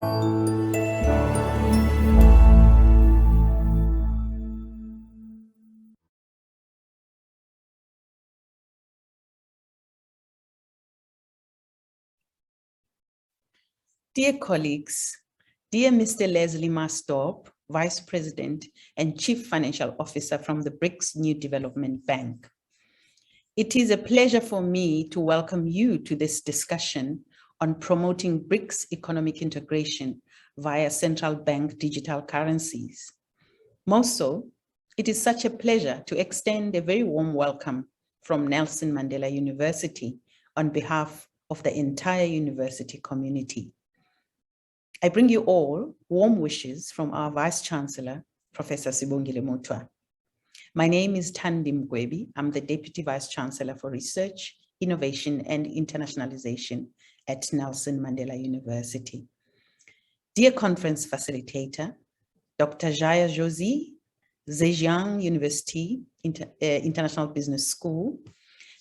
Dear colleagues, dear Mr. Leslie Mastorp, Vice President and Chief Financial Officer from the BRICS New Development Bank. It is a pleasure for me to welcome you to this discussion on promoting BRICS economic integration via central bank digital currencies. Most so, it is such a pleasure to extend a very warm welcome from Nelson Mandela University on behalf of the entire university community. I bring you all warm wishes from our Vice Chancellor, Professor Sibongile Mutwa. My name is Thandi Mgwebi. I'm the Deputy Vice Chancellor for Research, Innovation and Internationalization at Nelson Mandela University. Dear conference facilitator, Dr. Jaya Josie, Zheijang University International Business School,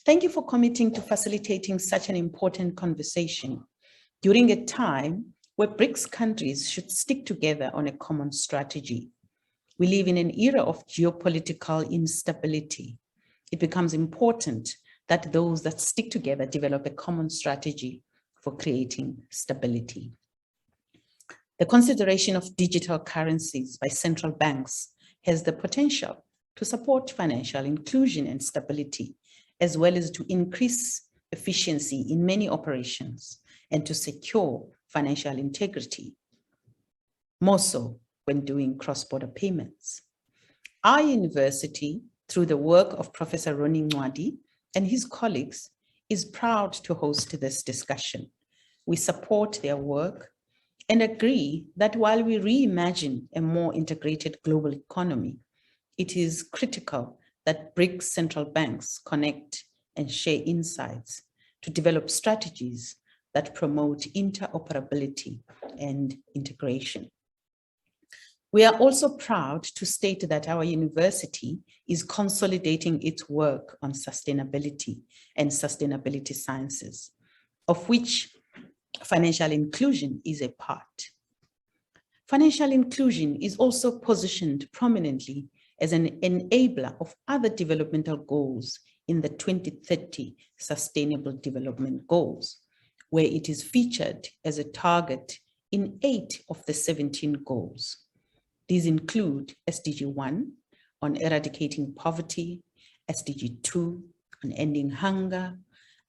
thank you for committing to facilitating such an important conversation during a time where BRICS countries should stick together on a common strategy. We live in an era of geopolitical instability. It becomes important that those that stick together develop a common strategy for creating stability. The consideration of digital currencies by central banks has the potential to support financial inclusion and stability, as well as to increase efficiency in many operations and to secure financial integrity, more so when doing cross-border payments. Our university, through the work of Professor Ronnie Ncwadi and his colleagues, is proud to host this discussion. We support their work and agree that while we reimagine a more integrated global economy, it is critical that BRICS central banks connect and share insights to develop strategies that promote interoperability and integration. We are also proud to state that our university is consolidating its work on sustainability and sustainability sciences, of which financial inclusion is a part. Financial inclusion is also positioned prominently as an enabler of other developmental goals in the 2030 Sustainable Development Goals, where it is featured as a target in 8 of the 17 goals. These include SDG 1 on eradicating poverty, SDG 2 on ending hunger,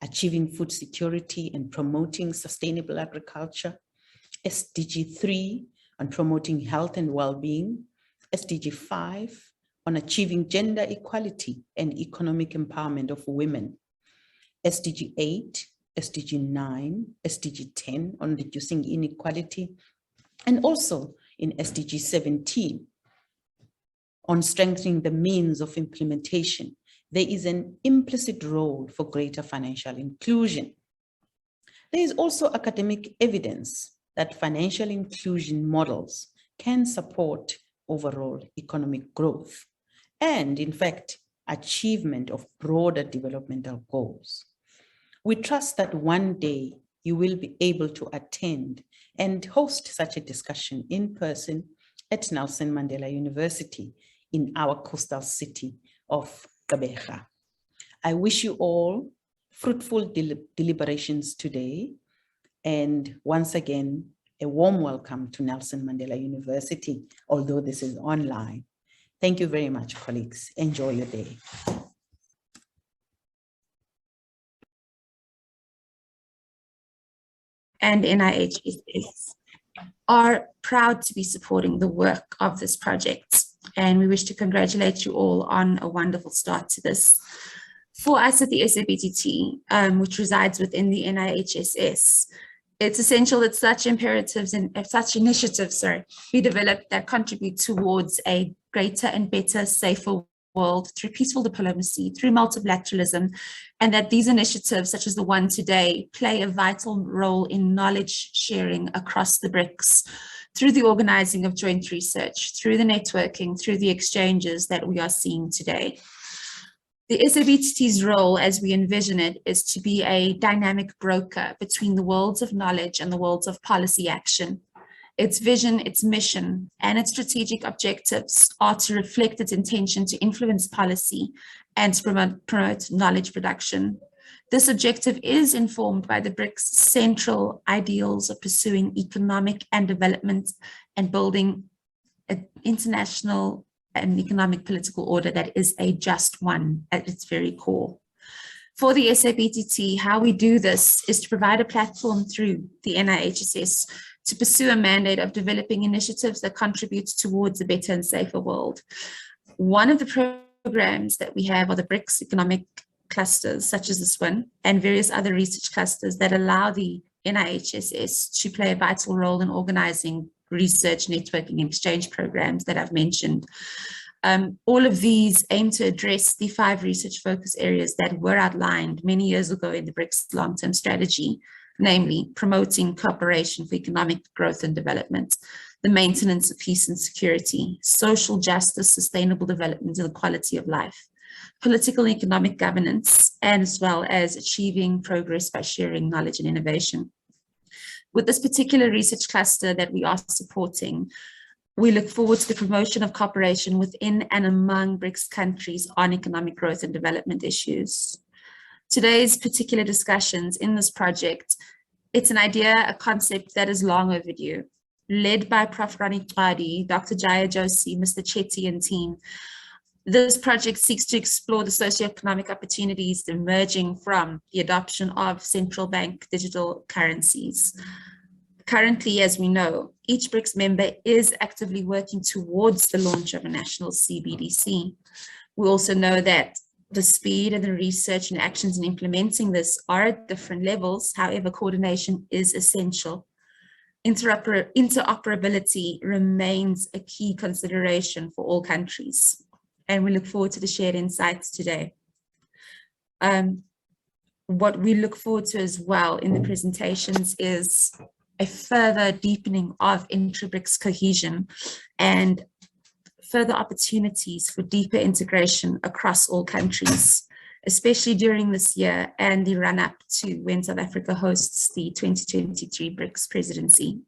achieving food security and promoting sustainable agriculture, SDG 3 on promoting health and well-being, SDG 5 on achieving gender equality and economic empowerment of women, SDG 8, SDG 9, SDG 10 on reducing inequality, and also in SDG 17 on strengthening the means of implementation. There is an implicit role for greater financial inclusion. There is also academic evidence that financial inclusion models can support overall economic growth and, in fact, achievement of broader developmental goals. We trust that one day you will be able to attend and host such a discussion in person at Nelson Mandela University in our coastal city of Gqeberha. I wish you all fruitful deliberations today, and once again, a warm welcome to Nelson Mandela University, although this is online. Thank you very much, colleagues. Enjoy your day. And NIHSS are proud to be supporting the work of this project. And we wish to congratulate you all on a wonderful start to this. For us at the SABTT, which resides within the NIHSS, it's essential that such imperatives and such initiatives be developed that contribute towards a greater and better, safer world through peaceful diplomacy, through multilateralism, and that these initiatives, such as the one today, play a vital role in knowledge sharing across the BRICS, through the organizing of joint research, through the networking, through the exchanges that we are seeing today. The SABTT's role, as we envision it, is to be a dynamic broker between the worlds of knowledge and the worlds of policy action. Its vision, its mission, and its strategic objectives are to reflect its intention to influence policy and to promote knowledge production. This objective is informed by the BRICS central ideals of pursuing economic and development and building an international and economic political order that is a just one at its very core. For the SABTT, how we do this is to provide a platform through the NIHSS to pursue a mandate of developing initiatives that contribute towards a better and safer world. One of the programs that we have are the BRICS economic clusters, such as this one, and various other research clusters that allow the NIHSS to play a vital role in organizing research, networking, and exchange programs that I've mentioned. All of these aim to address the 5 research focus areas that were outlined many years ago in the BRICS long-term strategy, namely promoting cooperation for economic growth and development, the maintenance of peace and security, social justice, sustainable development, and the quality of life, political and economic governance, and as well as achieving progress by sharing knowledge and innovation. With this particular research cluster that we are supporting, we look forward to the promotion of cooperation within and among BRICS countries on economic growth and development issues. Today's particular discussions in this project, it's an idea, a concept that is long overdue. Led by Prof. Ronnie Twadi, Dr. Jaya Joshi, Mr. Chetty and team, this project seeks to explore the socioeconomic opportunities emerging from the adoption of central bank digital currencies. Currently, as we know, each BRICS member is actively working towards the launch of a national CBDC. We also know that the speed and the research and actions in implementing this are at different levels. However, coordination is essential. Interoperability remains a key consideration for all countries, and we look forward to the shared insights today. What we look forward to as well in the presentations is a further deepening of intra-BRICS cohesion and further opportunities for deeper integration across all countries, especially during this year and the run-up to when South Africa hosts the 2023 BRICS presidency.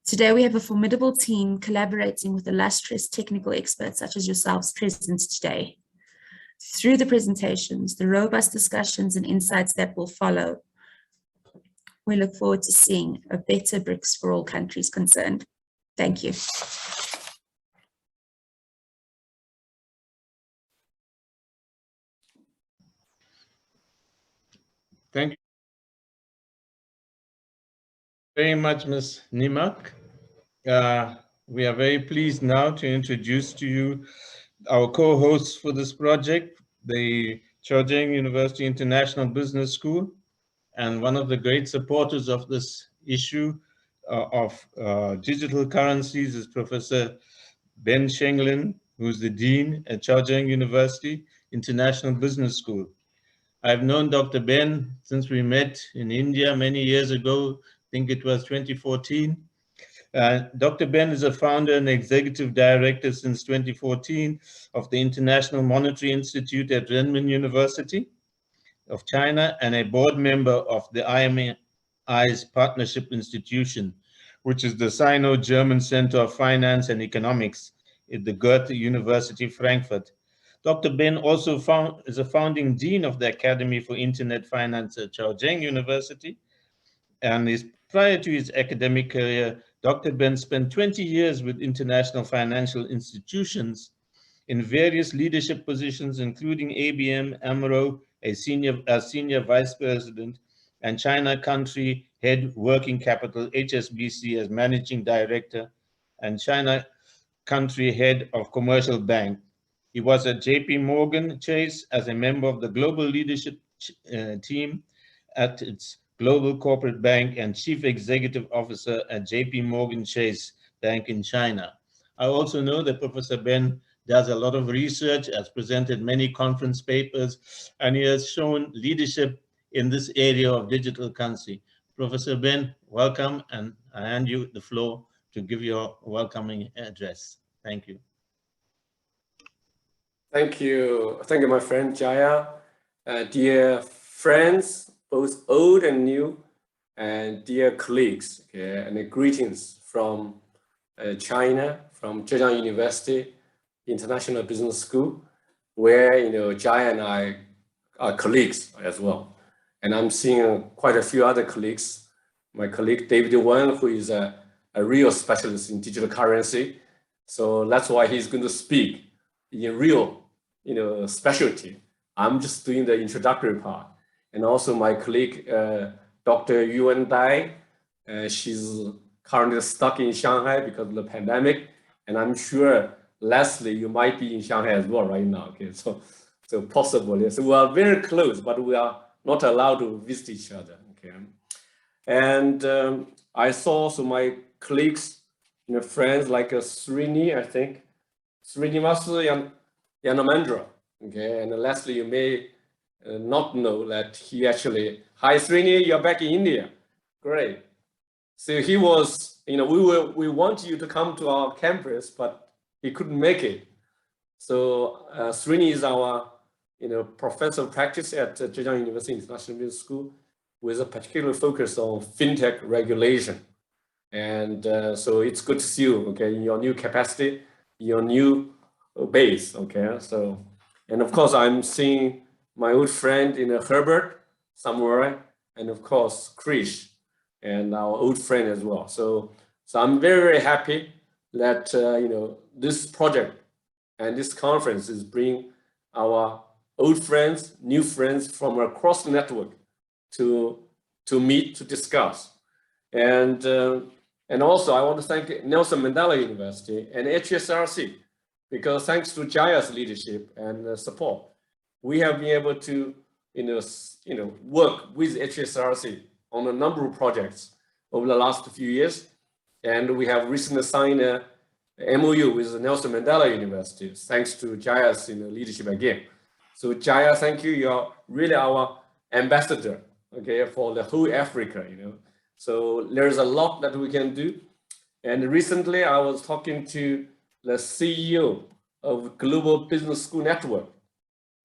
Today, we have a formidable team collaborating with illustrious technical experts such as yourselves present today. Through the presentations, the robust discussions and insights that will follow, we look forward to seeing a better BRICS for all countries concerned. Thank you. Thank you very much, Ms. Nimak. We are very pleased now to introduce to you our co-hosts for this project, the Zheijang University International Business School, and one of the great supporters of this issue of digital currencies is Professor Ben Shenglin, who's the Dean at Zheijang University International Business School. I've known Dr. Ben since we met in India many years ago. I think it was 2014. Dr. Ben is a founder and executive director since 2014 of the International Monetary Institute at Renmin University of China and a board member of the IMI's Partnership Institution, which is the Sino-German Center of Finance and Economics at the Goethe University, Frankfurt. Dr. Ben also is a founding dean of the Academy for Internet Finance at Zheijang University. And prior to his academic career, Dr. Ben spent 20 years with international financial institutions in various leadership positions, including ABN AMRO, a senior vice president, and China country head working capital, HSBC, as managing director, and China country head of commercial bank. He was at JP Morgan Chase as a member of the global leadership team at its global corporate bank and chief executive officer at JP Morgan Chase Bank in China. I also know that Professor Ben does a lot of research, has presented many conference papers, and he has shown leadership in this area of digital currency. Professor Ben, welcome, and I hand you the floor to give your welcoming address. Thank you. Thank you, my friend Jaya. Dear friends, both old and new, and dear colleagues, okay, and greetings from China, from Zheijang University International Business School, where Jaya and I are colleagues as well. And I'm seeing quite a few other colleagues. My colleague David Wang, who is a real specialist in digital currency. So that's why he's going to speak in real specialty. I'm just doing the introductory part. And also my colleague, Dr. Yuan Dai, she's currently stuck in Shanghai because of the pandemic. And I'm sure, Leslie, you might be in Shanghai as well right now. Okay, so possibly. So we are very close, but we are not allowed to visit each other. Okay. And I saw also my colleagues, friends like Srini, I think, Srinivasa Yanamandra. Okay, and Leslie, you may not know that he actually, hi Srini, you're back in India. Great. So he was, we want you to come to our campus, but he couldn't make it. So Srini is our, professor of practice at Zheijang University International Business School with a particular focus on fintech regulation. And so it's good to see you, okay, in your new capacity, your new base, okay. So, and of course, I'm seeing my old friend, Herbert somewhere, and of course, Krish, and our old friend as well. So I'm very, very happy that, this project and this conference is bringing our old friends, new friends from across the network to meet, to discuss. And also I want to thank Nelson Mandela University and HSRC, because thanks to Jaya's leadership and support, we have been able to work with HSRC on a number of projects over the last few years. And we have recently signed a MOU with Nelson Mandela University, thanks to Jaya's leadership again. So Jaya, thank you. You're really our ambassador, okay, for the whole Africa, So there's a lot that we can do. And recently I was talking to the CEO of Global Business School Network,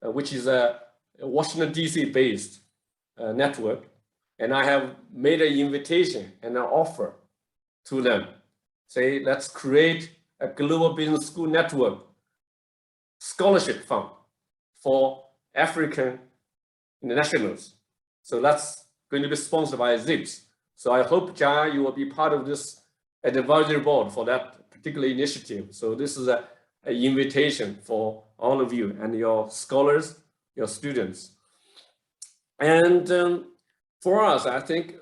which is a Washington, DC based network. And I have made an invitation and an offer to them. Say, let's create a Global Business School Network scholarship fund for African nationals. So that's going to be sponsored by ZIPS. So I hope, Jaya, you will be part of this advisory board for that particular initiative. So this is an invitation for all of you and your scholars, your students. And for us, I think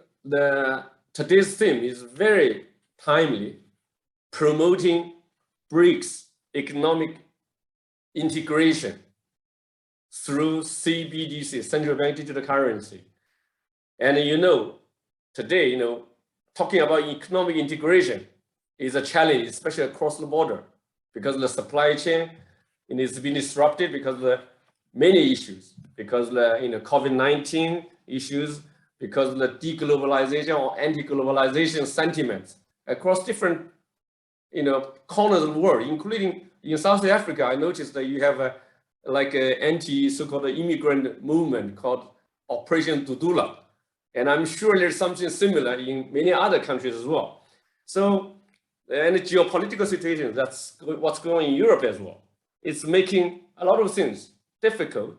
today's theme is very timely, promoting BRICS economic integration through CBDC, central bank digital currency. And today, talking about economic integration is a challenge, especially across the border, because the supply chain is being disrupted because of the many issues, because the COVID-19 issues, because of the deglobalization or anti-globalization sentiments across different corners of the world, including in South Africa. I noticed that you have a so-called immigrant movement called Operation Dudula. And I'm sure there's something similar in many other countries as well. So, and the geopolitical situation, that's what's going on in Europe as well. It's making a lot of things difficult.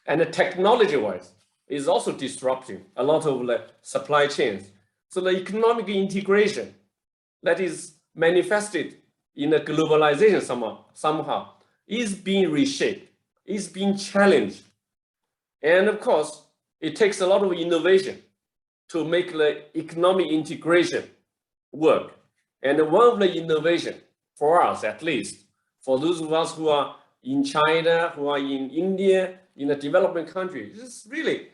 And technology-wise, is also disrupting a lot of the supply chains. So the economic integration that is manifested in a globalization somehow is being reshaped, is being challenged. And of course, it takes a lot of innovation to make the economic integration work. And one of the innovation for us, at least, for those of us who are in China, who are in India, in the developing countries, is really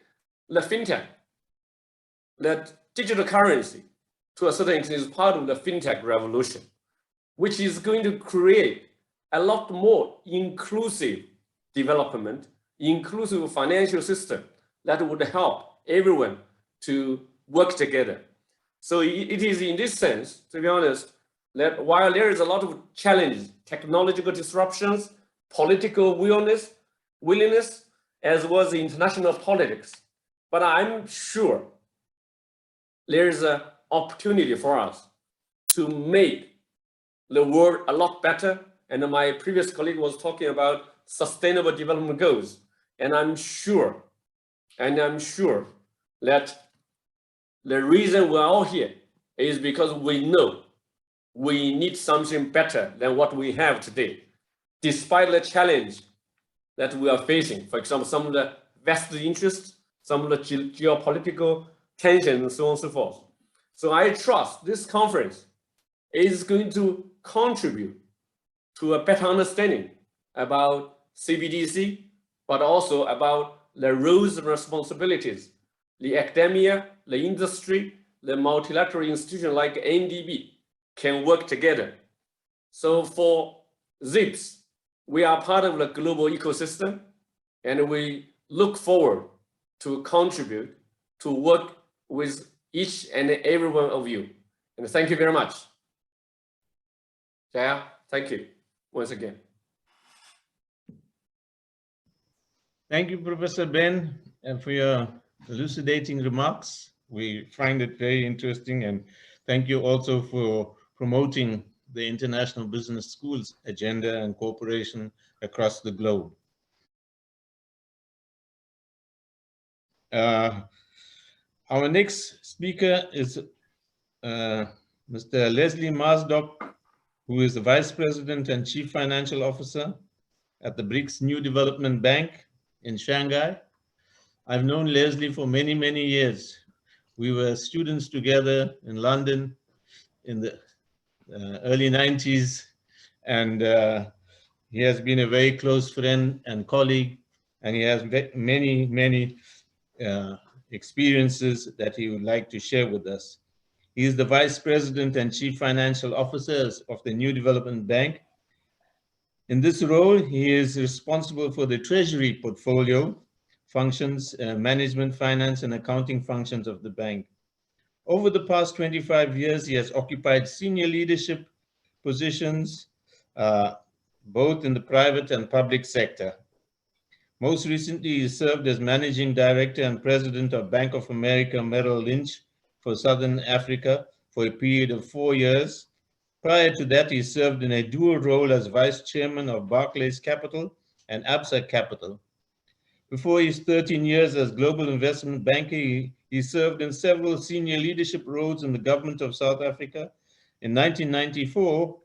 the fintech, that digital currency, to a certain extent, is part of the fintech revolution, which is going to create a lot more inclusive development, inclusive financial system that would help everyone to work together. So it is in this sense, to be honest, that while there is a lot of challenges, technological disruptions, political willingness, as well as international politics, but I'm sure there's an opportunity for us to make the world a lot better. And my previous colleague was talking about sustainable development goals. And I'm sure that the reason we're all here is because we know we need something better than what we have today, despite the challenge that we are facing. For example, some of the vested interests, some of the geopolitical tension, and so on and so forth. So I trust this conference is going to contribute to a better understanding about CBDC, but also about the roles and responsibilities the academia, the industry, the multilateral institution like NDB can work together. So for ZIPS, we are part of the global ecosystem, and we look forward to contribute to work with each and every one of you. And thank you very much. Jaya, thank you once again. Thank you, Professor Ben, for your elucidating remarks. We find it very interesting, and thank you also for promoting the International Business Schools agenda and cooperation across the globe. Our next speaker is Mr. Leslie Marsdorp, who is the Vice President and Chief Financial Officer at the BRICS New Development Bank in Shanghai. I've known Leslie for many, many years. We were students together in London in the early 90s, and he has been a very close friend and colleague, and he has many, many experiences that he would like to share with us. He is the Vice President and Chief Financial Officer of the New Development Bank. In this role, he is responsible for the treasury portfolio functions, management, finance, and accounting functions of the bank. Over the past 25 years, he has occupied senior leadership positions, both in the private and public sector. Most recently, he served as Managing Director and President of Bank of America Merrill Lynch for Southern Africa for a period of 4 years. Prior to that, he served in a dual role as Vice Chairman of Barclays Capital and Absa Capital. Before his 13 years as global investment banker, he served in several senior leadership roles in the government of South Africa. In 1994,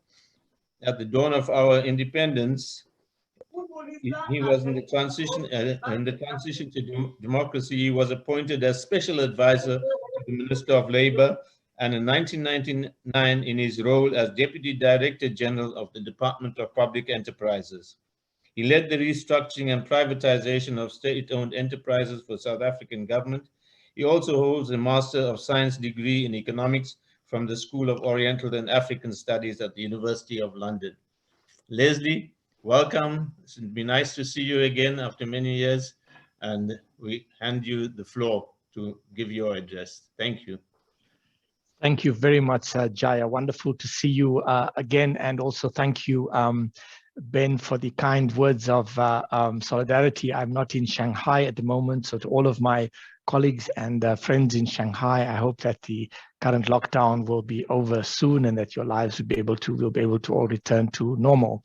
at the dawn of our independence, he was in the transition to democracy. He was appointed as special advisor to the Minister of Labor, and in 1999 in his role as Deputy Director General of the Department of Public Enterprises. He led the restructuring and privatization of state-owned enterprises for South African government. He also holds a Master of Science degree in economics from the School of Oriental and African Studies at the University of London. Leslie, welcome. It's been nice to see you again after many years, and we hand you the floor to give your address. Thank you. Thank you very much, Jaya. Wonderful to see you again, and also thank you, Ben, for the kind words of solidarity. I'm not in Shanghai at the moment, so to all of my colleagues and friends in Shanghai, I hope that the current lockdown will be over soon and that your lives will be able to all return to normal.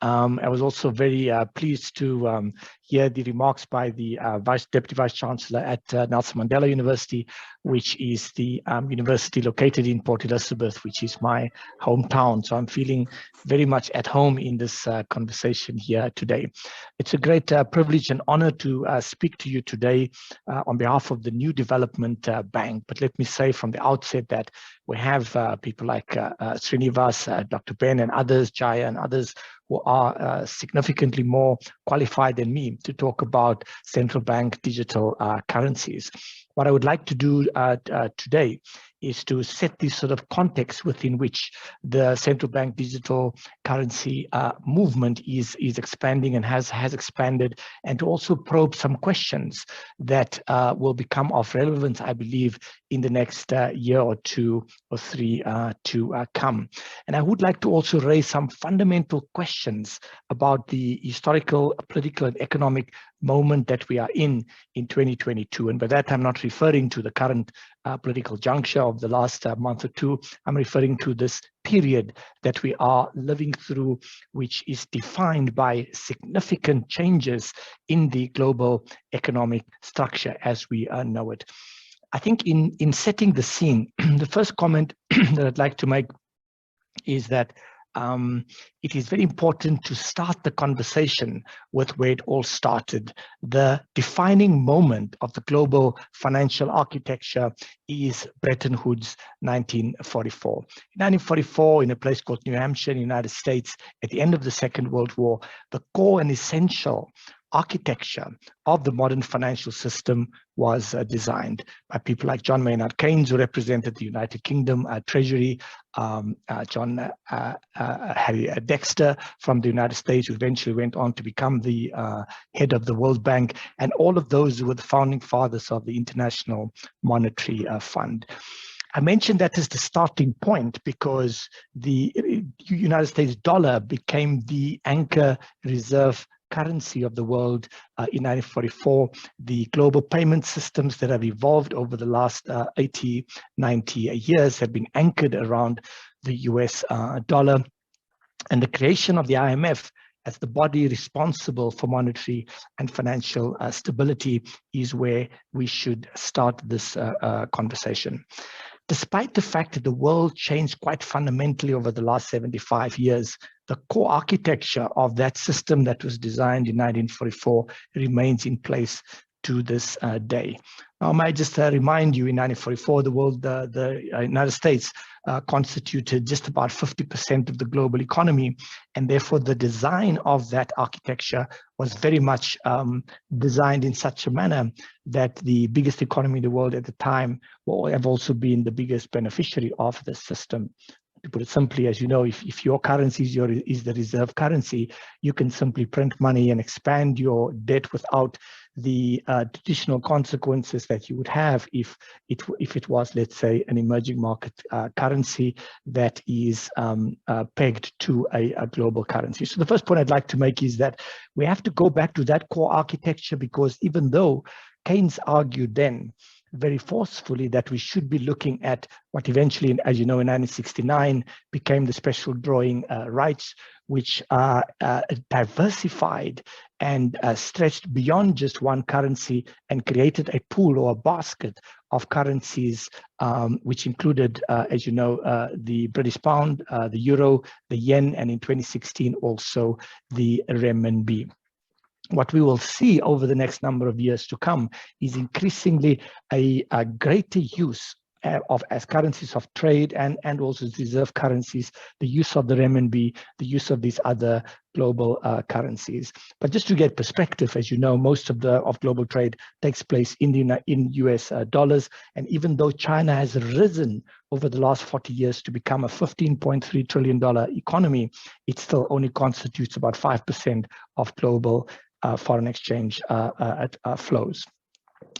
I was also very pleased to hear the remarks by the Deputy Vice Chancellor at Nelson Mandela University, which is the university located in Port Elizabeth, which is my hometown. So I'm feeling very much at home in this conversation here today. It's a great privilege and honor to speak to you today on behalf of the New Development Bank. But let me say from the outset that we have people like Srinivas, Dr. Ben and others, Jaya and others, who are significantly more qualified than me to talk about central bank digital currencies. What I would like to do today is to set this sort of context within which the central bank digital currency movement is expanding and has expanded, and to also probe some questions that will become of relevance, I believe, in the next year or two or three to come. And I would like to also raise some fundamental questions about the historical, political, and economic moment that we are in 2022. And by that, I'm not referring to the current political juncture of the last month or two. I'm referring to this period that we are living through, which is defined by significant changes in the global economic structure as we know it. I think in setting the scene, the first comment that I'd like to make is that it is very important to start the conversation with where it all started. The defining moment of the global financial architecture is Bretton Woods 1944. In 1944, in a place called New Hampshire in the United States, at the end of the Second World War, the core and essential architecture of the modern financial system was designed by people like John Maynard Keynes, who represented the United Kingdom Treasury, John Harry Dexter from the United States, who eventually went on to become the head of the World Bank, and all of those were the founding fathers of the International Monetary Fund. I mentioned that as the starting point because the United States dollar became the anchor reserve currency of the world in 1944. The global payment systems that have evolved over the last 80, 90 years have been anchored around the US dollar. And the creation of the IMF as the body responsible for monetary and financial stability is where we should start this conversation. Despite the fact that the world changed quite fundamentally over the last 75 years, the core architecture of that system that was designed in 1944 remains in place to this day. Now, I might just remind you, in 1944, the United States constituted just about 50% of the global economy, and therefore the design of that architecture was very much designed in such a manner that the biggest economy in the world at the time will have also been the biggest beneficiary of the system. To put it simply, as you know, if your currency is the reserve currency, you can simply print money and expand your debt without the additional consequences that you would have if it was, let's say, an emerging market currency that is pegged to a global currency. So the first point I'd like to make is that we have to go back to that core architecture, because even though Keynes argued then very forcefully that we should be looking at what eventually, as you know, in 1969 became the special drawing rights, which diversified and stretched beyond just one currency and created a pool or a basket of currencies, which included, as you know, the British pound, the euro, the yen, and in 2016 also the renminbi. What we will see over the next number of years to come is increasingly a greater use of as currencies of trade and also as reserve currencies, the use of the renminbi, the use of these other global currencies. But just to get perspective, as you know, most of global trade takes place in US dollars, and even though China has risen over the last 40 years to become a $15.3 trillion economy, it still only constitutes about 5% of global foreign exchange flows.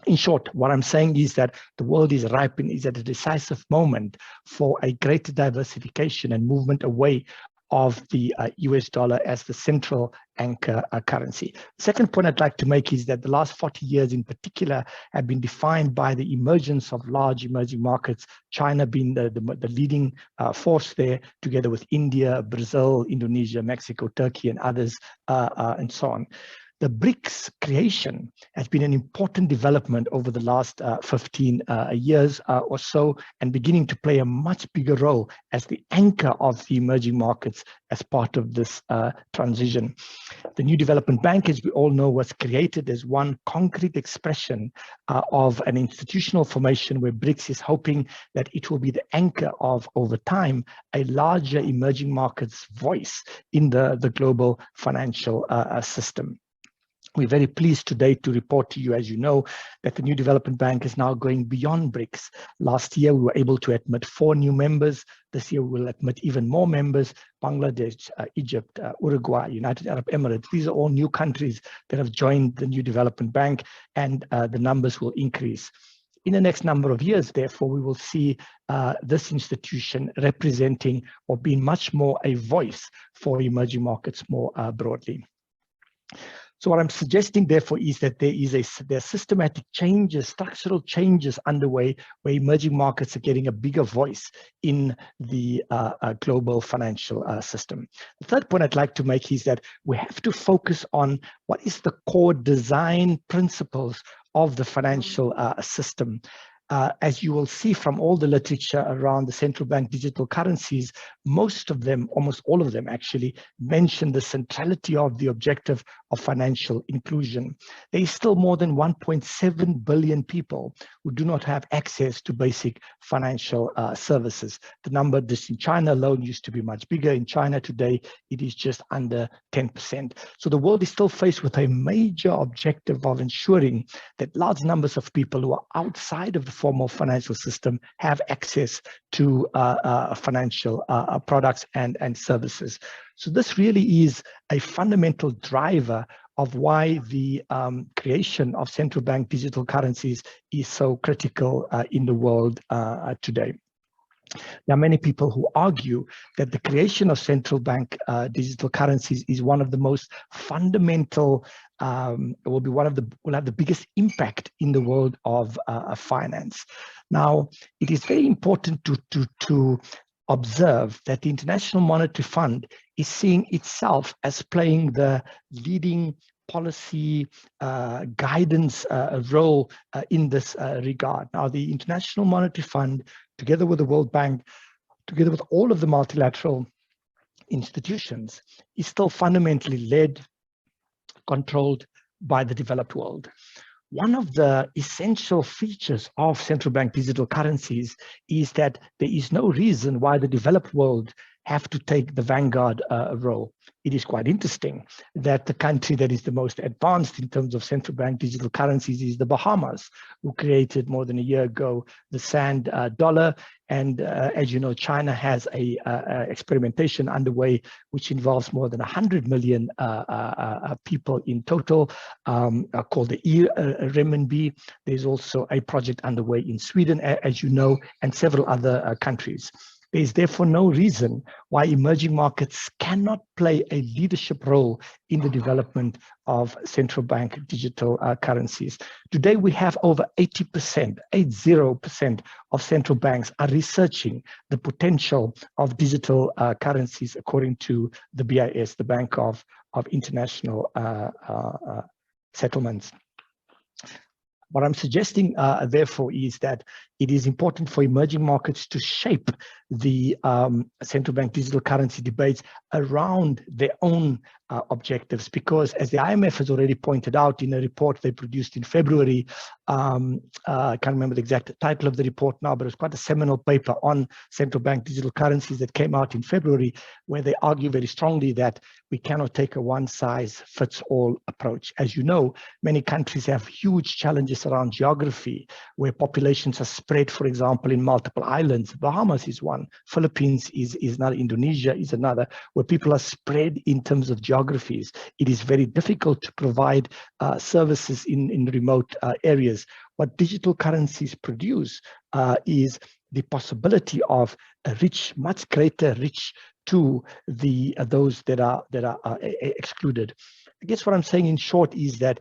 In short, what I'm saying is that the world is ripe and is at a decisive moment for a greater diversification and movement away of the US dollar as the central anchor currency. The second point I'd like to make is that the last 40 years in particular have been defined by the emergence of large emerging markets, China being the leading force there, together with India, Brazil, Indonesia, Mexico, Turkey, and others, and so on. The BRICS creation has been an important development over the last 15 years or so, and beginning to play a much bigger role as the anchor of the emerging markets as part of this transition. The New Development Bank, as we all know, was created as one concrete expression of an institutional formation where BRICS is hoping that it will be the anchor of, over time, a larger emerging markets voice in the global financial system. We're very pleased today to report to you, as you know, that the New Development Bank is now going beyond BRICS. Last year, we were able to admit 4 new members. This year, we will admit even more members: Bangladesh, Egypt, Uruguay, United Arab Emirates. These are all new countries that have joined the New Development Bank, and the numbers will increase. In the next number of years, therefore, we will see this institution representing or being much more a voice for emerging markets more broadly. So what I'm suggesting, therefore, is that there are systematic changes, structural changes underway where emerging markets are getting a bigger voice in the global financial system. The third point I'd like to make is that we have to focus on what is the core design principles of the financial system. As you will see from all the literature around the central bank digital currencies, most of them, almost all of them actually, mention the centrality of the objective of financial inclusion. There is still more than 1.7 billion people who do not have access to basic financial services. The number just in China alone used to be much bigger. In China today, it is just under 10%. So the world is still faced with a major objective of ensuring that large numbers of people who are outside of the formal financial system have access to financial products and services. So this really is a fundamental driver of why the creation of central bank digital currencies is so critical in the world today. There are many people who argue that the creation of central bank digital currencies is one of the most fundamental, will have the biggest impact in the world of finance. Now, it is very important to observe that the International Monetary Fund is seeing itself as playing the leading policy guidance role in this regard. Now, the International Monetary Fund, together with the World Bank, together with all of the multilateral institutions, is still fundamentally led, controlled by the developed world. One of the essential features of central bank digital currencies is that there is no reason why the developed world have to take the vanguard role. It is quite interesting that the country that is the most advanced in terms of central bank digital currencies is the Bahamas, who created more than a year ago the sand dollar. And as you know, China has a experimentation underway which involves more than 100 million people in total, called the renminbi. There's also a project underway in Sweden, as you know, and several other countries. There is therefore no reason why emerging markets cannot play a leadership role in the development of central bank digital currencies. Today, we have over 80% of central banks are researching the potential of digital currencies, according to the BIS, the Bank of International Settlements. What I'm suggesting, therefore, is that it is important for emerging markets to shape the central bank digital currency debates around their own objectives, because as the IMF has already pointed out in a report they produced in February, I can't remember the exact title of the report now, but it was quite a seminal paper on central bank digital currencies that came out in February, where they argue very strongly that we cannot take a one-size-fits-all approach. As you know, many countries have huge challenges around geography, where populations are spread, for example, in multiple islands. Bahamas is one, Philippines is another, Indonesia is another, where people are spread in terms of geographies. It is very difficult to provide services in remote areas. What digital currencies produce is the possibility of a rich, much greater reach to those that are excluded. I guess what I'm saying in short is that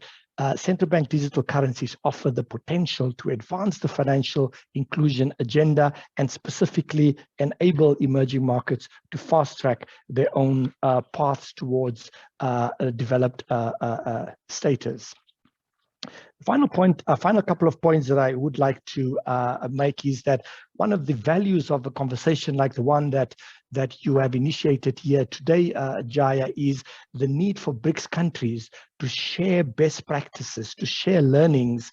central bank digital currencies offer the potential to advance the financial inclusion agenda and specifically enable emerging markets to fast track their own paths towards a developed status. Final point, final couple of points that I would like to make is that one of the values of a conversation like the one that you have initiated here today, Jaya, is the need for BRICS countries to share best practices, to share learnings,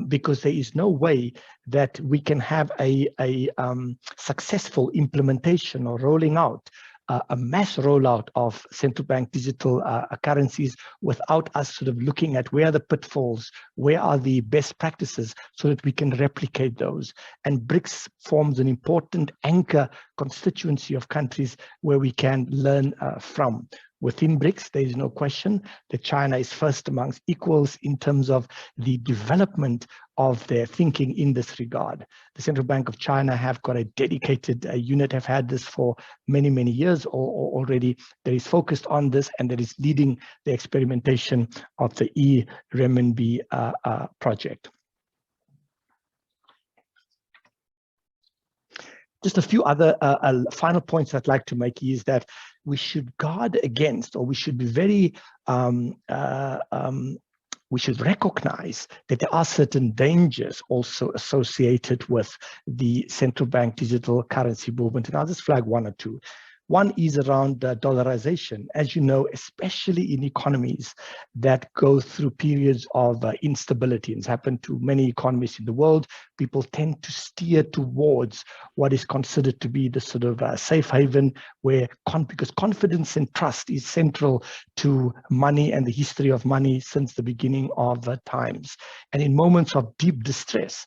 because there is no way that we can have a successful implementation or rolling out a mass rollout of central bank digital currencies without us sort of looking at where are the pitfalls, where are the best practices, so that we can replicate those. And BRICS forms an important anchor constituency of countries where we can learn from. Within BRICS, there is no question that China is first amongst equals in terms of the development of their thinking in this regard. The Central Bank of China have got a dedicated unit, have had this for many, many years already, that is focused on this and that is leading the experimentation of the e-renminbi project. Just a few other final points I'd like to make is that we should guard against, or we should be very, we should recognize that there are certain dangers also associated with the central bank digital currency movement. And I'll just flag one or two. One is around dollarization. As you know, especially in economies that go through periods of instability, and it's happened to many economies in the world, people tend to steer towards what is considered to be the sort of safe haven, where because confidence and trust is central to money and the history of money since the beginning of times. And in moments of deep distress,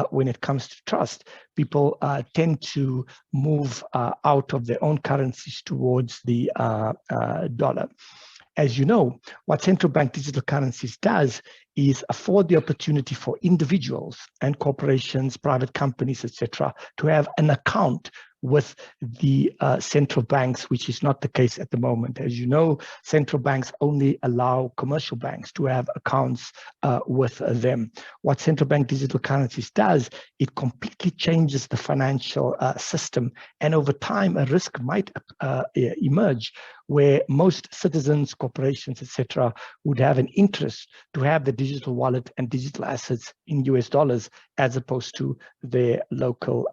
when it comes to trust, people tend to move out of their own currencies towards the dollar. As you know, what central bank digital currencies does is afford the opportunity for individuals and corporations, private companies, etc., to have an account with the central banks, which is not the case at the moment. As you know, central banks only allow commercial banks to have accounts with them. What central bank digital currencies does, it completely changes the financial system, and over time a risk might emerge where most citizens, corporations, etc., would have an interest to have the digital wallet and digital assets in US dollars as opposed to their local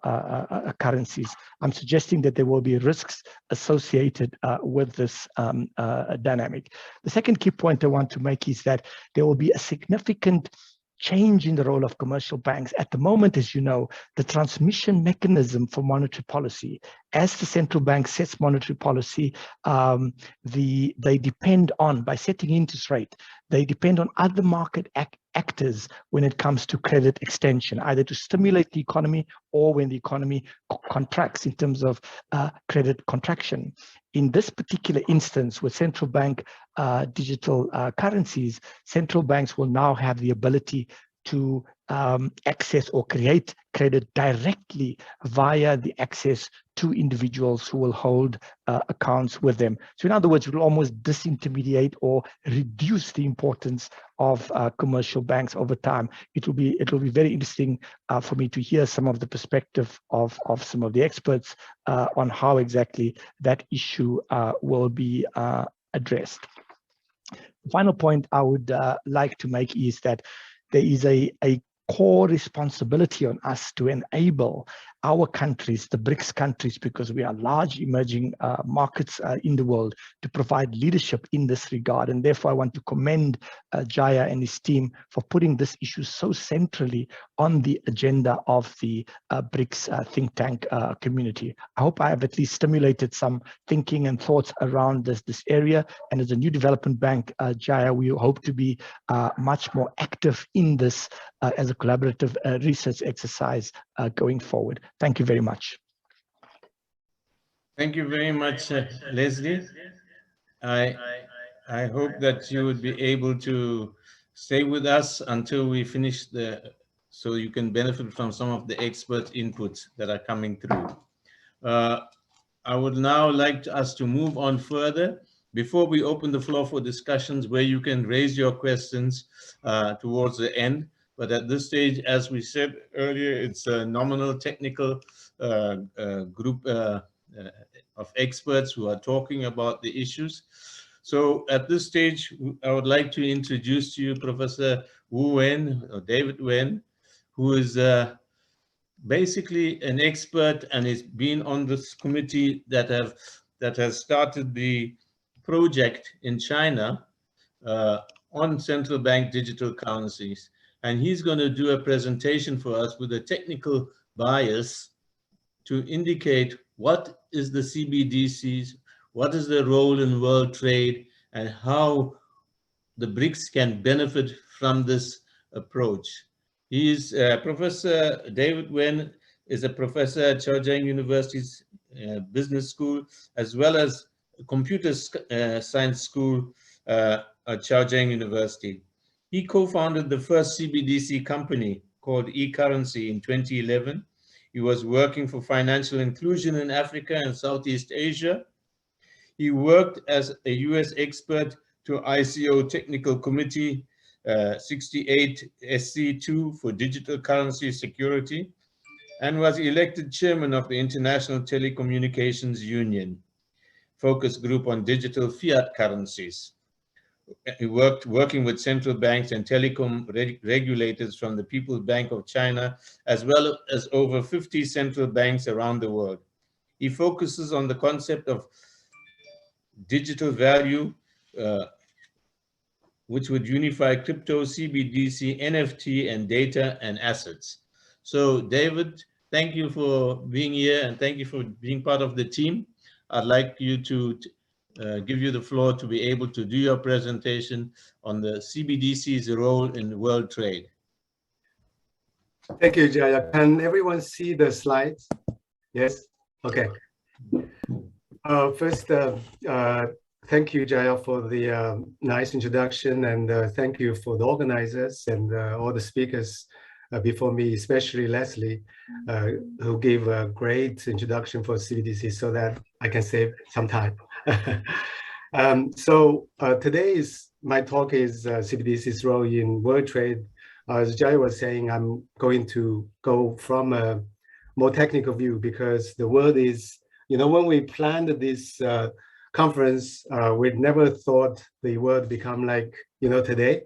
currencies. I'm suggesting that there will be risks associated with this dynamic. The second key point I want to make is that there will be a significant change in the role of commercial banks. At the moment, as you know, the transmission mechanism for monetary policy, as the central bank sets monetary policy, they depend on, by setting interest rate, they depend on other market actors when it comes to credit extension, either to stimulate the economy or when the economy contracts in terms of credit contraction. In this particular instance, with central bank digital currencies, central banks will now have the ability to access or create credit directly via the access to individuals who will hold accounts with them. So in other words, it will almost disintermediate or reduce the importance of commercial banks over time. It will be very interesting for me to hear some of the perspective of some of the experts on how exactly that issue will be addressed. The final point I would like to make is that there is a core responsibility on us to enable our countries, the BRICS countries, because we are large emerging markets in the world, to provide leadership in this regard. And therefore, I want to commend Jaya and his team for putting this issue so centrally on the agenda of the BRICS think tank community. I hope I have at least stimulated some thinking and thoughts around this area. And as a new development bank, Jaya, we hope to be much more active in this as a collaborative research exercise going forward. Thank you very much. Thank you very much, Leslie. I hope that you would be able to stay with us until we finish so you can benefit from some of the expert inputs that are coming through. I would now like us to move on further before we open the floor for discussions where you can raise your questions towards the end. But at this stage, as we said earlier, it's a nominal technical group of experts who are talking about the issues. So at this stage, I would like to introduce to you Professor Wu Wen, or David Wen, who is basically an expert and has been on this committee that has started the project in China on central bank digital currencies. And he's going to do a presentation for us with a technical bias to indicate what is the CBDCs, what is the role in world trade, and how the BRICS can benefit from this approach. He is Professor David Wen is a professor at Zheijang University's Business School, as well as Computer Science School at Zheijang University. He co-founded the first CBDC company called eCurrency in 2011. He was working for financial inclusion in Africa and Southeast Asia. He worked as a US expert to ICO Technical Committee 68 SC2 for digital currency security, and was elected chairman of the International Telecommunications Union focus group on digital fiat currencies. He working with central banks and telecom regulators from the People's Bank of China, as well as over 50 central banks around the world. He focuses on the concept of digital value, which would unify crypto, CBDC, NFT, and data and assets. So David, thank you for being here and thank you for being part of the team. I'd like you to give you the floor to be able to do your presentation on the CBDC's role in world trade. Thank you, Jaya. Can everyone see the slides? Yes? Okay. First, thank you, Jaya, for the nice introduction, and thank you for the organizers and all the speakers before me, especially Leslie, who gave a great introduction for CBDC so that I can save some time. My talk is CBDC's role in world trade. As Jaya was saying, I'm going to go from a more technical view because the world is, when we planned this conference, we never thought the world become like, today,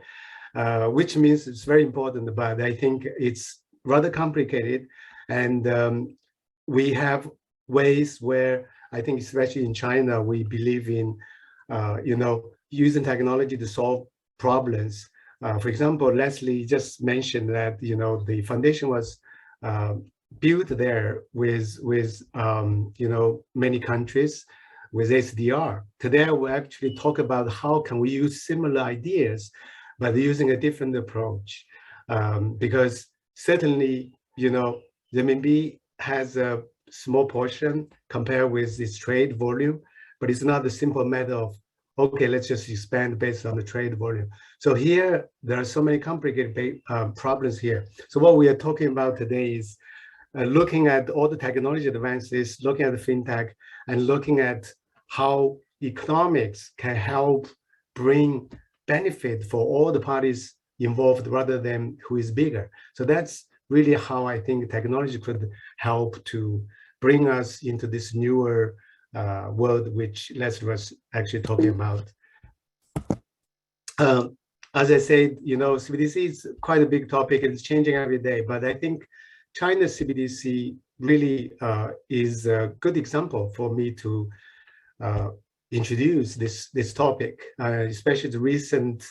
which means it's very important, but I think it's rather complicated. And we have ways where I think, especially in China, we believe in, using technology to solve problems. For example, Leslie just mentioned that, the foundation was built there with many countries with SDR. Today, I will actually talk about how can we use similar ideas, but using a different approach. Because certainly, the RMB has a small portion compared with its trade volume, but it's not a simple matter of, okay, let's just expand based on the trade volume. So here, there are so many complicated problems here. So what we are talking about today is looking at all the technology advances, looking at the fintech, and looking at how economics can help bring benefit for all the parties involved rather than who is bigger. So that's really how I think technology could help to bring us into this newer world, which Leslie was actually talking about. As I said, CBDC is quite a big topic and it's changing every day, but I think China's CBDC really is a good example for me to introduce this topic, especially the recent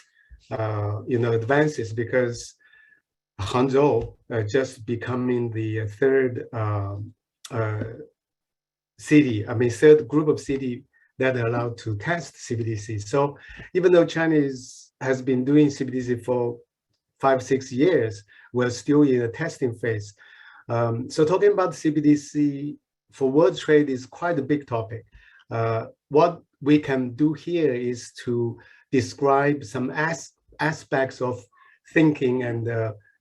advances, because Hangzhou just becoming the third third group of city that are allowed to test CBDC. So even though China has been doing CBDC for 5-6 years, we're still in a testing phase. So talking about CBDC for world trade is quite a big topic. What we can do here is to describe some aspects of thinking and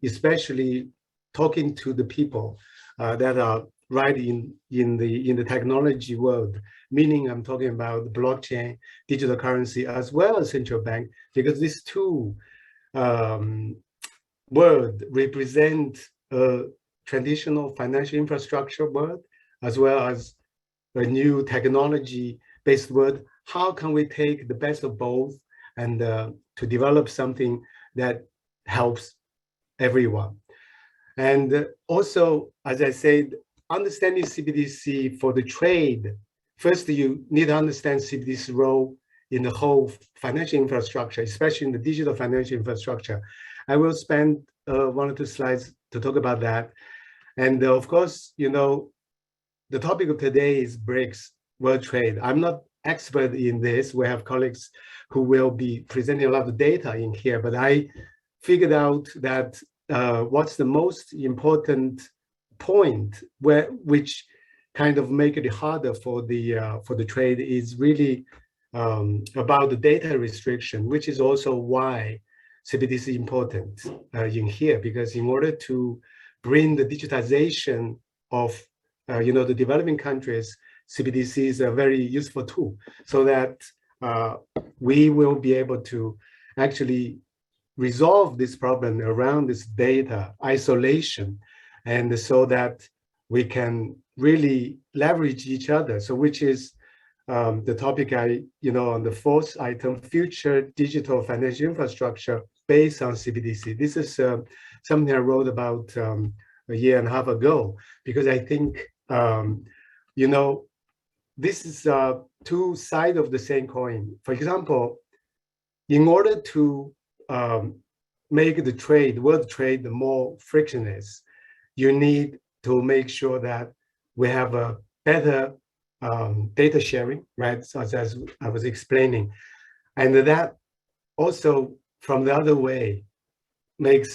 especially talking to the people that are right in the technology world, meaning I'm talking about blockchain, digital currency, as well as central bank, because these two world represent a traditional financial infrastructure world, as well as a new technology-based world. How can we take the best of both and to develop something that helps everyone? And also, as I said, understanding CBDC for the trade, first you need to understand CBDC's role in the whole financial infrastructure, especially in the digital financial infrastructure. I will spend 1 or 2 slides to talk about that. And of course, the topic of today is BRICS, world trade. I'm not expert in this. We have colleagues who will be presenting a lot of data in here, but I figured out that what's the most important point which kind of make it harder for the trade is really about the data restriction, which is also why CBDC is important in here, because in order to bring the digitization of the developing countries, CBDC is a very useful tool, so that we will be able to actually resolve this problem around this data isolation, and so that we can really leverage each other. So which is the topic on the fourth item, future digital financial infrastructure based on CBDC. This is something I wrote about a year and a half ago, because I think, this is two sides of the same coin. For example, in order to make the world trade more frictionless, you need to make sure that we have a better data sharing, right? Such as I was explaining. And that also, from the other way, makes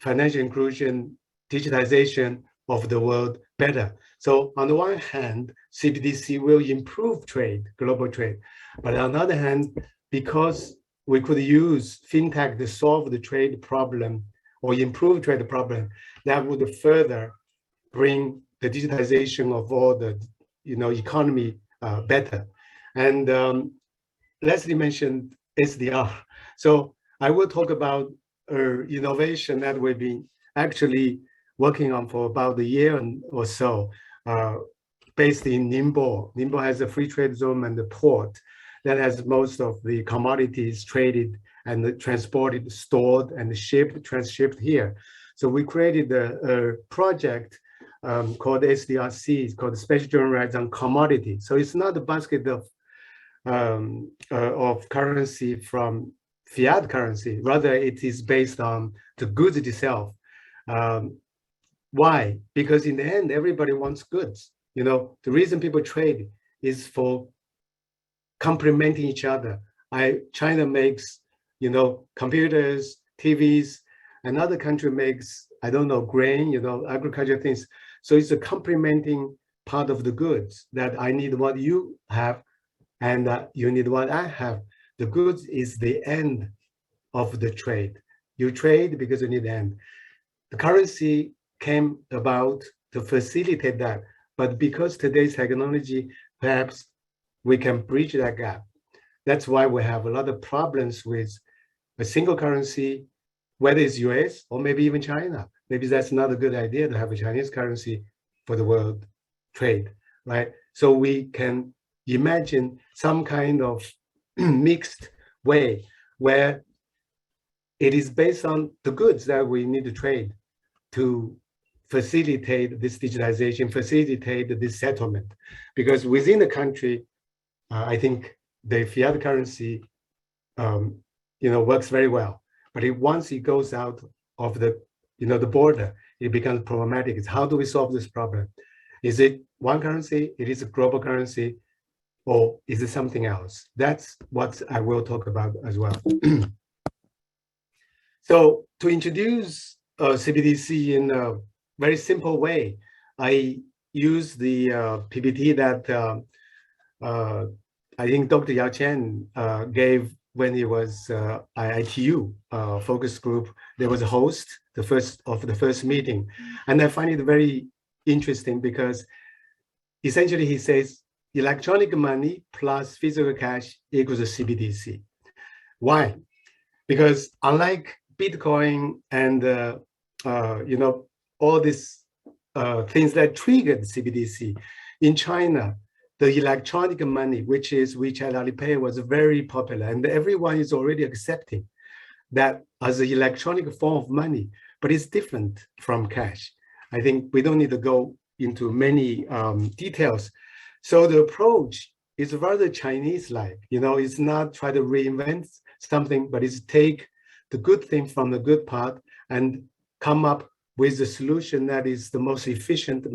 financial inclusion, digitization of the world better. So on the one hand, CBDC will improve trade, global trade. But on the other hand, because we could use fintech to solve the trade problem or improve trade problem, that would further bring the digitization of all the economy better. And Leslie mentioned SDR. So I will talk about innovation that we've been actually working on for about a year or so, based in Ningbo. Ningbo has a free trade zone and the port that has most of the commodities traded and transported, stored, and transshipped here. So we created a project called SDRC, it's called Special General Rights on Commodity. So it's not a basket of currency from fiat currency, rather it is based on the goods itself. Why? Because in the end, everybody wants goods. The reason people trade is for complementing each other. China makes, computers, TVs. Another country makes, grain, agriculture things. So it's a complementing part of the goods, that I need what you have and you need what I have. The goods is the end of the trade. You trade because you need the end. The currency came about to facilitate that. But because today's technology, perhaps we can bridge that gap. That's why we have a lot of problems with a single currency, whether it's US or maybe even China. Maybe that's not a good idea to have a Chinese currency for the world trade, right? So we can imagine some kind of mixed way where it is based on the goods that we need to trade to facilitate this digitization, facilitate this settlement. Because within the country, I think the fiat currency, works very well. But once it goes out of the border, it becomes problematic. It's how do we solve this problem? Is it one currency? It is a global currency, or is it something else? That's what I will talk about as well. So to introduce CBDC in a very simple way, I use the PPT that I think Dr. Yao Chen gave when he was IITU focus group. There was a host, the first meeting. And I find it very interesting because essentially he says electronic money plus physical cash equals a CBDC. Why? Because unlike Bitcoin and all these things that triggered CBDC, in China, the electronic money, which is WeChat, Alipay, was very popular, and everyone is already accepting that as an electronic form of money, but it's different from cash. I think we don't need to go into many details. So the approach is rather Chinese-like. It's not try to reinvent something, but it's take the good thing from the good part and come up with a solution that is the most efficient,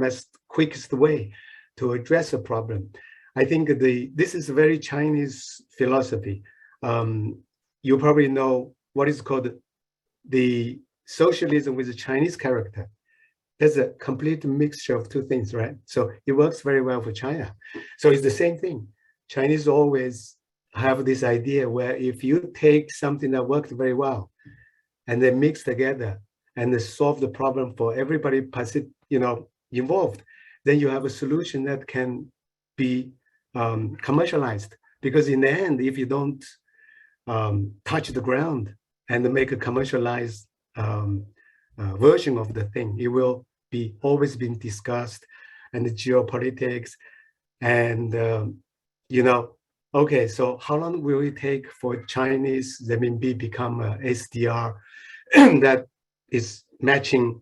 quickest way to address a problem. I think this is a very Chinese philosophy. You probably know what is called the socialism with a Chinese character. there's a complete mixture of two things, right? So it works very well for China. So it's the same thing. Chinese always have this idea where if you take something that worked very well and then mix together and they solve the problem for everybody, involved, then you have a solution that can be commercialized. Because in the end, if you don't touch the ground and make a commercialized version of the thing, it will be always been discussed, and the geopolitics, and okay, so how long will it take for Chinese renminbi become a SDR that is matching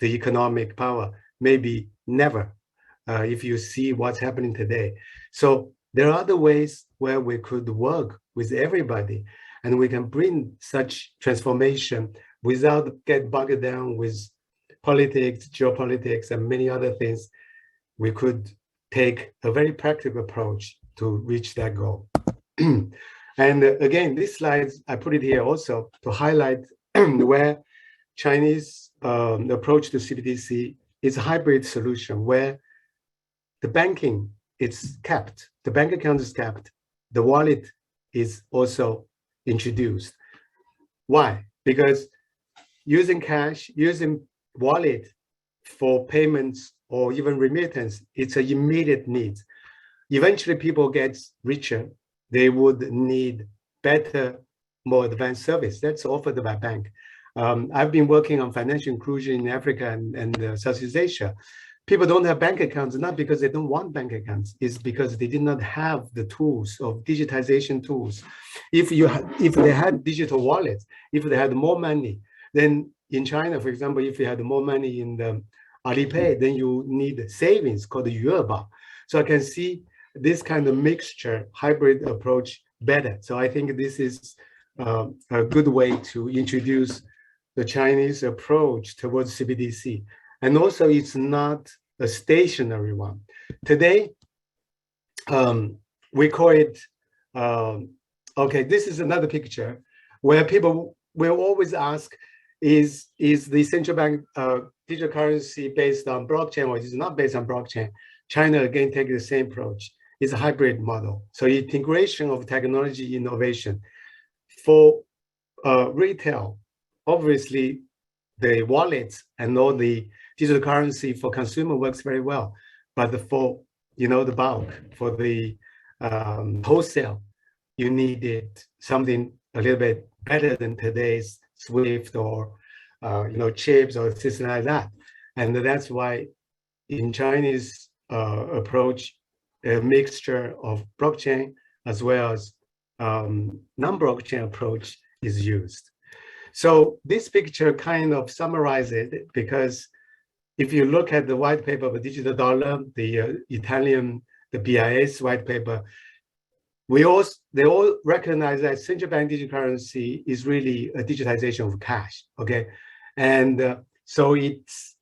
the economic power? Maybe never, if you see what's happening today. So there are other ways where we could work with everybody, and we can bring such transformation without get bogged down with politics, geopolitics, and many other things. We could take a very practical approach to reach that goal. And again, these slides, I put it here also to highlight where Chinese approach to CBDC is a hybrid solution where the banking is capped, the bank account is capped, the wallet is also introduced. Why? Because using cash, using wallet for payments or even remittance, it's an immediate need. Eventually people get richer, they would need better, more advanced service that's offered by bank. I've been working on financial inclusion in Africa and Southeast Asia. People don't have bank accounts, not because they don't want bank accounts, it's because they did not have the tools of digitization tools. If they had digital wallets, if they had more money, then in China, for example, if you had more money in the Alipay, then you need savings called the yueba. So I can see this kind of mixture, hybrid approach better. So I think this is a good way to introduce the Chinese approach towards CBDC. And also it's not a stationary one. Today, we call it, okay, this is another picture where people will always ask, is the central bank digital currency based on blockchain or is it not based on blockchain? China again takes the same approach. It's a hybrid model. So integration of technology innovation. For retail, obviously the wallets and all the digital currency for consumer works very well. But for the bulk, for the wholesale, you needed something a little bit better than today's SWIFT or chips or something like that. And that's why in Chinese approach, a mixture of blockchain as well as non-blockchain approach is used. So this picture kind of summarizes it, because if you look at the white paper of the digital dollar, the Italian, the BIS white paper, they all recognize that central bank digital currency is really a digitization of cash, okay? And so it's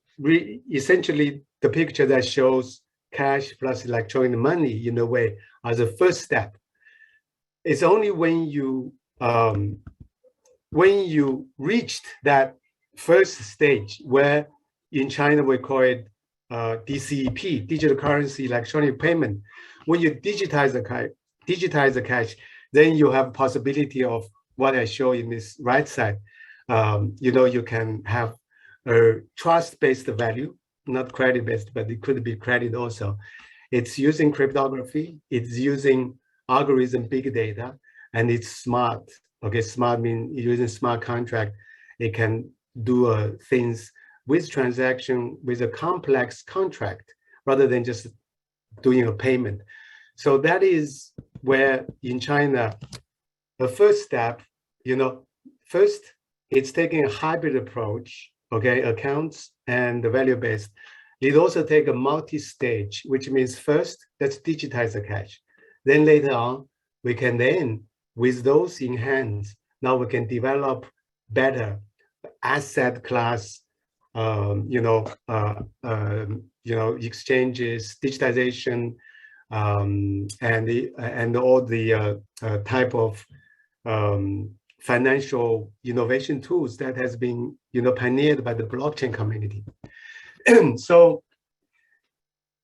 essentially the picture that shows cash plus electronic money in a way as a first step. It's only when you reached that first stage, where in China we call it DCEP, digital currency electronic payment. When you digitize the cash, then you have possibility of what I show in this right side. You can have a trust-based value, not credit-based, but it could be credit also. It's using cryptography, it's using algorithm, big data, and it's smart. Okay, smart means using smart contract. It can do things with transaction, with a complex contract, rather than just doing a payment. So that is where in China, the first step, first it's taking a hybrid approach, okay, accounts and the value-based. It also take a multi-stage, which means first, let's digitize the cash. Then later on, we can then, with those in hand, now we can develop better asset class, exchanges, digitization, and all the type of financial innovation tools that has been pioneered by the blockchain community. So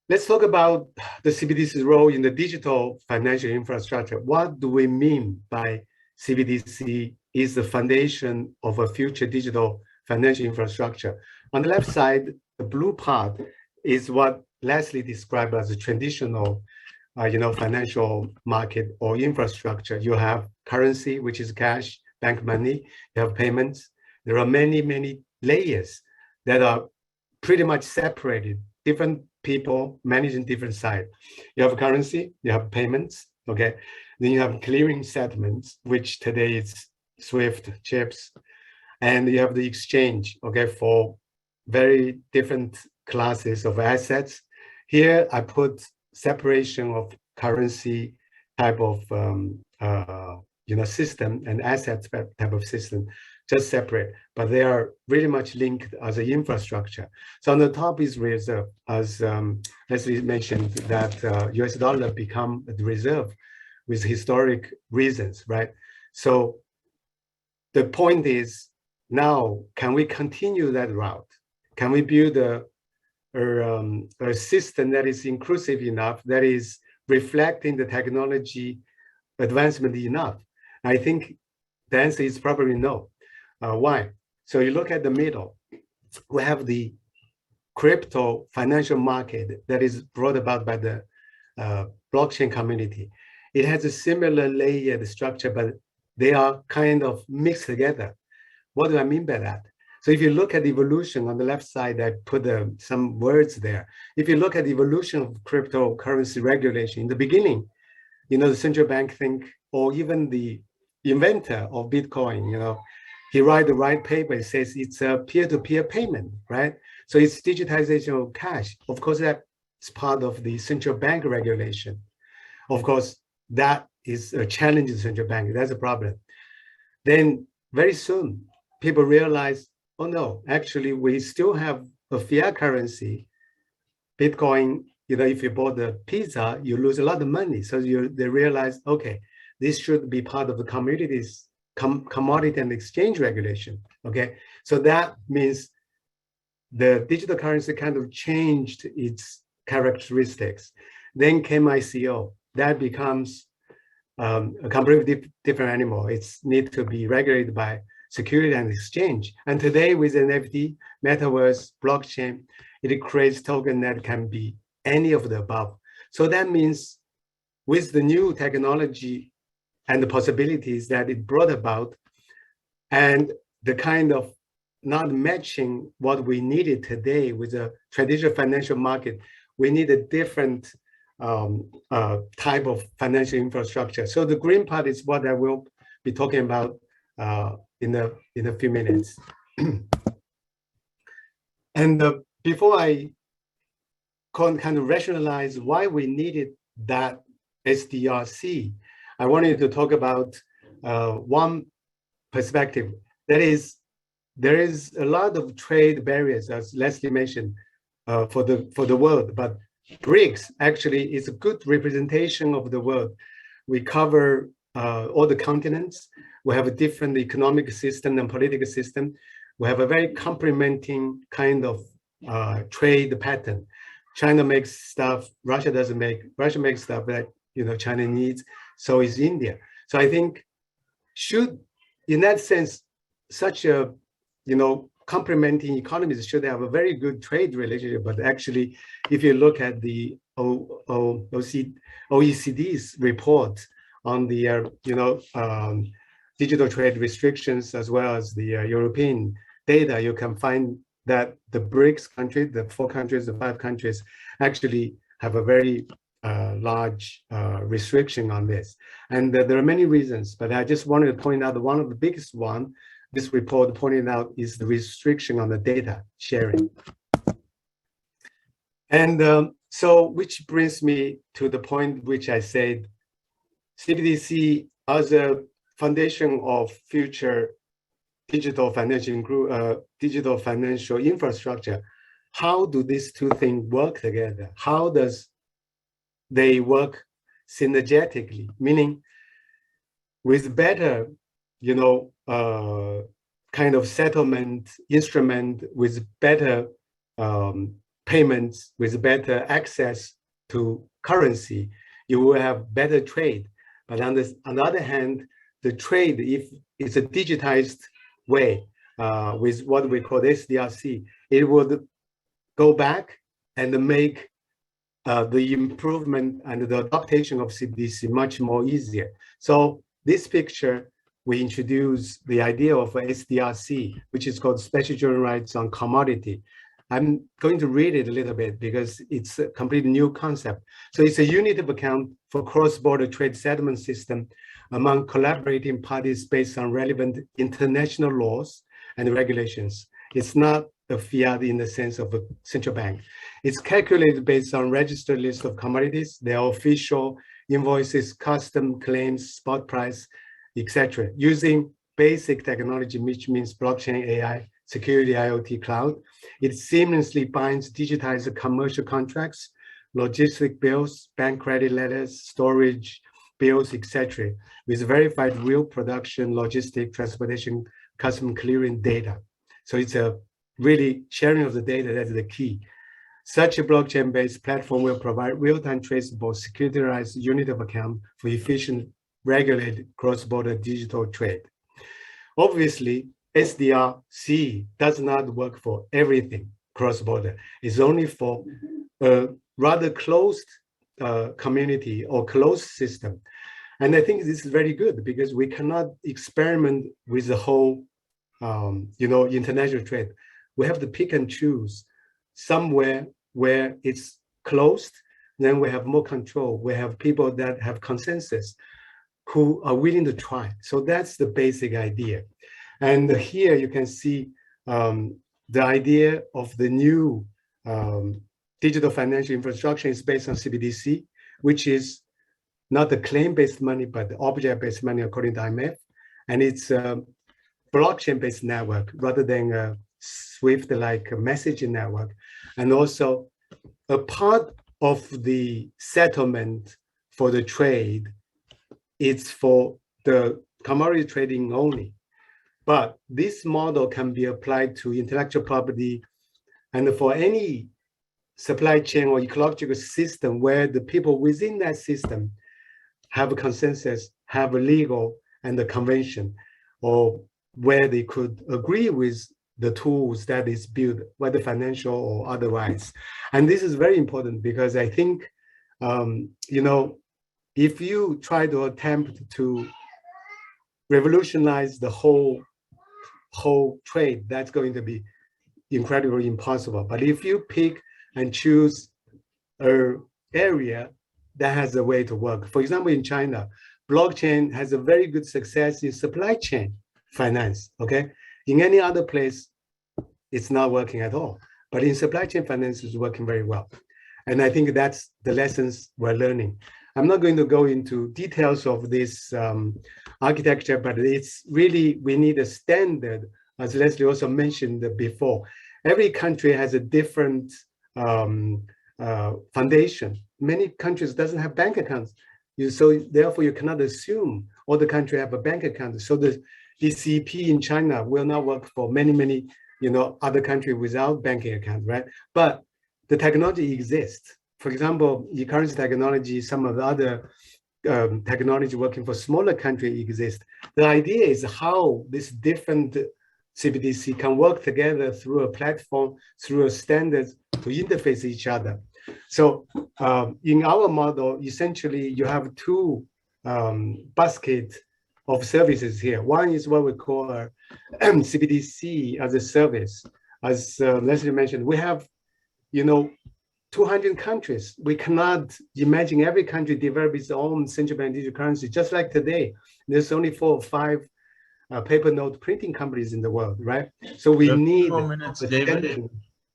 let's talk about the CBDC's role in the digital financial infrastructure. What do we mean by CBDC is the foundation of a future digital financial infrastructure? On the left side, the blue part is what Leslie described as a traditional financial market or infrastructure. You have currency, which is cash, bank money, you have payments. There are many, many layers that are pretty much separated, different people managing different sides. You have currency, you have payments, okay? Then you have clearing settlements, which today is SWIFT, chips, and you have the exchange, okay, for very different classes of assets. Here I put separation of currency type of system and assets type of system, just separate, but they are really much linked as an infrastructure. So on the top is reserve, as Leslie mentioned, that US dollar become the reserve with historic reasons, right? So the point is, now, can we continue that route? Can we build a system that is inclusive enough, that is reflecting the technology advancement enough? I think the answer is probably no. Why? So you look at the middle, we have the crypto financial market that is brought about by the blockchain community. It has a similar layered structure, but they are kind of mixed together. What do I mean by that? So if you look at evolution on the left side, I put some words there. If you look at the evolution of cryptocurrency regulation, in the beginning, the central bank or even the inventor of Bitcoin, he write the right paper, it says it's a peer-to-peer payment, right? So it's digitization of cash. Of course, that's part of the central bank regulation. Of course, that is a challenge to the central bank. That's a problem. Then very soon, people realize, oh no, actually we still have a fiat currency. Bitcoin, if you bought the pizza, you lose a lot of money. So they realize, okay, this should be part of the commodity and exchange regulation, okay? So that means the digital currency kind of changed its characteristics. Then came ICO. That becomes a completely different animal. It's need to be regulated by Security and Exchange. And today with NFT, metaverse, blockchain, it creates token that can be any of the above. So that means with the new technology and the possibilities that it brought about, and the kind of not matching what we needed today with a traditional financial market, we need a different type of financial infrastructure. So the green part is what I will be talking about in a few minutes. And before I kind of rationalize why we needed that SDRC, I wanted to talk about one perspective. That is, there is a lot of trade barriers, as Leslie mentioned, for the world, but BRICS actually is a good representation of the world. We cover all the continents. We have a different economic system and political system. We have a very complementing kind of trade pattern. China makes stuff, Russia doesn't make. Russia makes stuff that China needs. So is India. So I think in that sense, such a complementing economies should have a very good trade relationship. But actually, if you look at the OECD's report on the digital trade restrictions, as well as the European data, you can find that the BRICS countries, the 4 countries, the 5 countries, actually have a very large restriction on this. And there are many reasons, but I just wanted to point out that one of the biggest one, this report pointed out, is the restriction on the data sharing. And so, which brings me to the point which I said, CBDC as a foundation of future digital financial infrastructure. How do these two things work together? How does they work synergetically? Meaning, with better, kind of settlement instrument, with better payments, with better access to currency, you will have better trade. But on the other hand, the trade, if it's a digitized way, with what we call SDRC, it would go back and make the improvement and the adaptation of CBDC much more easier. So this picture, we introduce the idea of SDRC, which is called Special General Rights on Commodity. I'm going to read it a little bit because it's a completely new concept. So it's a unit of account for cross-border trade settlement system among collaborating parties based on relevant international laws and regulations. It's not a fiat in the sense of a central bank. It's calculated based on registered list of commodities, their official invoices, custom claims, spot price, etc., using basic technology, which means blockchain, AI, security, IoT, cloud. It seamlessly binds digitized commercial contracts, logistic bills, bank credit letters, storage bills, etc., with verified real production, logistic, transportation, custom clearing data. So it's a really sharing of the data that's the key. Such a blockchain-based platform will provide real-time traceable, securitized unit of account for efficient, regulated cross-border digital trade. Obviously, SDRC does not work for everything cross-border. It's only for a rather closed community or closed system. And I think this is very good because we cannot experiment with the whole, international trade. We have to pick and choose somewhere where it's closed, then we have more control. We have people that have consensus who are willing to try. So that's the basic idea. And here you can see the idea of the new digital financial infrastructure is based on CBDC, which is not the claim-based money, but the object-based money according to IMF. And it's a blockchain-based network rather than a SWIFT-like messaging network. And also a part of the settlement for the trade, it's for the commodity trading only. But this model can be applied to intellectual property and for any supply chain or ecological system where the people within that system have a consensus, have a legal and a convention, or where they could agree with the tools that is built, whether financial or otherwise. And this is very important because I think, if you try to attempt to revolutionize the whole trade, that's going to be incredibly impossible. But if you pick and choose an area that has a way to work, for example, in China, blockchain has a very good success in supply chain finance, okay? In any other place, it's not working at all. But in supply chain finance, it's working very well. And I think that's the lessons we're learning. I'm not going to go into details of this architecture, but it's really, we need a standard, as Leslie also mentioned before. Every country has a different foundation. Many countries doesn't have bank accounts. So therefore you cannot assume all the countries have a bank account. So the ECP in China will not work for many, other countries without banking account, right? But the technology exists. For example, e-currency technology, some of the other technology working for smaller countries exist. The idea is how this different CBDC can work together through a platform, through a standards to interface each other. So in our model, essentially you have two baskets of services here. One is what we call CBDC as a service. As Leslie mentioned, we have, 200 countries. We cannot imagine every country develop its own central bank digital currency. Just like today, there's only 4 or 5 paper note printing companies in the world, right? So we need 3 more minutes, David.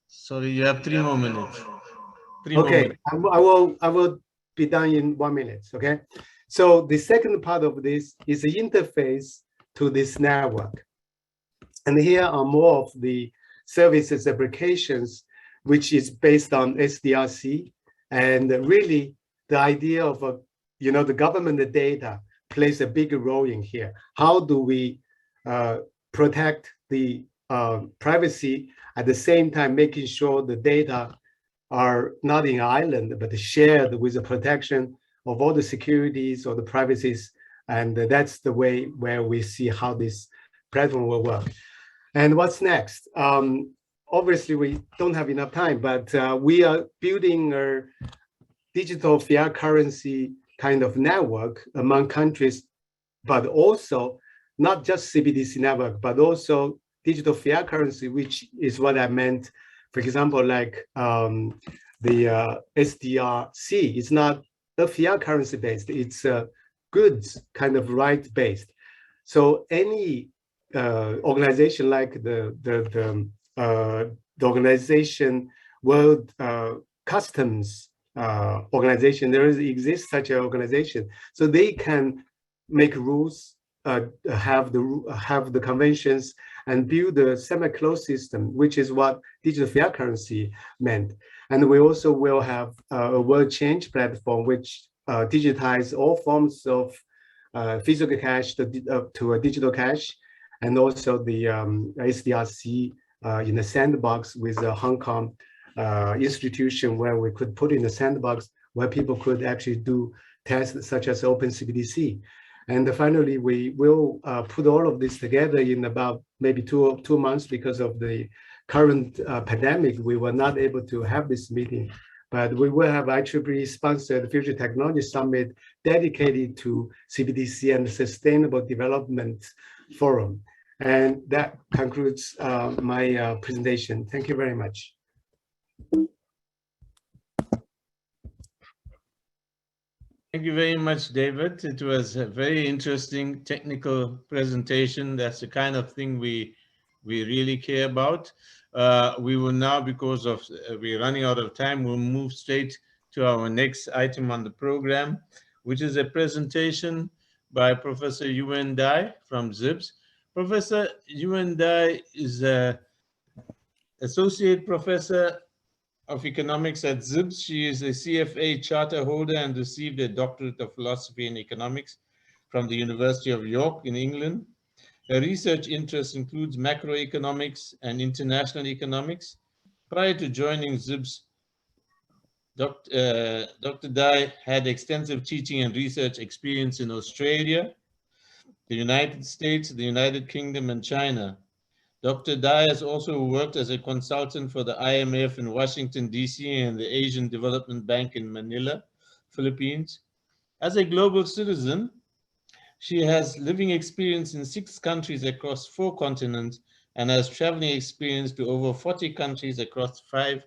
Sorry, you have 3 more minutes. Okay, I will be done in 1 minute, okay? So the second part of this is the interface to this network. And here are more of the services applications, which is based on SDRC. And really the idea of, the government data plays a big role in here. How do we protect the privacy, at the same time making sure the data are not in an island, but shared with the protection of all the securities or the privacies. And that's the way where we see how this platform will work. And what's next? Obviously, we don't have enough time, but we are building a digital fiat currency kind of network among countries, but also not just CBDC network, but also digital fiat currency, which is what I meant. For example, like the SDRC is not a fiat currency based, it's a goods kind of right based. So any organization like the organization World Customs organization, exists such an organization, so they can make rules, have the conventions, and build a semi-closed system, which is what digital fiat currency meant. And we also will have a world change platform, which digitize all forms of physical cash to a digital cash, and also the SDRC in a sandbox with a Hong Kong institution where we could put in a sandbox where people could actually do tests such as Open CBDC. And finally, we will put all of this together in about maybe two months. Because of the current pandemic, we were not able to have this meeting, but we will have IEEE sponsored Future Technology Summit dedicated to CBDC and Sustainable Development Forum. And that concludes my presentation. Thank you very much. Thank you very much, David. It was a very interesting technical presentation. That's the kind of thing we really care about. We will now, because of we're running out of time, we'll move straight to our next item on the program, which is a presentation by Professor Yuan Dai from ZIBS. Professor Yuan Dai is an associate professor of economics at ZIBS. She is a CFA charter holder and received a doctorate of philosophy in economics from the University of York in England. Her research interest includes macroeconomics and international economics. Prior to joining ZIBS, Dr. Dai had extensive teaching and research experience in Australia, the United States, the United Kingdom, and China. Dr. Dai has also worked as a consultant for the IMF in Washington, D.C. and the Asian Development Bank in Manila, Philippines. As a global citizen, she has living experience in 6 countries across 4 continents and has traveling experience to over 40 countries across 5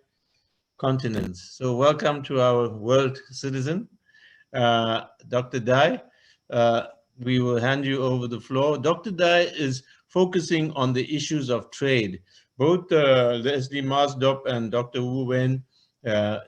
continents. So welcome to our world citizen, Dr. Dai. We will hand you over the floor. Dr. Dai is focusing on the issues of trade. Both Leslie Marsdorp and Dr. Wu Wen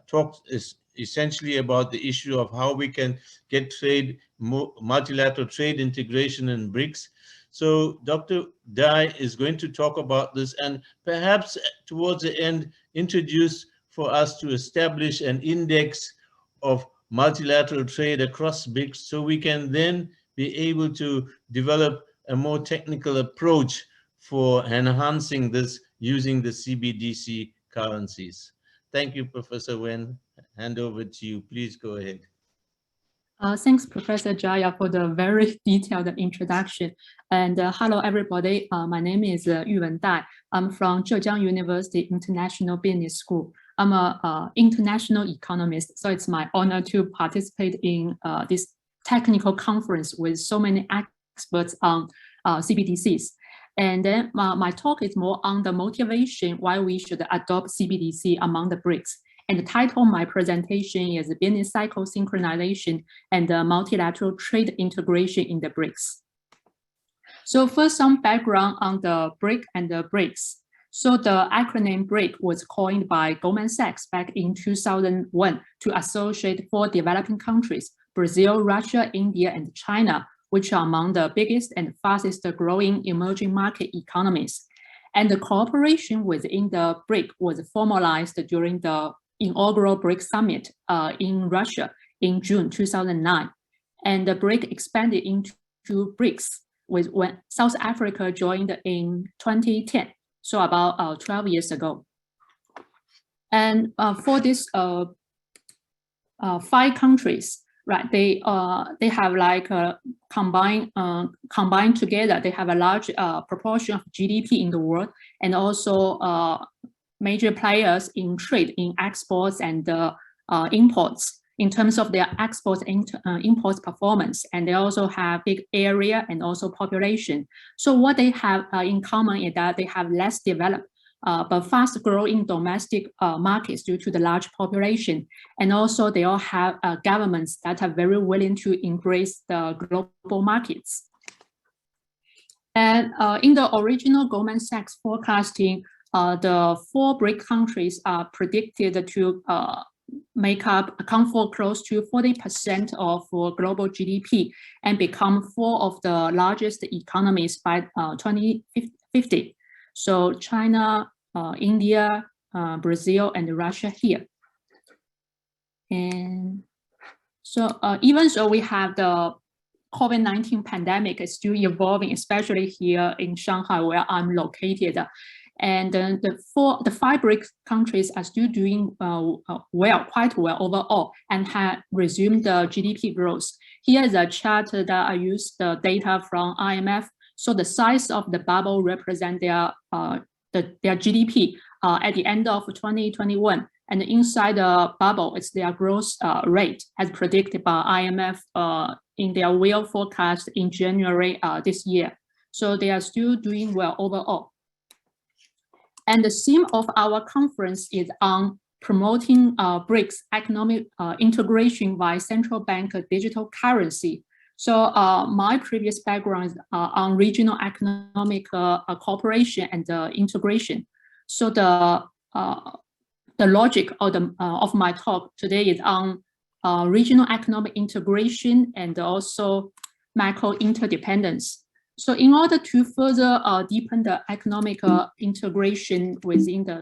talked essentially about the issue of how we can get trade, multilateral trade integration in BRICS. So Dr. Dai is going to talk about this and perhaps towards the end introduce for us to establish an index of multilateral trade across BRICS so we can then be able to develop a more technical approach for enhancing this using the CBDC currencies. Thank you, Professor Wen. Hand over to you. Please go ahead. Thanks, Professor Jaya, for the very detailed introduction. And hello, everybody. My name is Yuan Dai. I'm from Zheijang University International Business School. I'm an international economist, so it's my honor to participate in this technical conference with so many experts on CBDCs. And then my talk is more on the motivation why we should adopt CBDC among the BRICS. And the title of my presentation is Business Cycle Synchronization and Multilateral Trade Integration in the BRICS. So first, some background on the BRIC and the BRICS. So the acronym BRIC was coined by Goldman Sachs back in 2001 to associate 4 developing countries, Brazil, Russia, India, and China, which are among the biggest and fastest growing emerging market economies. And the cooperation within the BRIC was formalized during the inaugural BRIC summit in Russia in June 2009. And the BRIC expanded into BRICS when South Africa joined in 2010. so about 12 years ago. And for these 5 countries, right? They have like combined together. They have a large proportion of GDP in the world, and also major players in trade, in exports and imports, in terms of their exports and imports performance. And they also have big area and also population. So what they have in common is that they have less developed but fast growing domestic markets due to the large population. And also they all have governments that are very willing to embrace the global markets. And in the original Goldman Sachs forecasting, the 4 BRIC countries are predicted to account for close to 40% of global GDP and become 4 of the largest economies by 2050. So China, India, Brazil, and Russia here. And so even so, we have the COVID-19 pandemic is still evolving, especially here in Shanghai, where I'm located. And the 5 BRIC countries are still doing quite well overall, and have resumed the GDP growth. Here is a chart that I used the data from IMF. So the size of the bubble represents their GDP at the end of 2021, and inside the bubble is their growth rate, as predicted by IMF in their real forecast in January this year. So they are still doing well overall. And the theme of our conference is on promoting BRICS economic integration by central bank digital currency. So my previous background is on regional economic cooperation and integration. So the logic of my talk today is on regional economic integration and also macro interdependence. So in order to further deepen the economic integration within the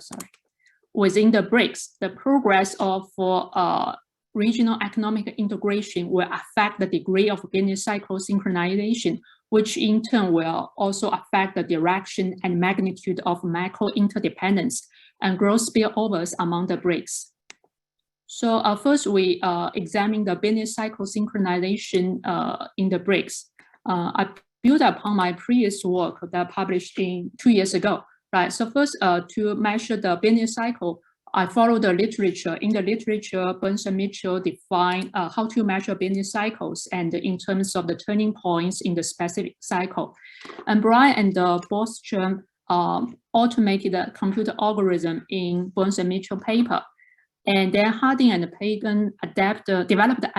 BRICS, the progress of regional economic integration will affect the degree of business cycle synchronization, which in turn will also affect the direction and magnitude of macro interdependence and growth spillovers among the BRICS. So first, we examine the business cycle synchronization in the BRICS. I built upon my previous work that I published 2 years ago, right? So first, to measure the business cycle, I follow the literature. In the literature, Burns and Mitchell define how to measure business cycles and in terms of the turning points in the specific cycle. And Brian and Bostrom automated a computer algorithm in Burns and Mitchell paper. And then Harding and Pagan developed the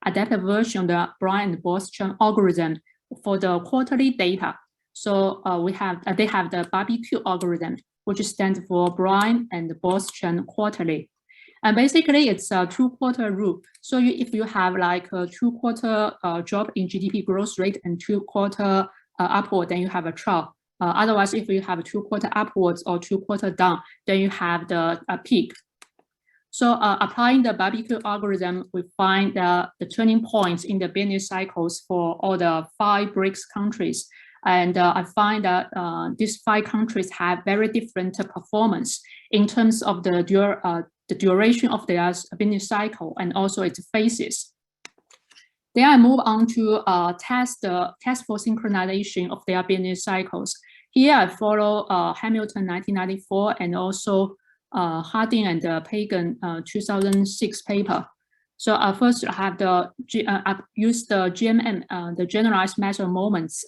adaptive version of the Brian and Bostrom algorithm for the quarterly data. So they have the barbecue algorithm, which stands for Brian and Bostrom quarterly. And basically it's a 2-quarter rule. So if you have like a 2-quarter drop in GDP growth rate and 2-quarter upward, then you have a trough. Otherwise, if you have a 2-quarter upwards or 2-quarter down, then you have the peak. So applying the barbecue algorithm, we find the turning points in the business cycles for all the 5 BRICS countries. And I find that these 5 countries have very different performance in terms of the duration of their business cycle and also its phases. Then I move on to test for synchronization of their business cycles. Here I follow Hamilton 1994 and also Harding and Pagan 2006 paper. So first I have I've used the GMM, the generalized method of moments,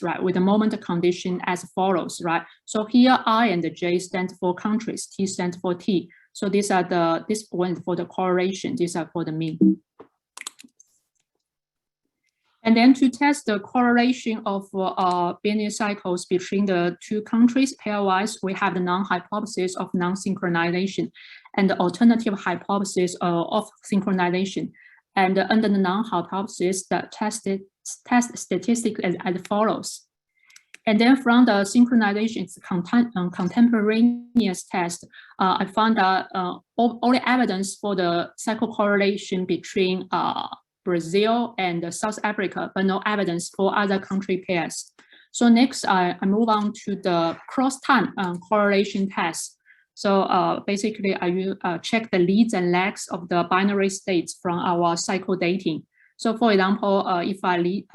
right, with the moment condition as follows, right? So here I and the J stand for countries, T stands for T. So these are this one for the correlation, these are for the mean. And then to test the correlation of business cycles between the 2 countries pairwise, we have the null hypothesis of non-synchronization and the alternative hypothesis of synchronization. And under the null hypothesis, the test statistics as follows. And then from the synchronization, it's contemporaneous test. I found that all the evidence for the cycle correlation between Brazil and South Africa, but no evidence for other country pairs. So next, I move on to the cross-time correlation test. So basically, I check the leads and lags of the binary states from our cycle dating. So for example, if I lead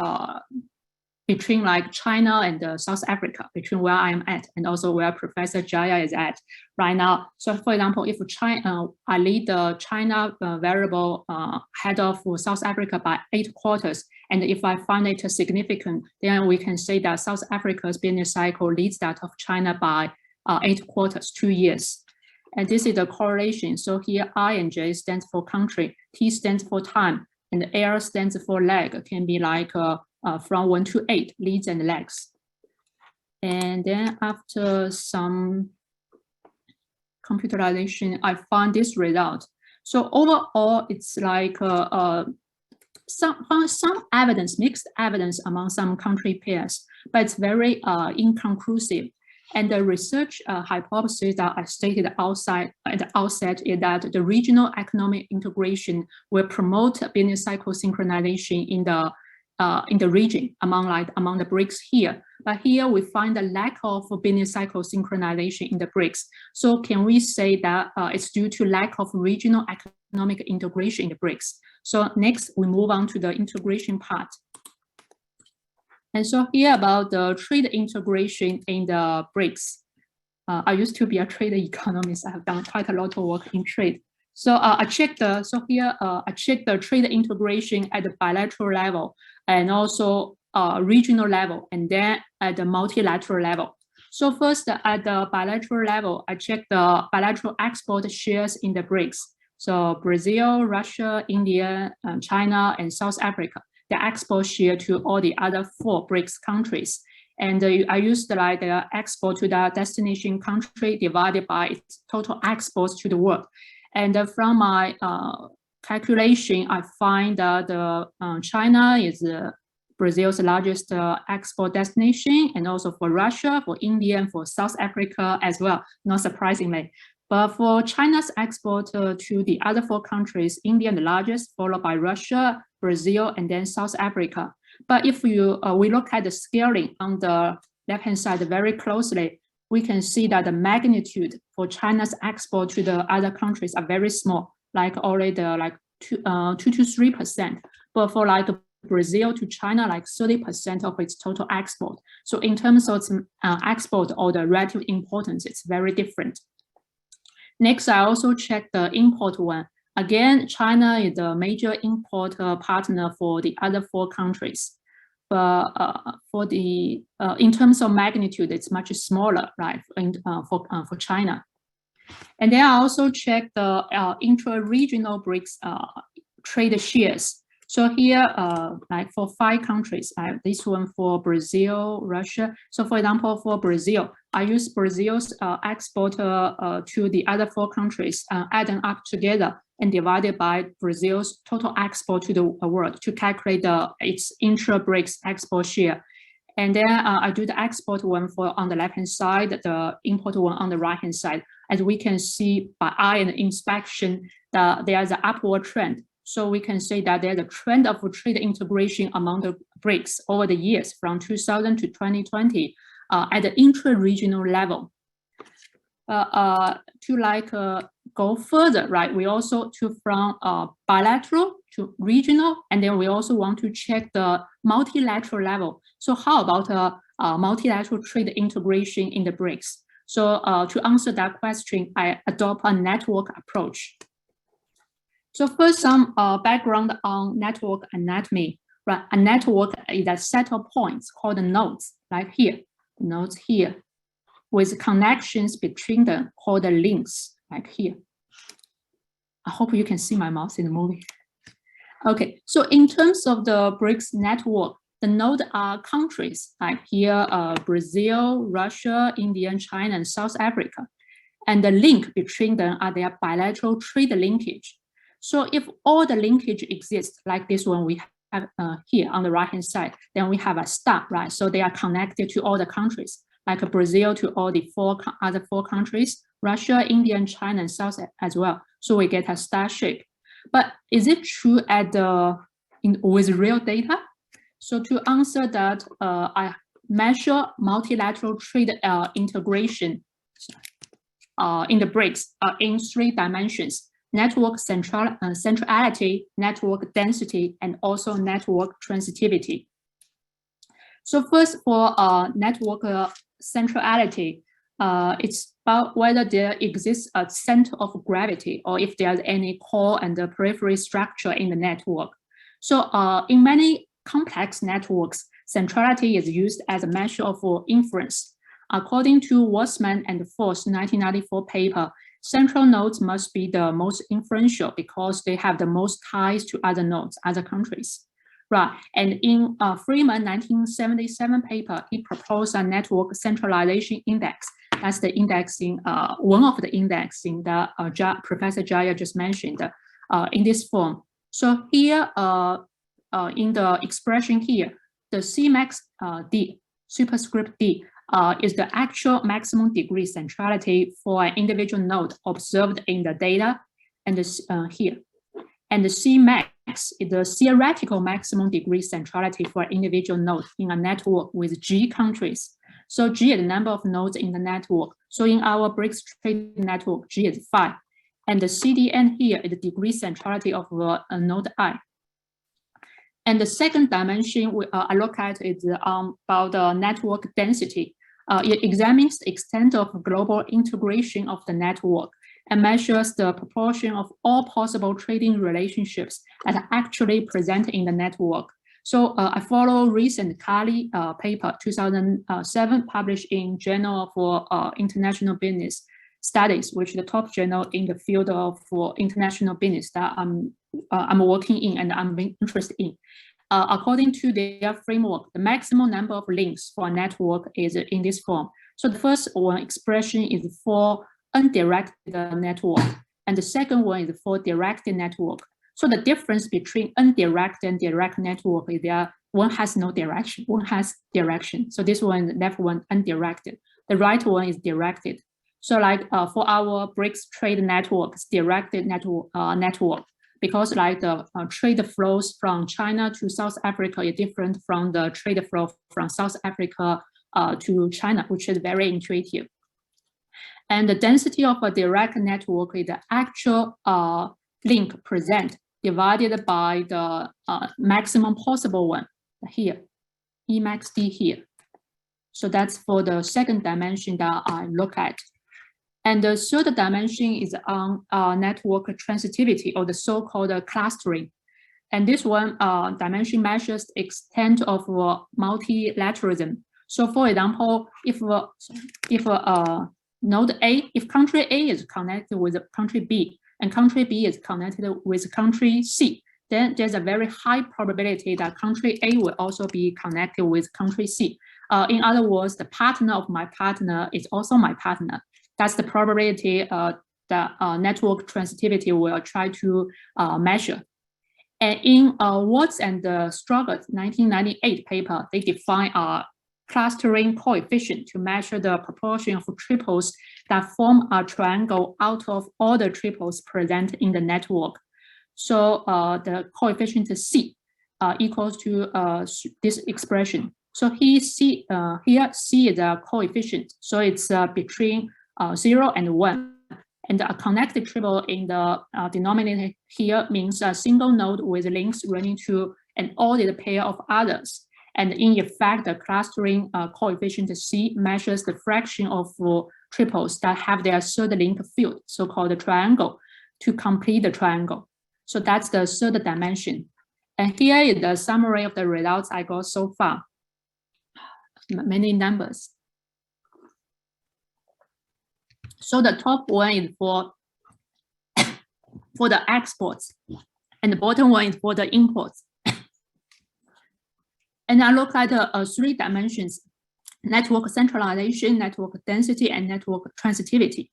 between like China and South Africa, between where I am at and also where Professor Jaya is at right now. So for example, if China, I lead the China variable head of South Africa by 8 quarters, and if I find it significant, then we can say that South Africa's business cycle leads that of China by 8 quarters, 2 years. And this is the correlation. So here I and J stands for country, T stands for time, and L stands for lag. It can be like from 1 to 8 leads and lags. And then after some computerization, I found this result. So overall, it's like some evidence, mixed evidence among some country pairs, but it's very inconclusive. And the research hypothesis that I stated at the outset is that the regional economic integration will promote business cycle synchronization in the region among the BRICS here. But here we find a lack of business cycle synchronization in the BRICS. So can we say that it's due to lack of regional economic integration in the BRICS? So next we move on to the integration part. And so here about the trade integration in the BRICS. I used to be a trade economist. I have done quite a lot of work in trade. So I checked the trade integration at the bilateral level and also regional level, and then at the multilateral level. So first at the bilateral level, I checked the bilateral export shares in the BRICS. So Brazil, Russia, India, China, and South Africa. The export share to all the other 4 BRICS countries. And I used like the export to the destination country divided by its total exports to the world. And from my calculation, I find that China is Brazil's largest export destination, and also for Russia, for India, and for South Africa as well, not surprisingly. But for China's export to the other 4 countries, India the largest, followed by Russia, Brazil, and then South Africa. But if we look at the scaling on the left-hand side very closely, we can see that the magnitude for China's export to the other countries are very small, like already like 2 to 3%. But for like Brazil to China, like 30% of its total export. So in terms of export or the relative importance, it's very different. Next, I also checked the import one. Again, China is the major import partner for the other 4 countries. But for the in terms of magnitude, it's much smaller, right? For China. And then I also checked the intra-regional BRICS trade shares. So here, like for 5 countries, I have this one for Brazil, Russia. So for example, for Brazil, I use Brazil's export to the other 4 countries, add them up together and divided by Brazil's total export to the world to calculate its intra-BRICS export share. And then I do the export one for on the left-hand side, the import one on the right-hand side. As we can see by eye and inspection, there's an upward trend. So we can say that there's a trend of trade integration among the BRICS over the years from 2000 to 2020 at the intra-regional level. To go further, right? We also from bilateral to regional, and then we also want to check the multilateral level. So how about multilateral trade integration in the BRICS? So to answer that question, I adopt a network approach. So first, some background on network anatomy. Right, a network is a set of points called nodes, like here, nodes here, with connections between them called links, like here. I hope you can see my mouse in the movie. Okay, so in terms of the BRICS network, the nodes are countries, like here, Brazil, Russia, India, China, and South Africa. And the link between them are their bilateral trade linkage. So if all the linkage exists, like this one we have here on the right-hand side, then we have a star, right? So they are connected to all the countries, like Brazil to all the other 4 countries, Russia, India, and China, and South as well. So we get a star shape. But is it true with real data? So to answer that, I measure multilateral trade integration in the BRICS in 3 dimensions: network centrality, network density, and also network transitivity. So first, for network centrality, it's about whether there exists a center of gravity or if there's any core and the periphery structure in the network. So in many complex networks, centrality is used as a measure of inference. According to Wassman and Force 1994 paper, central nodes must be the most influential because they have the most ties to other nodes, other countries. Right, and in Freeman 1977 paper, he proposed a network centralization index. That's the indexing, one of the indexing that Professor Jaya just mentioned in this form. So here, in the expression here, the Cmax D, superscript D, is the actual maximum degree centrality for an individual node observed in the data, and this here. And the Cmax is the theoretical maximum degree centrality for an individual node in a network with G countries. So G is the number of nodes in the network. So in our BRICS trade network, G is 5. And the CDN here is the degree centrality of node I. And the second dimension I look at is about the network density. It examines the extent of global integration of the network and measures the proportion of all possible trading relationships that are actually present in the network. So I follow recent Kali paper, 2007, published in Journal for International Business Studies, which is the top journal in the field of international business that I'm working in and I'm interested in. According to their framework, the maximum number of links for a network is in this form. So the first one expression is for undirected network, and the second one is for directed network. So the difference between undirected and direct network is that one has no direction, one has direction. So this one, the left one, undirected. The right one is directed. So like for our BRICS trade networks, directed network, because like the trade flows from China to South Africa is different from the trade flow from South Africa to China, which is very intuitive. And the density of a direct network is the actual link present divided by the maximum possible one here, Emax D here. So that's for the second dimension that I look at. And the third dimension is on network transitivity, or the so-called clustering. And this one dimension measures the extent of multilateralism. So for example, if node A, if country A is connected with country B, and country B is connected with country C, then there's a very high probability that country A will also be connected with country C. In other words, the partner of my partner is also my partner. That's the probability that network transitivity will try to measure. And in Watts and Strogat's 1998 paper, they define a clustering coefficient to measure the proportion of triples that form a triangle out of all the triples present in the network. So the coefficient C equals to this expression. So here C is a coefficient. So it's between 0 and 1. And a connected triple in the denominator here means a single node with links running to an ordered pair of others. And in effect, the clustering coefficient C measures the fraction of triples that have their third link field, so-called triangle, to complete the triangle. So that's the third dimension. And here is the summary of the results I got so far. Many numbers. So the top one is for the exports, and the bottom one is for the imports. And I look at 3 dimensions: network centralization, network density, and network transitivity.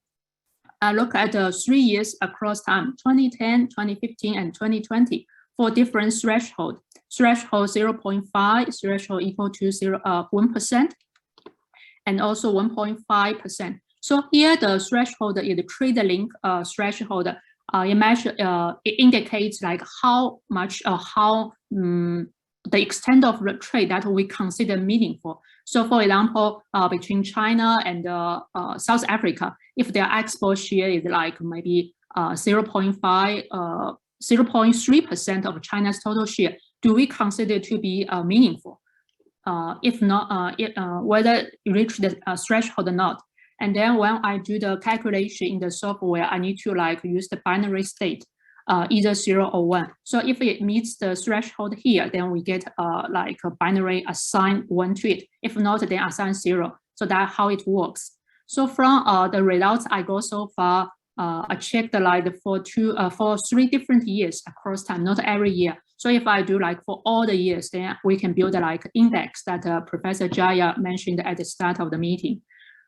I look at 3 years across time, 2010, 2015, and 2020 for different threshold. Threshold 0.5, threshold equal to 1%, and also 1.5%. So here the threshold is the trade link threshold. It indicates like how much the extent of the trade that we consider meaningful. So for example, between China and South Africa, if their export share is like maybe 0.3% of China's total share, do we consider to be meaningful? If not, whether it reach the threshold or not. And then when I do the calculation in the software, I need to like use the binary state, either 0 or 1. So if it meets the threshold here, then we get like a binary assign 1 to it. If not, then assign 0. So that's how it works. So from the results I got so far, I checked like for 3 different years across time, not every year. So if I do like for all the years, then we can build like index that Professor Jaya mentioned at the start of the meeting.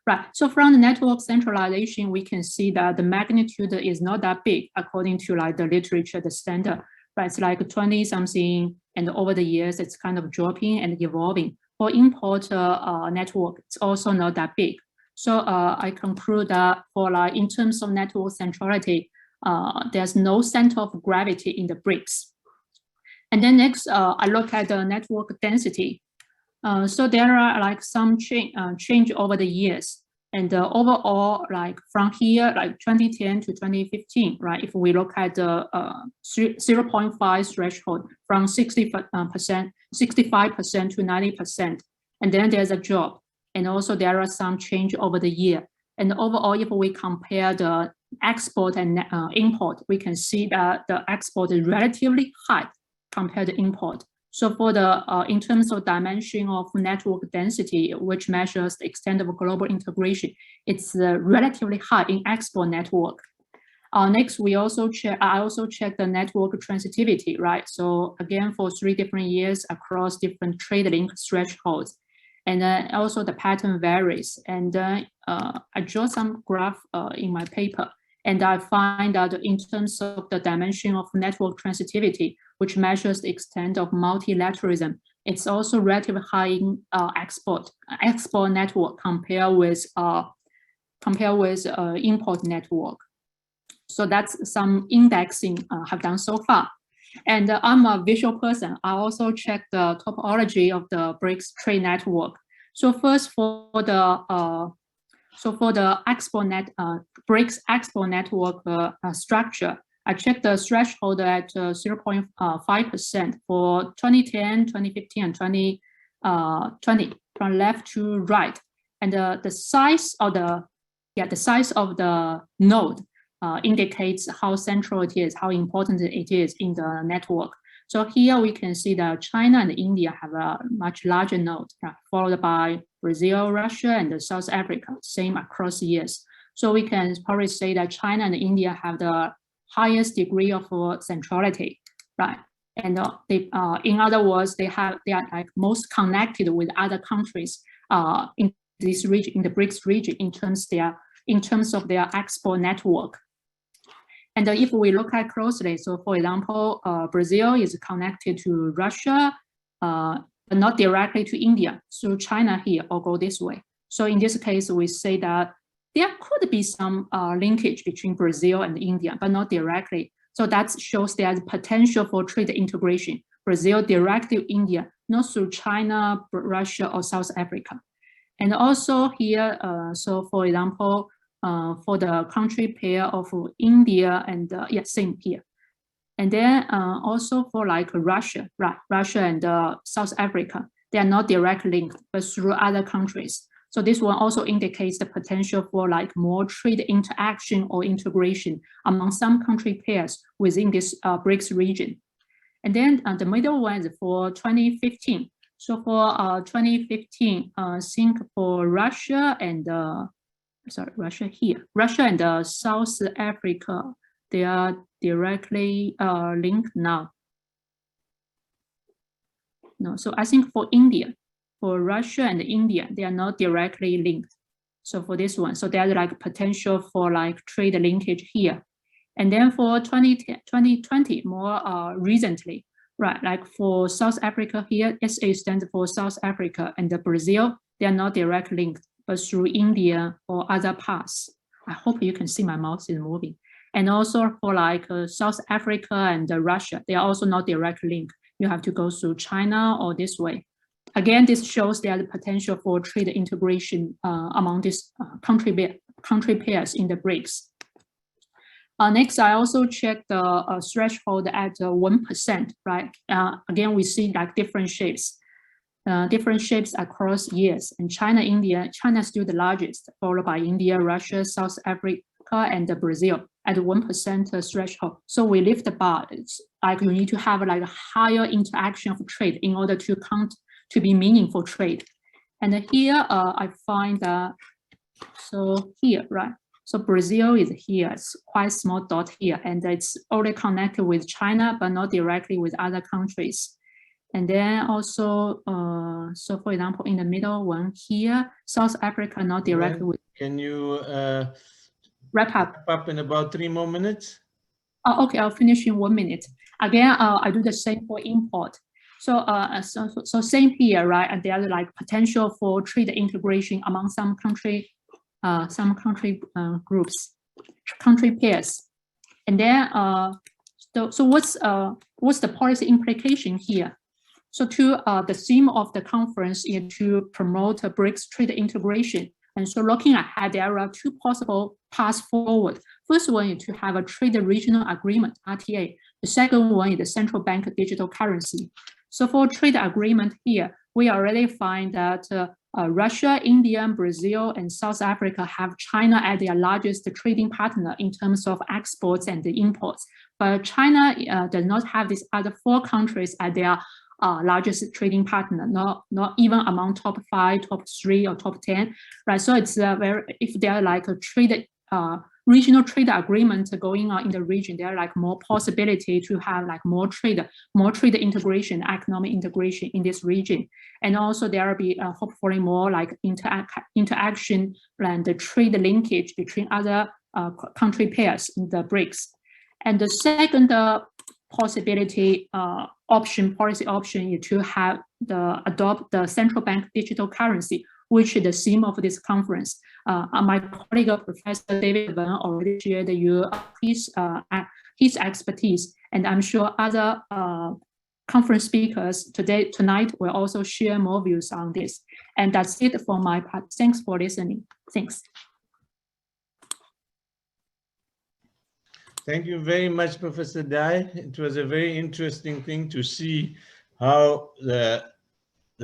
Right, so from the network centralization, we can see that the magnitude is not that big according to like the literature, the standard, right? It's like 20 something, and over the years, it's kind of dropping and evolving. For import network, it's also not that big. So I conclude that for like in terms of network centrality, there's no center of gravity in the BRICS. And then next, I look at the network density. So there are like some change over the years, and overall, like from here, like 2010 to 2015, right? If we look at the 0.5 threshold from 65% to 90%, and then there's a drop, and also there are some change over the year. And overall, if we compare the export and import, we can see that the export is relatively high compared to import. So for the, in terms of dimension of network density, which measures the extent of global integration, it's relatively high in export network. Next, I also check the network transitivity, right? So again, for 3 different years across different trade link thresholds. And then also the pattern varies. And I draw some graph in my paper. And I find that in terms of the dimension of network transitivity, which measures the extent of multilateralism, it's also relatively high in export network compared with import network. So that's some indexing have done so far. And I'm a visual person. I also check the topology of the BRICS trade network. So first for the BRICS export network structure, I checked the threshold at 0.5% for 2010, 2015, and 2020 from left to right, and the size of the node indicates how central it is, how important it is in the network. So here we can see that China and India have a much larger node, followed by Brazil, Russia, and South Africa, same across years. So we can probably say that China and India have the highest degree of centrality, right? And in other words, they are like most connected with other countries in this region, in the BRICS region, in terms of their export network. And if we look at closely, so for example, Brazil is connected to Russia, but not directly to India, so China here, or go this way. So in this case, we say that there could be some linkage between Brazil and India, but not directly. So that shows there's potential for trade integration. Brazil directly to India, not through China, Russia, or South Africa. And also here, so for example, for the country pair of India and same here. And then also for like Russia, right? Russia and South Africa, they are not directly linked, but through other countries. So this one also indicates the potential for like more trade interaction or integration among some country pairs within this BRICS region. And then the middle one is for 2015. So for 2015, think for Russia and Russia and South Africa, they are directly linked now. No, so I think for India, for Russia and India, they are not directly linked. So for this one, so there's like potential for like trade linkage here. And then for 2020, more recently, right? Like for South Africa here, SA stands for South Africa, and Brazil, they are not directly linked, but through India or other paths. I hope you can see my mouse is moving. And also for like South Africa and Russia, they are also not directly linked. you have to go through China or this way. Again, this shows there the potential for trade integration among these country pairs in the BRICS. Next, I also checked the threshold at 1%, right? Again, we see like different shapes across years. And China is still the largest, followed by India, Russia, South Africa, and Brazil at 1% threshold. So we lift the bar. It's like you need to have like a higher interaction of trade in order to count to be meaningful trade. And here I find so here, right? So Brazil is here, it's quite small dot here, and it's only connected with China, but not directly with other countries. And then also, so for example, in the middle one here, South Africa not directly with. Can you wrap up in about 3 more minutes? Oh, okay, I'll finish in 1 minute. Again, I do the same for import. So, so same here, right? And there are like potential for trade integration among some country groups, country pairs. And then, so what's the policy implication here? So the theme of the conference is to promote BRICS trade integration. And so looking ahead, there are 2 possible paths forward. First one is to have a trade regional agreement, RTA. The second one is the central bank digital currency. So for trade agreement here, we already find that Russia, India, Brazil, and South Africa have China as their largest trading partner in terms of exports and the imports. But China does not have these other 4 countries as their largest trading partner, not even among top 5, top 3, or top 10, right? So it's if there are like a regional trade agreement going on in the region, there are like more possibility to have like more trade integration, economic integration in this region. And also there will be hopefully more like interaction and the trade linkage between other country pairs in the BRICS. And the second possibility policy option is to have adopt the central bank digital currency, which is the theme of this conference. My colleague, Professor David Wen, already shared his expertise, and I'm sure other conference speakers tonight will also share more views on this. And that's it for my part. Thanks for listening. Thanks. Thank you very much, Professor Dai. It was a very interesting thing to see how the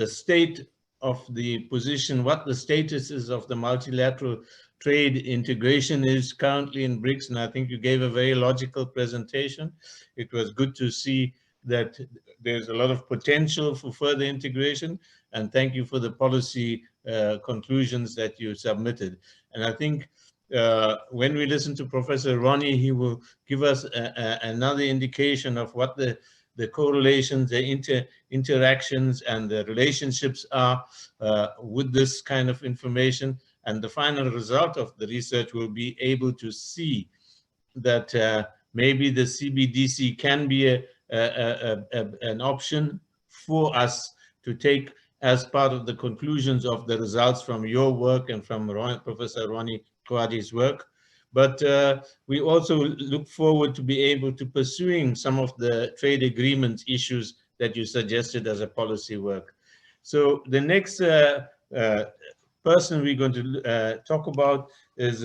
state of the position, what the status is of the multilateral trade integration is currently in BRICS, and I think you gave a very logical presentation. It was good to see that there's a lot of potential for further integration, and thank you for the policy conclusions that you submitted. And I think when we listen to Professor Ronnie, he will give us another indication of what the correlations, the interactions, and the relationships are with this kind of information. And the final result of the research will be able to see that maybe the CBDC can be an option for us to take as part of the conclusions of the results from your work and from Professor Ronnie Kwadi's work. But we also look forward to be able to pursuing some of the trade agreement issues that you suggested as a policy work. So the next person we're going to talk about is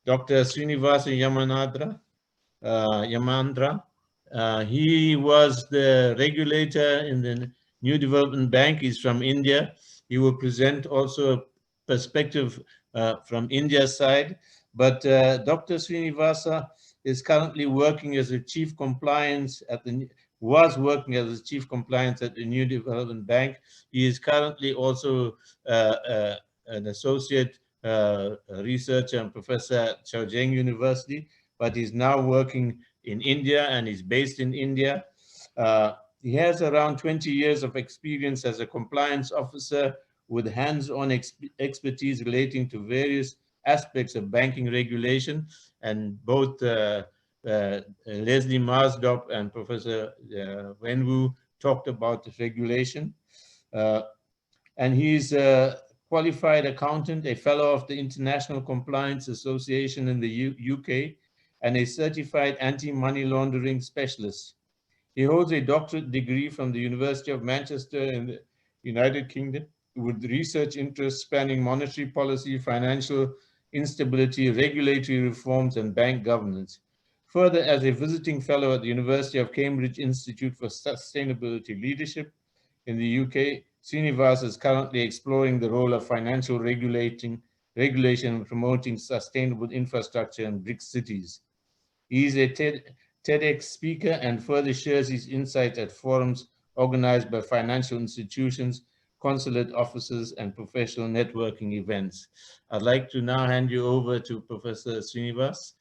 Dr. Srinivasa Yamandra. He was the regulator in the New Development Bank. He's from India. He will present also a perspective from India's side. But Dr. Srinivasa is currently working as a chief compliance at the New Development Bank. He is currently also an associate researcher and professor at Zheijang University, but he's now working in India and is based in India. He has around 20 years of experience as a compliance officer with hands-on expertise relating to various aspects of banking regulation, and both Leslie Marsdorp and Professor Wenwu talked about this regulation. And he's a qualified accountant, a fellow of the International Compliance Association in the UK, and a certified anti-money laundering specialist. He holds a doctorate degree from the University of Manchester in the United Kingdom with research interests spanning monetary policy, financial instability, regulatory reforms, and bank governance. Further, as a visiting fellow at the University of Cambridge Institute for Sustainability Leadership in the UK, Srinivas is currently exploring the role of financial regulation in promoting sustainable infrastructure in BRICS cities. He is a TEDx speaker and further shares his insights at forums organized by financial institutions, consulate offices, and professional networking events. I'd like to now hand you over to Professor Srinivas.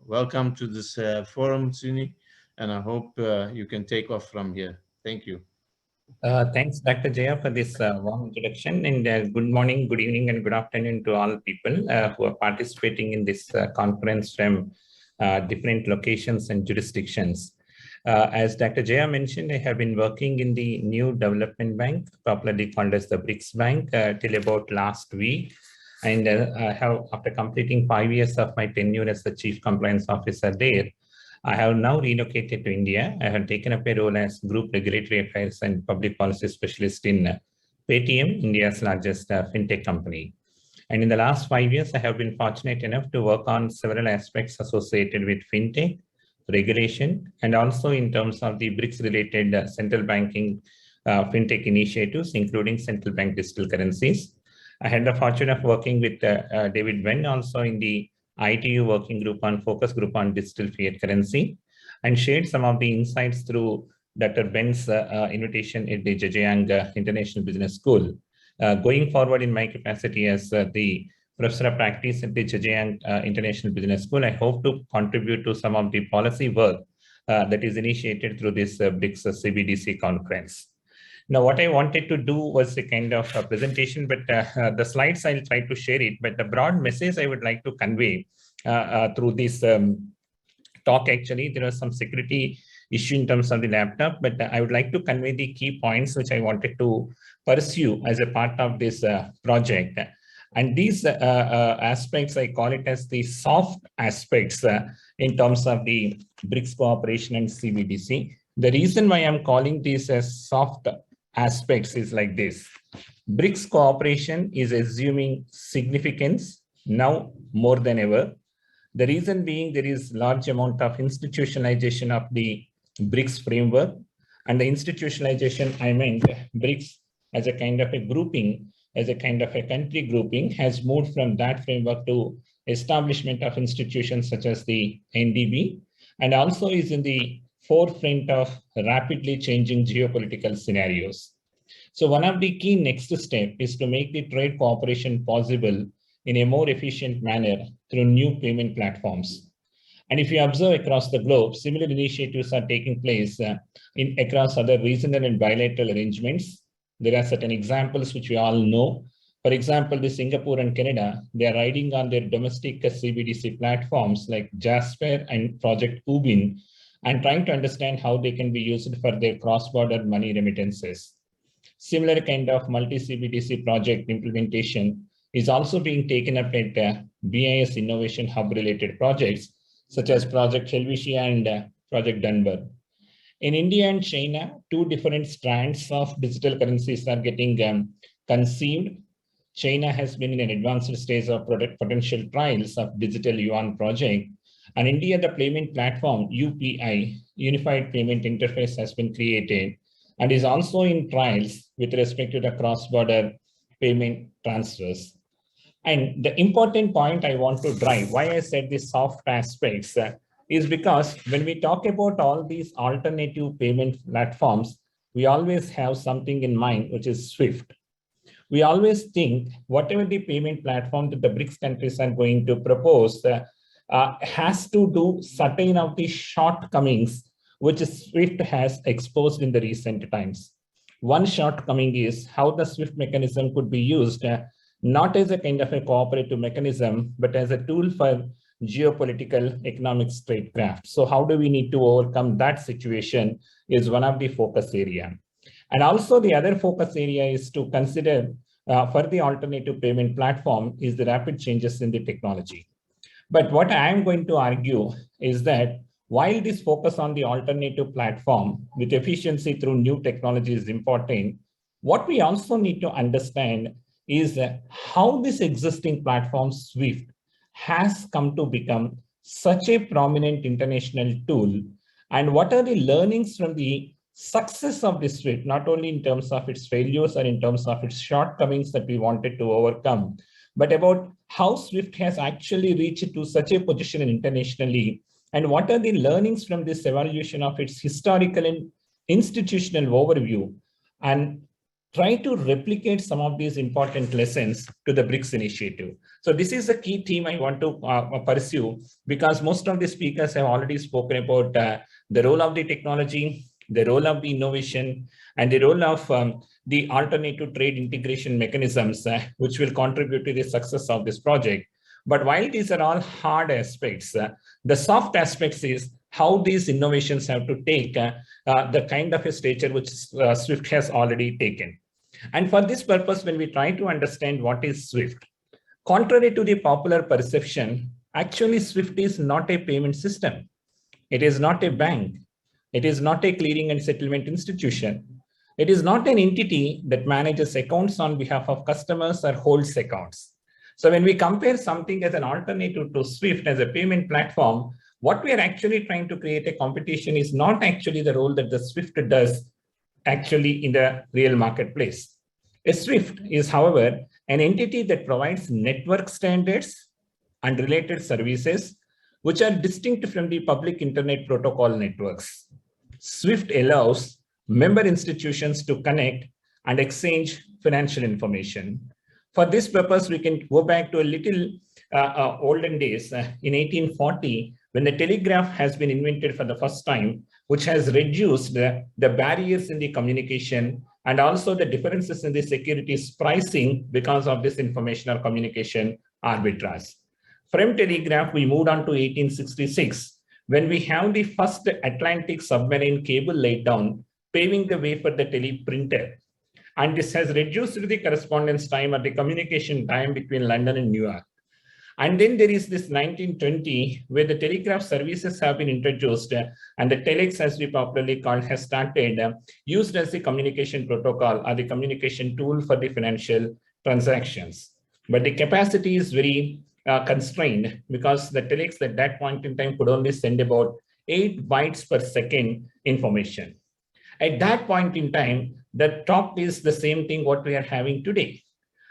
Welcome to this forum, Srini, and I hope you can take off from here. Thank you. Thanks, Dr. Jaya, for this warm introduction. And good morning, good evening, and good afternoon to all people who are participating in this conference from different locations and jurisdictions. As Dr. Jaya mentioned, I have been working in the New Development Bank, popularly called as the BRICS Bank, till about last week. And I have, after completing 5 years of my tenure as the Chief Compliance Officer there, I have now relocated to India. I have taken up a role as Group Regulatory Affairs and Public Policy Specialist in Paytm, India's largest fintech company. And in the last 5 years, I have been fortunate enough to work on several aspects associated with fintech, regulation, and also in terms of the BRICS-related central banking fintech initiatives, including central bank digital currencies. I had the fortune of working with David Wen also in the ITU working group on focus group on digital fiat currency, and shared some of the insights through Dr. Ben's invitation at the Zheijang International Business School. Going forward in my capacity as the Professor of Practice at the Zheijang International Business School, I hope to contribute to some of the policy work that is initiated through this BRICS CBDC conference. Now, what I wanted to do was a kind of a presentation, but the slides, I'll try to share it, but the broad message I would like to convey through this talk, actually, there was some security issue in terms of the laptop, but I would like to convey the key points which I wanted to pursue as a part of this project. And these aspects, I call it as the soft aspects in terms of the BRICS cooperation and CBDC. The reason why I'm calling these as soft aspects is like this. BRICS cooperation is assuming significance now more than ever. The reason being there is large amount of institutionalization of the BRICS framework, and the institutionalization, I meant BRICS as a kind of a grouping, as a kind of a country grouping, has moved from that framework to establishment of institutions such as the NDB, and also is in the forefront of rapidly changing geopolitical scenarios. So one of the key next steps is to make the trade cooperation possible in a more efficient manner through new payment platforms. And if you observe across the globe, similar initiatives are taking place across other regional and bilateral arrangements. There are certain examples which we all know. For example, the Singapore and Canada, they are riding on their domestic CBDC platforms like Jasper and Project Ubin, and trying to understand how they can be used for their cross-border money remittances. Similar kind of multi-CBDC project implementation is also being taken up at BIS Innovation Hub related projects, such as Project Helvetia and Project Dunbar. In India and China, two different strands of digital currencies are getting conceived. China has been in an advanced stage of potential trials of digital yuan project. And India, the payment platform UPI, Unified Payment Interface, has been created and is also in trials with respect to the cross-border payment transfers. And the important point I want to drive, why I said the soft aspects, is because when we talk about all these alternative payment platforms, we always have something in mind, which is SWIFT. We always think whatever the payment platform that the BRICS countries are going to propose has to do certain of the shortcomings which SWIFT has exposed in the recent times. One shortcoming is how the SWIFT mechanism could be used not as a kind of a cooperative mechanism, but as a tool for geopolitical economic statecraft. So how do we need to overcome that situation is one of the focus area. And also the other focus area is to consider for the alternative payment platform is the rapid changes in the technology. But what I am going to argue is that while this focus on the alternative platform with efficiency through new technology is important, what we also need to understand is how this existing platform SWIFT has come to become such a prominent international tool, and what are the learnings from the success of this SWIFT, not only in terms of its failures or in terms of its shortcomings that we wanted to overcome, but about how SWIFT has actually reached to such a position internationally, and what are the learnings from this evaluation of its historical and institutional overview, and try to replicate some of these important lessons to the BRICS initiative. So this is the key theme I want to pursue, because most of the speakers have already spoken about the role of the technology, the role of the innovation, and the role of the alternative trade integration mechanisms, which will contribute to the success of this project. But while these are all hard aspects, the soft aspects is how these innovations have to take the kind of a stature which SWIFT has already taken. And for this purpose, when we try to understand what is SWIFT, contrary to the popular perception, actually SWIFT is not a payment system. It is not a bank. It is not a clearing and settlement institution. It is not an entity that manages accounts on behalf of customers or holds accounts. So when we compare something as an alternative to SWIFT as a payment platform, what we are actually trying to create a competition is not actually the role that the SWIFT does actually in the real marketplace. A SWIFT is, however, an entity that provides network standards and related services which are distinct from the public internet protocol networks. SWIFT allows member institutions to connect and exchange financial information. For this purpose, we can go back to a little olden days in 1840, when the telegraph has been invented for the first time, which has reduced the barriers in the communication and also the differences in the securities pricing because of this informational communication arbitrage. From telegraph, we moved on to 1866, when we have the first Atlantic submarine cable laid down, paving the way for the teleprinter. And this has reduced the correspondence time or the communication time between London and New York. And then there is this 1920, where the telegraph services have been introduced, and the telex, as we popularly call, has started used as the communication protocol or the communication tool for the financial transactions. But the capacity is very constrained, because the telex at that point in time could only send about 8 bytes per second information. At that point in time, the top is the same thing what we are having today.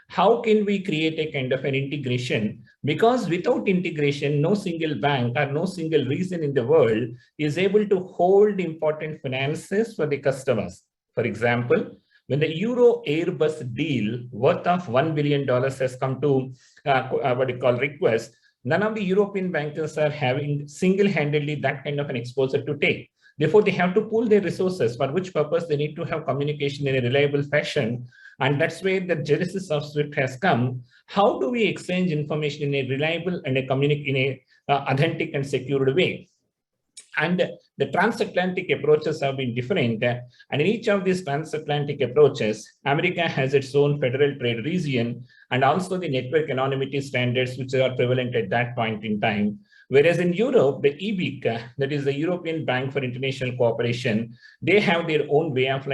How can we create a kind of an integration? Because without integration, no single bank or no single region in the world is able to hold important finances for the customers. For example, when the Euro-Airbus deal worth of $1 billion has come to request, none of the European bankers are having single-handedly that kind of an exposure to take. Therefore, they have to pool their resources, for which purpose they need to have communication in a reliable fashion. And that's where the genesis of SWIFT has come. How do we exchange information in a reliable and authentic and secured way? And the transatlantic approaches have been different. And in each of these transatlantic approaches, America has its own federal trade region and also the network anonymity standards, which are prevalent at that point in time. Whereas in Europe, the EBIC, that is the European Bank for International Cooperation, they have their own way of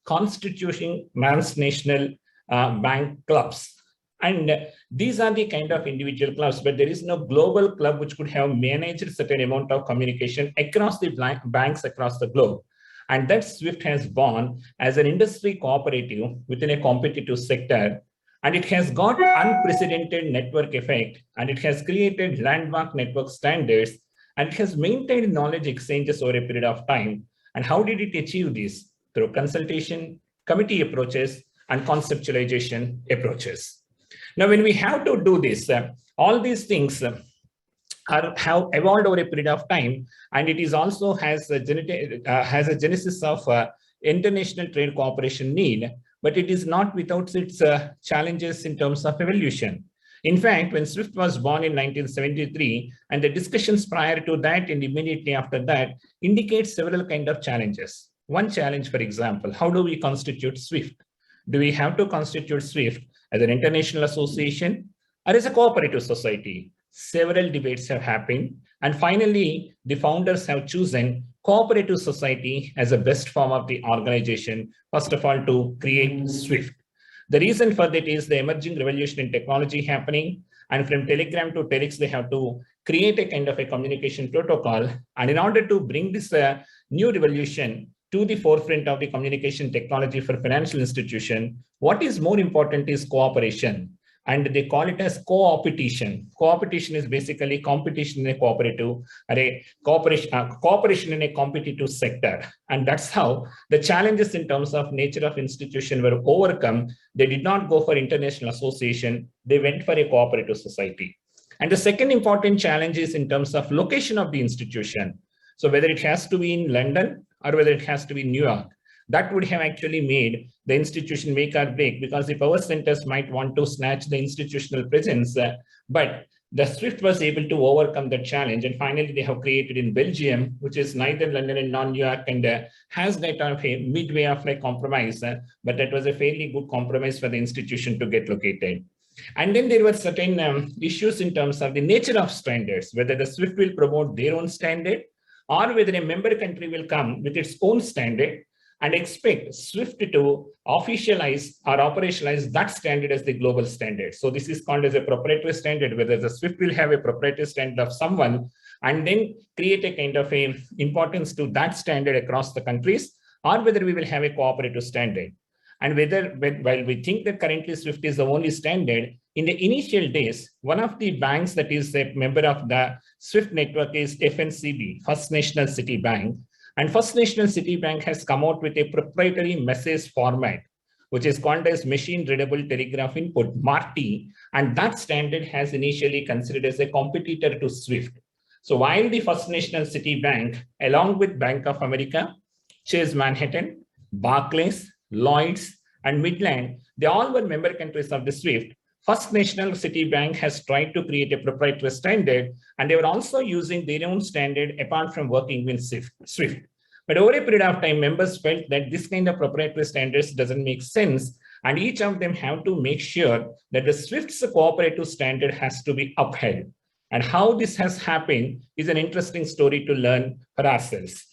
constituting transnational bank clubs. And these are the kind of individual clubs, but there is no global club which could have managed a certain amount of communication across the banks across the globe. And that SWIFT has born as an industry cooperative within a competitive sector. And it has got unprecedented network effect, and it has created landmark network standards, and it has maintained knowledge exchanges over a period of time. And how did it achieve this? Through consultation, committee approaches, and conceptualization approaches. Now, when we have to do this, all these things have evolved over a period of time, and it is also has a genesis of international trade cooperation need. But it is not without its challenges in terms of evolution. In fact, when SWIFT was born in 1973, and the discussions prior to that and immediately after that indicate several kinds of challenges. One challenge, for example, how do we constitute SWIFT? Do we have to constitute SWIFT as an international association or as a cooperative society? Several debates have happened. And finally, the founders have chosen cooperative society as a best form of the organization, first of all, to create SWIFT. The reason for that is the emerging revolution in technology happening, and from Telegram to Telex, they have to create a kind of a communication protocol. And in order to bring this new revolution to the forefront of the communication technology for financial institution, what is more important is cooperation. And they call it as co-opetition. Co-opetition is basically competition in a cooperative, or a cooperation in a competitive sector. And that's how the challenges in terms of nature of institution were overcome. They did not go for international association. They went for a cooperative society. And the second important challenge is in terms of location of the institution. So whether it has to be in London or whether it has to be in New York, that would have actually made the institution make or break, because the power centers might want to snatch the institutional presence, but the SWIFT was able to overcome that challenge. And finally, they have created in Belgium, which is neither London and non-New York, and has that of a midway of a compromise, but that was a fairly good compromise for the institution to get located. And then there were certain issues in terms of the nature of standards, whether the SWIFT will promote their own standard or whether a member country will come with its own standard and expect SWIFT to officialize or operationalize that standard as the global standard. So this is called as a proprietary standard, whether the SWIFT will have a proprietary standard of someone and then create a kind of a importance to that standard across the countries, or whether we will have a cooperative standard. And while we think that currently SWIFT is the only standard, in the initial days, one of the banks that is a member of the SWIFT network is FNCB, First National City Bank. And First National City Bank has come out with a proprietary message format, which is called as Machine Readable Telegraph Input, MARTI, and that standard has initially considered as a competitor to SWIFT. So while the First National City Bank, along with Bank of America, Chase Manhattan, Barclays, Lloyds, and Midland, they all were member countries of the SWIFT. First National City Bank has tried to create a proprietary standard, and they were also using their own standard apart from working with SWIFT. But over a period of time, members felt that this kind of proprietary standards doesn't make sense, and each of them have to make sure that the SWIFT's cooperative standard has to be upheld. And how this has happened is an interesting story to learn for ourselves.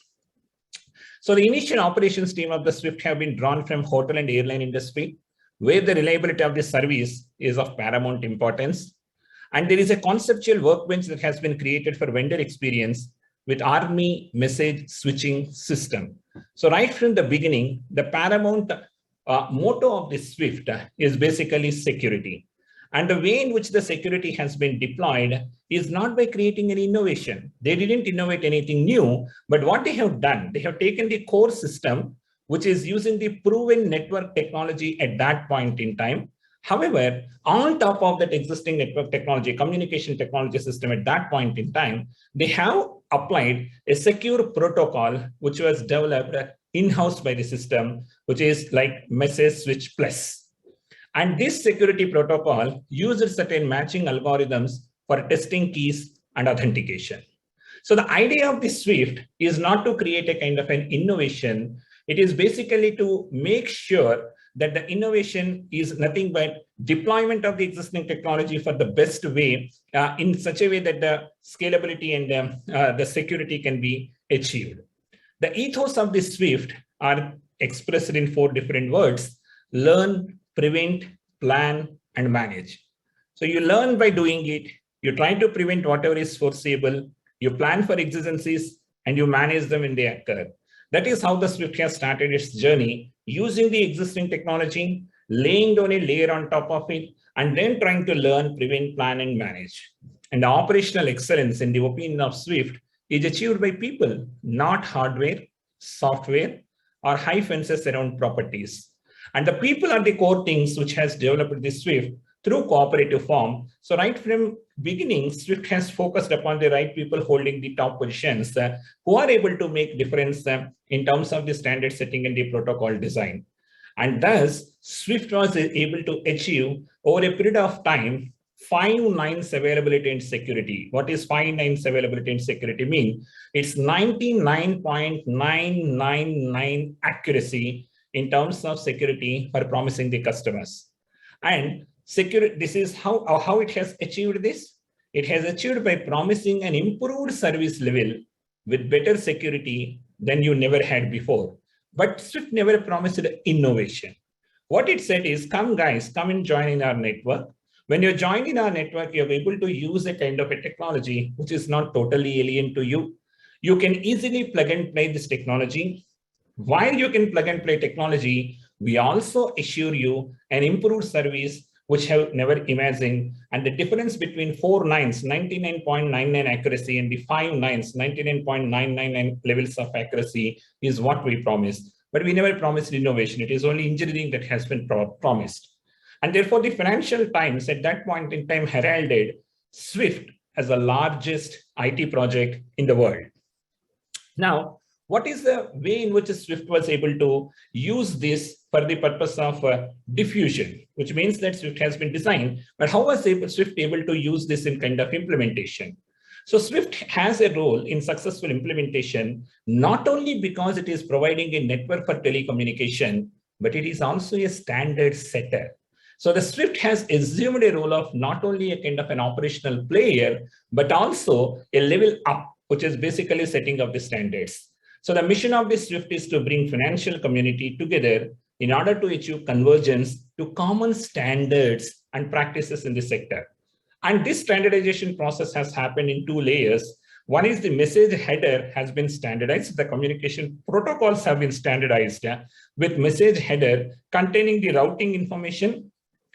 So the initial operations team of the SWIFT have been drawn from hotel and airline industry, where the reliability of the service is of paramount importance. And there is a conceptual workbench that has been created for vendor experience with Army message switching system. So right from the beginning, the paramount motto of the SWIFT is basically security. And the way in which the security has been deployed is not by creating an innovation. They didn't innovate anything new, but what they have done, they have taken the core system, which is using the proven network technology at that point in time. However, on top of that existing network technology, communication technology system at that point in time, they have applied a secure protocol, which was developed in-house by the system, which is like Message Switch Plus. And this security protocol uses certain matching algorithms for testing keys and authentication. So the idea of the SWIFT is not to create a kind of an innovation. It is basically to make sure that the innovation is nothing but deployment of the existing technology for the best way, in such a way that the scalability and the security can be achieved. The ethos of the SWIFT are expressed in 4 different words: learn, prevent, plan, and manage. So you learn by doing it, you try to prevent whatever is foreseeable, you plan for exigencies, and you manage them when they occur. That is how the SWIFT has started its journey, using the existing technology, laying down a layer on top of it, and then trying to learn, prevent, plan, and manage. And the operational excellence, in the opinion of SWIFT, is achieved by people, not hardware, software, or high fences around properties. And the people are the core things which has developed the SWIFT through cooperative form. So right from beginning, SWIFT has focused upon the right people holding the top positions who are able to make difference in terms of the standard setting and the protocol design. And thus, SWIFT was able to achieve over a period of time 5 nines availability and security. What is 5 nines availability and security mean? It's 99.999 accuracy in terms of security for promising the customers. And this is how it has achieved this. it has achieved by promising an improved service level with better security than you never had before. But SWIFT never promised innovation. What it said is, come guys, come and join in our network. When you join in our network, you're able to use a kind of a technology which is not totally alien to you. You can easily plug and play this technology. While you can plug and play technology, we also assure you an improved service which have never imagined. And the difference between 4 nines, 99.99 accuracy, and the 5 nines, 99.99 levels of accuracy is what we promised. But we never promised innovation. It is only engineering that has been promised. And therefore, the Financial Times at that point in time heralded SWIFT as the largest IT project in the world. Now, what is the way in which SWIFT was able to use this for the purpose of diffusion, which means that SWIFT has been designed, but how was SWIFT able to use this in kind of implementation? So SWIFT has a role in successful implementation, not only because it is providing a network for telecommunication, but it is also a standard setter. So the SWIFT has assumed a role of not only a kind of an operational player, but also a level up, which is basically setting up the standards. So the mission of this SWIFT is to bring financial community together in order to achieve convergence to common standards and practices in the sector. And this standardization process has happened in 2 layers. One is the message header has been standardized. The communication protocols have been standardized with message header containing the routing information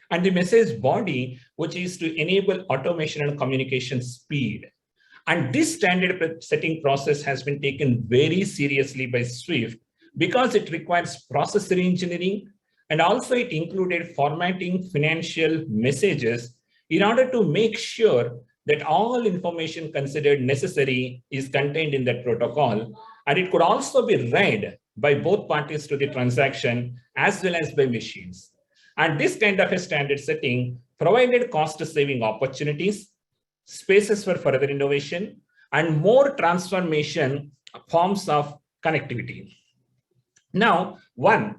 and the message body, which is to enable automation and communication speed. And this standard setting process has been taken very seriously by SWIFT because it requires processor engineering, and also it included formatting financial messages in order to make sure that all information considered necessary is contained in that protocol. And it could also be read by both parties to the transaction as well as by machines. And this kind of a standard setting provided cost-saving opportunities, spaces for further innovation, and more transformation forms of connectivity. Now,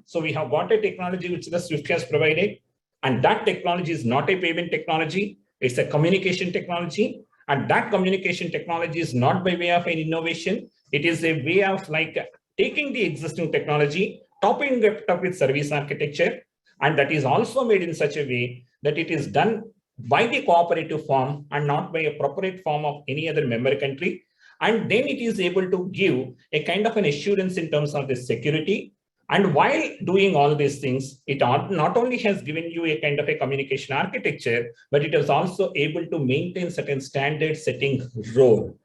so we have got a technology which the SWIFT has provided, and that technology is not a payment technology, it's a communication technology. And that communication technology is not by way of an innovation, it is a way of like taking the existing technology, topping it up with service architecture, and that is also made in such a way that it is done by the cooperative form and not by a corporate form of any other member country. And then it is able to give a kind of an assurance in terms of the security. And while doing all these things, it not only has given you a kind of a communication architecture, but it is also able to maintain certain standard setting role.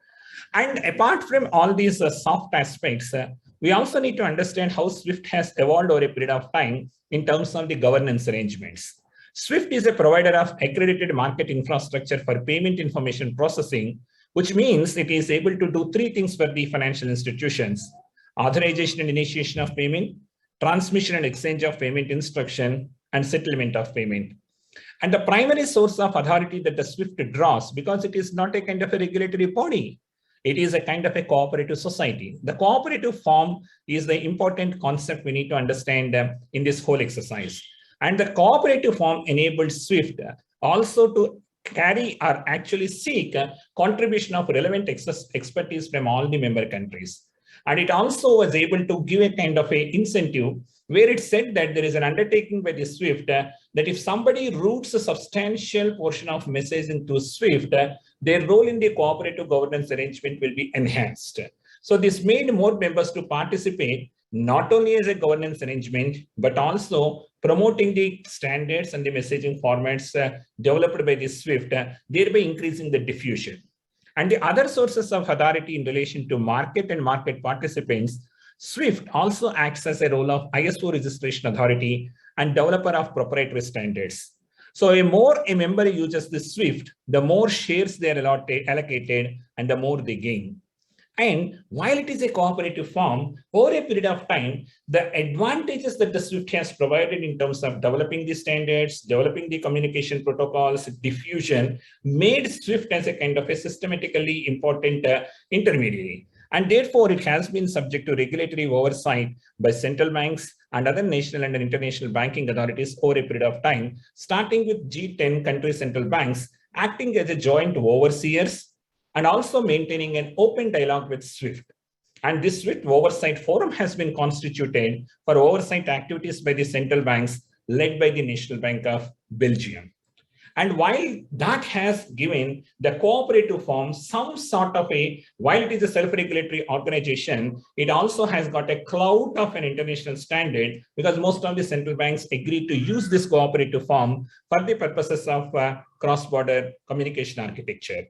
And apart from all these soft aspects, we also need to understand how SWIFT has evolved over a period of time in terms of the governance arrangements. SWIFT is a provider of accredited market infrastructure for payment information processing, which means it is able to do 3 things for the financial institutions: authorization and initiation of payment, transmission and exchange of payment instruction, and settlement of payment. And the primary source of authority that the SWIFT draws, because it is not a kind of a regulatory body, it is a kind of a cooperative society. The cooperative form is the important concept we need to understand in this whole exercise. And the cooperative form enabled SWIFT also to carry or actually seek a contribution of relevant expertise from all the member countries. And it also was able to give a kind of a incentive where it said that there is an undertaking by the SWIFT that if somebody routes a substantial portion of message into SWIFT, their role in the cooperative governance arrangement will be enhanced. So this made more members to participate, not only as a governance arrangement, but also promoting the standards and the messaging formats developed by the SWIFT, thereby increasing the diffusion. And the other sources of authority in relation to market and market participants, SWIFT also acts as a role of ISO registration authority and developer of proprietary standards. So the more a member uses the SWIFT, the more shares they are allocated and the more they gain. And while it is a cooperative form, over a period of time, the advantages that the SWIFT has provided in terms of developing the standards, developing the communication protocols, diffusion, made SWIFT as a kind of a systematically important intermediary. And therefore, it has been subject to regulatory oversight by central banks and other national and international banking authorities over a period of time, starting with G10 country central banks acting as a joint overseers, and also maintaining an open dialogue with SWIFT. And this SWIFT Oversight Forum has been constituted for oversight activities by the central banks led by the National Bank of Belgium. And while that has given the cooperative firm some sort of while it is a self-regulatory organization, it also has got a clout of an international standard because most of the central banks agreed to use this cooperative firm for the purposes of cross-border communication architecture.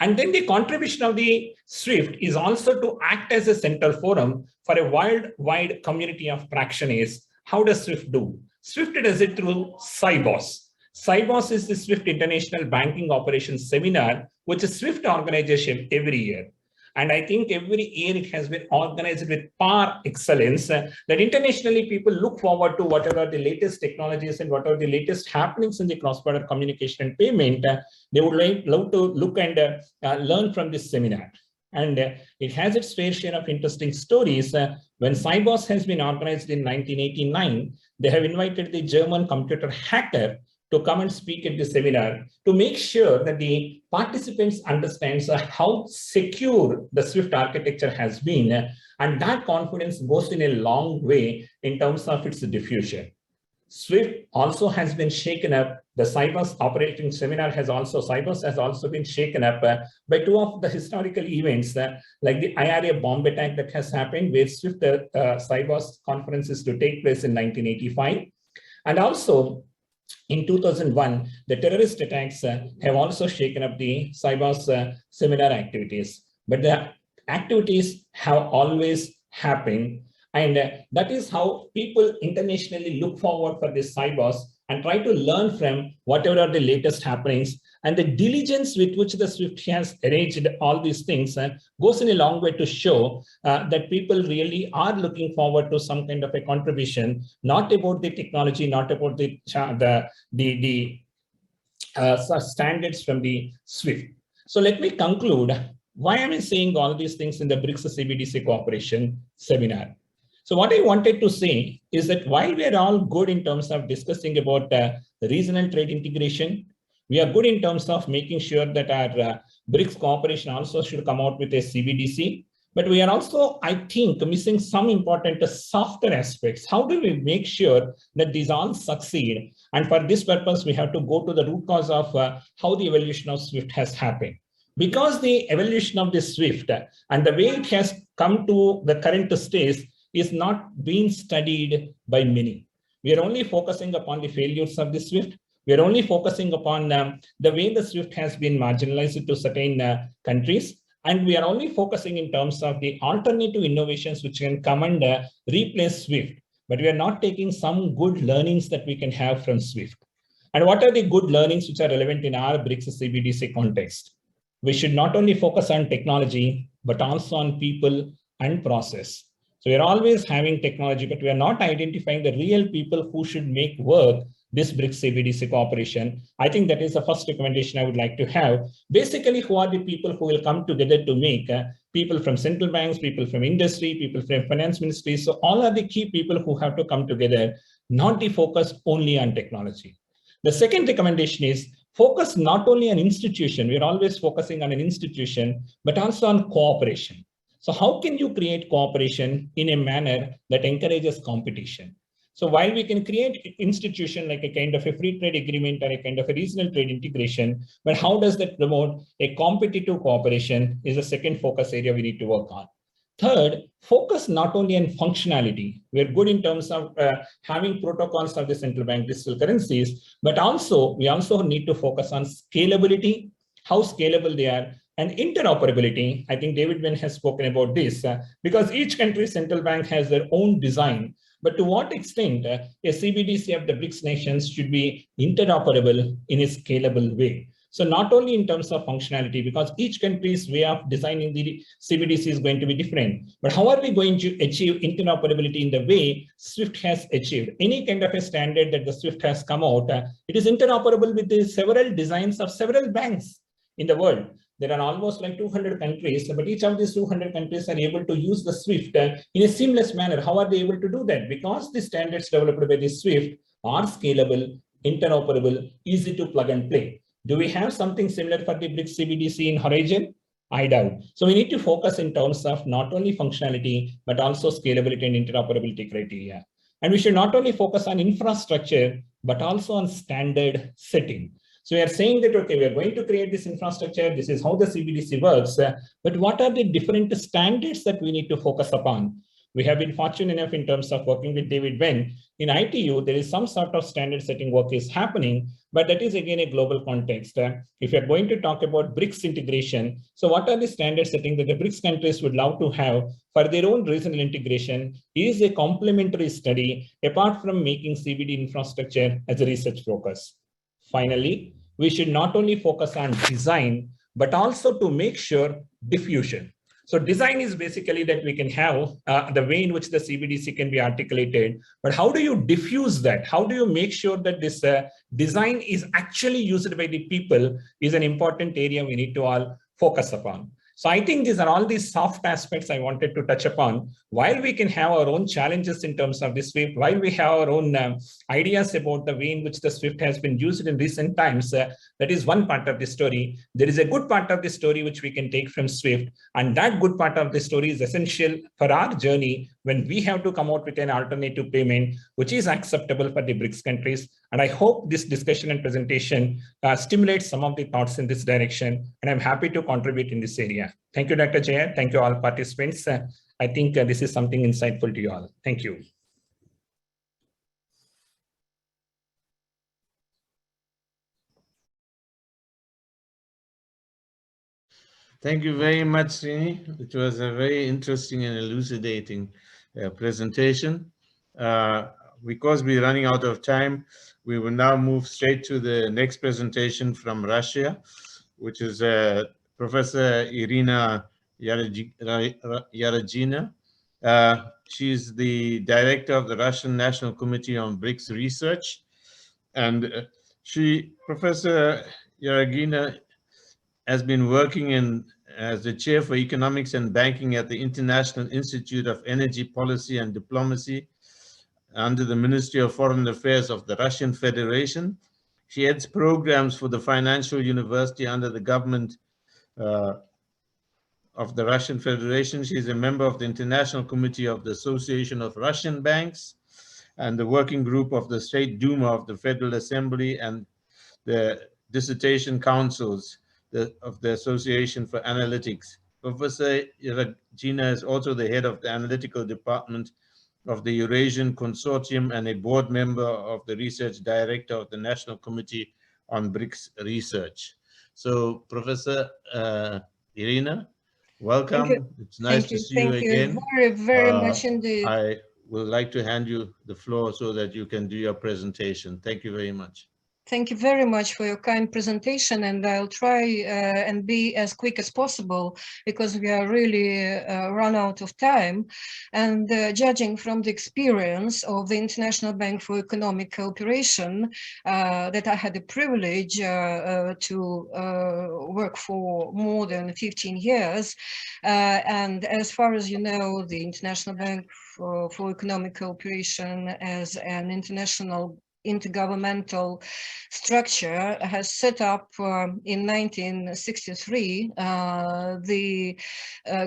And then the contribution of the SWIFT is also to act as a central forum for a worldwide community of practitioners. How does SWIFT do? SWIFT does it through CBDC. CBDC is the SWIFT International Banking Operations Seminar, which is SWIFT organization every year. And I think every year it has been organized with par excellence that internationally people look forward to whatever the latest technologies and whatever the latest happenings in the cross-border communication and payment. They would love to look and learn from this seminar. And it has its fair share of interesting stories. When CBDC has been organized in 1989, they have invited the German computer hacker to come and speak at the seminar to make sure that the participants understand how secure the SWIFT architecture has been. And that confidence goes in a long way in terms of its diffusion. SWIFT also has been shaken up. The CBDC operating seminar has also, CBDC has also been shaken up by two of the historical events like the IRA bomb attack that has happened where SWIFT CBDC conference is to take place in 1985. And also, in 2001, the terrorist attacks have also shaken up the CBDC seminar activities. But the activities have always happened. And that is how people internationally look forward for this CBDC and try to learn from whatever are the latest happenings. And the diligence with which the SWIFT has arranged all these things goes in a long way to show that people really are looking forward to some kind of a contribution, not about the technology, not about the standards from the SWIFT. So let me conclude. Why am I saying all these things in the BRICS CBDC Cooperation seminar? So what I wanted to say is that while we are all good in terms of discussing about the regional trade integration, we are good in terms of making sure that our BRICS cooperation also should come out with a CBDC, but we are also, I think, missing some important softer aspects. How do we make sure that these all succeed? And for this purpose, we have to go to the root cause of how the evolution of SWIFT has happened. Because the evolution of the SWIFT and the way it has come to the current stage is not being studied by many. We are only focusing upon the failures of the SWIFT. We are only focusing upon the way the SWIFT has been marginalized to certain countries. And we are only focusing in terms of the alternative innovations which can come and replace SWIFT. But we are not taking some good learnings that we can have from SWIFT. And what are the good learnings which are relevant in our BRICS CBDC context? We should not only focus on technology, but also on people and process. So we're always having technology, but we are not identifying the real people who should make work this BRICS CBDC cooperation. I think that is the first recommendation I would like to have. Basically, who are the people who will come together to make people from central banks, people from industry, people from finance ministries. So all are the key people who have to come together, not the focus only on technology. The second recommendation is focus not only on institution. We're always focusing on an institution, but also on cooperation. So how can you create cooperation in a manner that encourages competition? So while we can create institution like a kind of a free trade agreement or a kind of a regional trade integration, but how does that promote a competitive cooperation is the second focus area we need to work on. Third, focus not only on functionality. We're good in terms of having protocols of the central bank digital currencies, but also we also need to focus on scalability, how scalable they are, and interoperability. I think David Ben has spoken about this because each country's central bank has their own design. But to what extent a CBDC of the BRICS nations should be interoperable in a scalable way? So not only in terms of functionality, because each country's way of designing the CBDC is going to be different, but how are we going to achieve interoperability in the way SWIFT has achieved? Any kind of a standard that the SWIFT has come out, it is interoperable with the several designs of several banks in the world. There are almost like 200 countries, but each of these 200 countries are able to use the SWIFT in a seamless manner. How are they able to do that? Because the standards developed by the SWIFT are scalable, interoperable, easy to plug and play. Do we have something similar for the BRICS CBDC in horizon? I doubt. So we need to focus in terms of not only functionality, but also scalability and interoperability criteria. And we should not only focus on infrastructure, but also on standard setting. So we are saying that, okay, we are going to create this infrastructure. This is how the CBDC works. But what are the different standards that we need to focus upon? We have been fortunate enough in terms of working with David Wen. In ITU, there is some sort of standard setting work is happening, but that is again a global context. If you're going to talk about BRICS integration, so what are the standard settings that the BRICS countries would love to have for their own regional integration is a complementary study apart from making CBD infrastructure as a research focus. Finally, we should not only focus on design, but also to make sure diffusion. So design is basically that we can have the way in which the CBDC can be articulated, but how do you diffuse that? How do you make sure that this design is actually used by the people is an important area we need to all focus upon. So I think these are all these soft aspects I wanted to touch upon. While we can have our own challenges in terms of the SWIFT, while we have our own ideas about the way in which the SWIFT has been used in recent times, that is one part of the story. There is a good part of the story which we can take from SWIFT, and that good part of the story is essential for our journey when we have to come out with an alternative payment which is acceptable for the BRICS countries. And I hope this discussion and presentation stimulates some of the thoughts in this direction, and I'm happy to contribute in this area. Thank you, Dr. Jaya. Thank you all participants. I think this is something insightful to you all. Thank you. Thank you very much, Srini. It was a very interesting and elucidating presentation. Because we're running out of time, we will now move straight to the next presentation from Russia, which is Professor Irina Yaragina. She's the director of the Russian National Committee on BRICS Research. And Professor Yaragina has been working as the chair for economics and banking at the International Institute of Energy Policy and Diplomacy under the Ministry of Foreign Affairs of the Russian Federation. She heads programs for the Financial University under the government of the Russian Federation. She is a member of the International Committee of the Association of Russian Banks and the working group of the State Duma of the Federal Assembly and the dissertation councils of the Association for Analytics. Professor Yaragina is also the head of the analytical department of the Eurasian Consortium and a board member of the research director of the National Committee on BRICS Research. So, Professor Irina, welcome. It's nice to see you again. Thank you very much indeed. I would like to hand you the floor so that you can do your presentation. Thank you very much. Thank you very much for your kind presentation, and I'll try and be as quick as possible because we are really run out of time. And judging from the experience of the International Bank for Economic Cooperation that I had the privilege to work for more than 15 years. And as far as you know, the International Bank for Economic Cooperation as an international intergovernmental structure has set up in 1963 the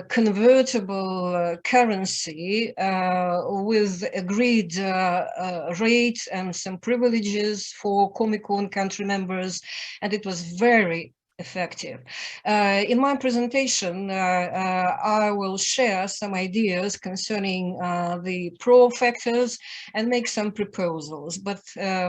convertible currency with agreed rates and some privileges for Comecon country members, and it was very effective. In my presentation, I will share some ideas concerning the pro factors and make some proposals. But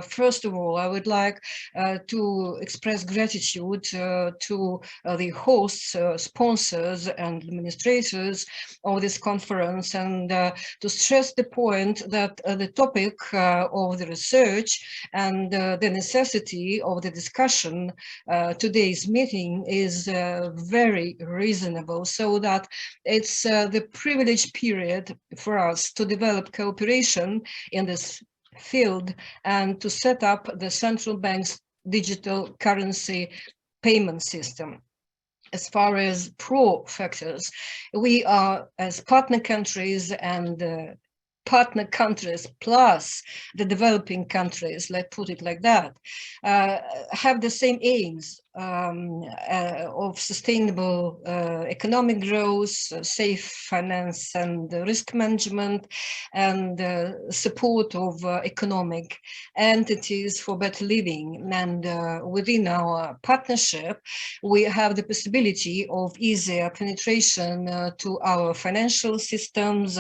first of all, I would like to express gratitude to the hosts, sponsors, and administrators of this conference, and to stress the point that the topic of the research and the necessity of the discussion today's meeting is very reasonable, so that it's the privileged period for us to develop cooperation in this field and to set up the central bank's digital currency payment system. As far as pro factors, we are, as partner countries and partner countries plus the developing countries, let's put it like that, have the same aims of sustainable economic growth, safe finance and risk management, and support of economic entities for better living. And within our partnership, we have the possibility of easier penetration to our financial systems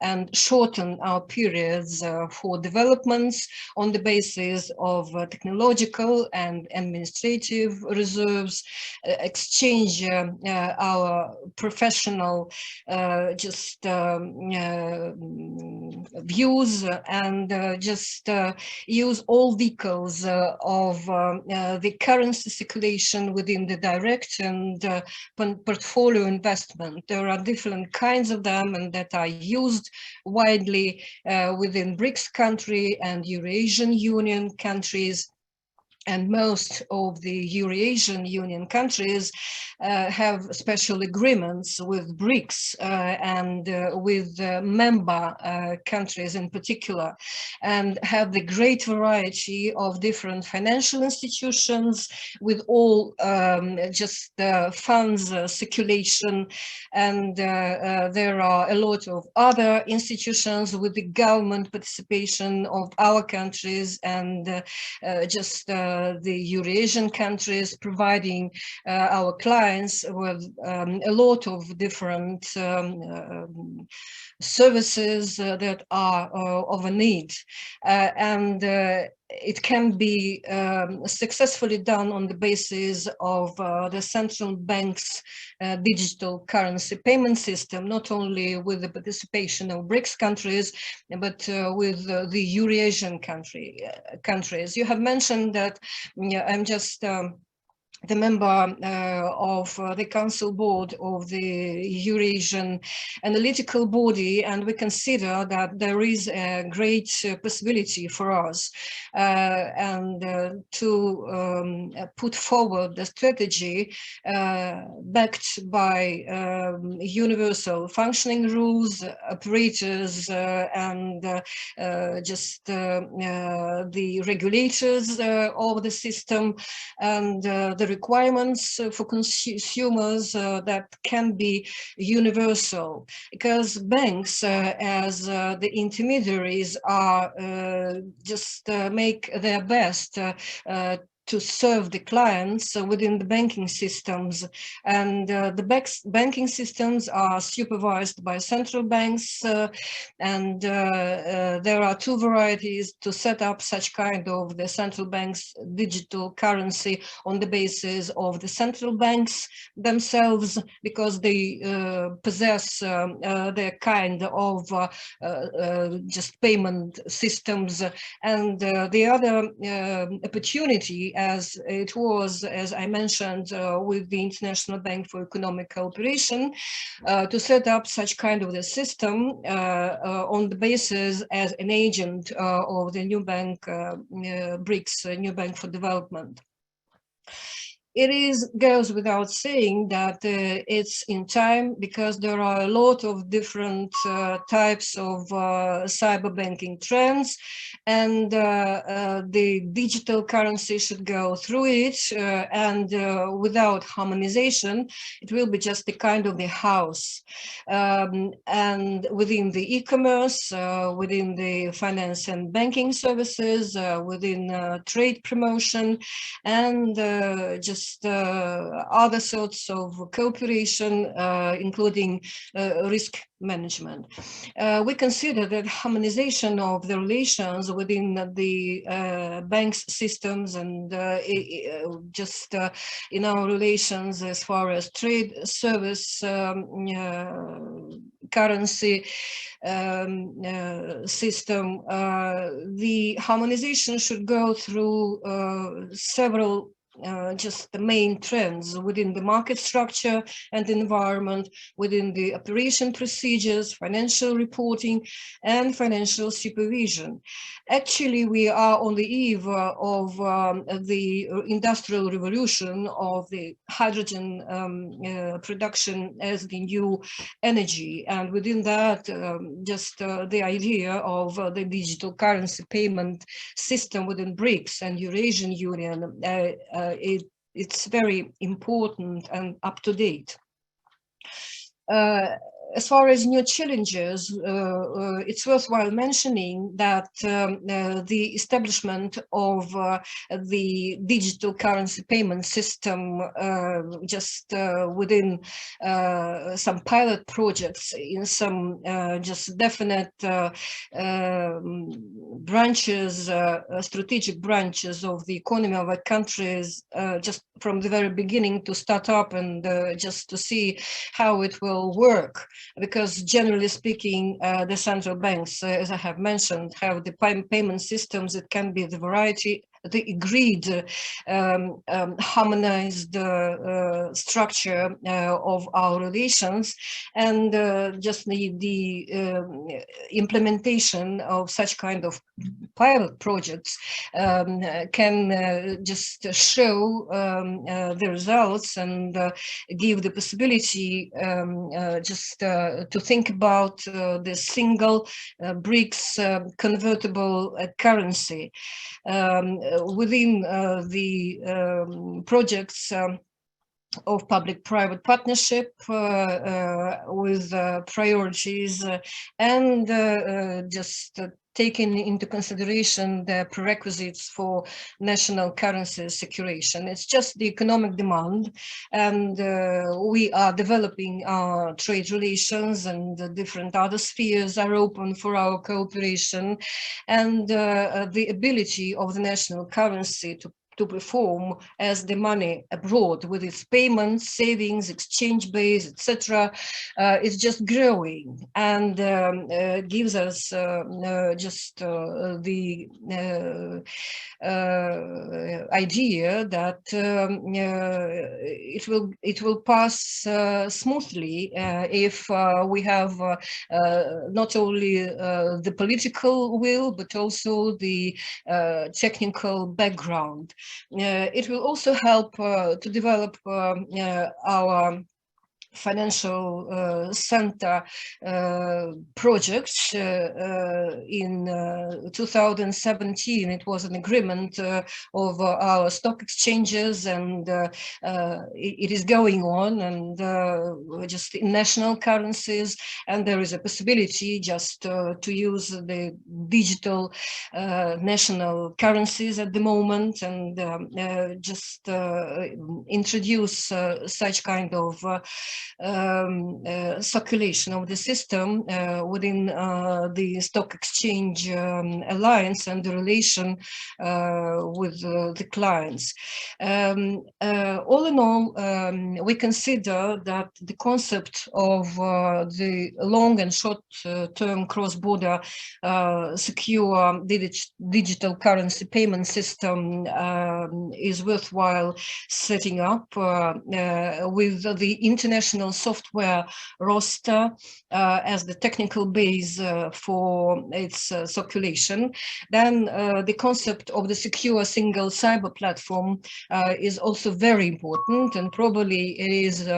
and shorten our periods for developments on the basis of technological and administrative reserves, exchange our professional views, and use all vehicles of the currency circulation within the direct and portfolio investment. There are different kinds of them, and that are used widely within BRICS country and Eurasian Union countries. And most of the Eurasian Union countries have special agreements with BRICS and with member countries in particular, and have the great variety of different financial institutions with all funds circulation. And there are a lot of other institutions with the government participation of our countries and the Eurasian countries, providing our clients with a lot of different services that are of a need. And it can be successfully done on the basis of the central bank's digital currency payment system, not only with the participation of BRICS countries, but with the Eurasian countries. You have mentioned that I'm just the member of the Council Board of the Eurasian Analytical Body, and we consider that there is a great possibility for us to put forward the strategy backed by universal functioning rules, operators, and the regulators of the system, and the requirements for consumers that can be universal, because banks as the intermediaries are make their best to serve the clients within the banking systems, and the banking systems are supervised by central banks, and there are two varieties to set up such kind of the central bank's digital currency on the basis of the central banks themselves, because they possess their kind of payment systems, and the other opportunity, as it was, as I mentioned, with the International Bank for Economic Cooperation, to set up such kind of the system on the basis as an agent of the new bank, BRICS, New Bank for Development. It goes without saying that it's in time, because there are a lot of different types of cyber banking trends, and the digital currency should go through it, and without harmonization, it will be just a kind of the house. And within the e-commerce, within the finance and banking services, within trade promotion, and other sorts of cooperation, including risk management. We consider that harmonization of the relations within the bank's systems and in our relations as far as trade, service, currency system, the harmonization should go through several just the main trends within the market structure and environment, within the operation procedures, financial reporting, and financial supervision. Actually, we are on the eve of the industrial revolution of the hydrogen production as the new energy, and within that, just the idea of the digital currency payment system within BRICS and Eurasian Union, it's very important and up to date. As far as new challenges, it's worthwhile mentioning that the establishment of the digital currency payment system just within some pilot projects in some just definite branches, strategic branches of the economy of our countries, just from the very beginning to start up and just to see how it will work. Because generally speaking, the central banks, as I have mentioned, have the payment systems. It can be the variety, the agreed harmonized structure of our relations, and just the implementation of such kind of pilot projects can just show the results and give the possibility just to think about the single BRICS convertible currency. Within the projects of public-private partnership with priorities and just taking into consideration the prerequisites for national currency securation. It's just the economic demand, and we are developing our trade relations, and the different other spheres are open for our cooperation, and the ability of the national currency to perform as the money abroad with its payments, savings, exchange base, etc., is just growing, and gives us just the idea that it will pass smoothly if we have not only the political will but also the technical background. It will also help to develop our financial center projects. In 2017, it was an agreement of our stock exchanges, and it is going on, and just in national currencies, and there is a possibility just to use the digital national currencies at the moment, and just introduce such kind of circulation of the system within the stock exchange alliance and the relation with the clients. All in all, we consider that the concept of the long and short-term cross-border secure digital currency payment system is worthwhile setting up with the international software roster as the technical base for its circulation. Then the concept of the secure single cyber platform is also very important, and probably it is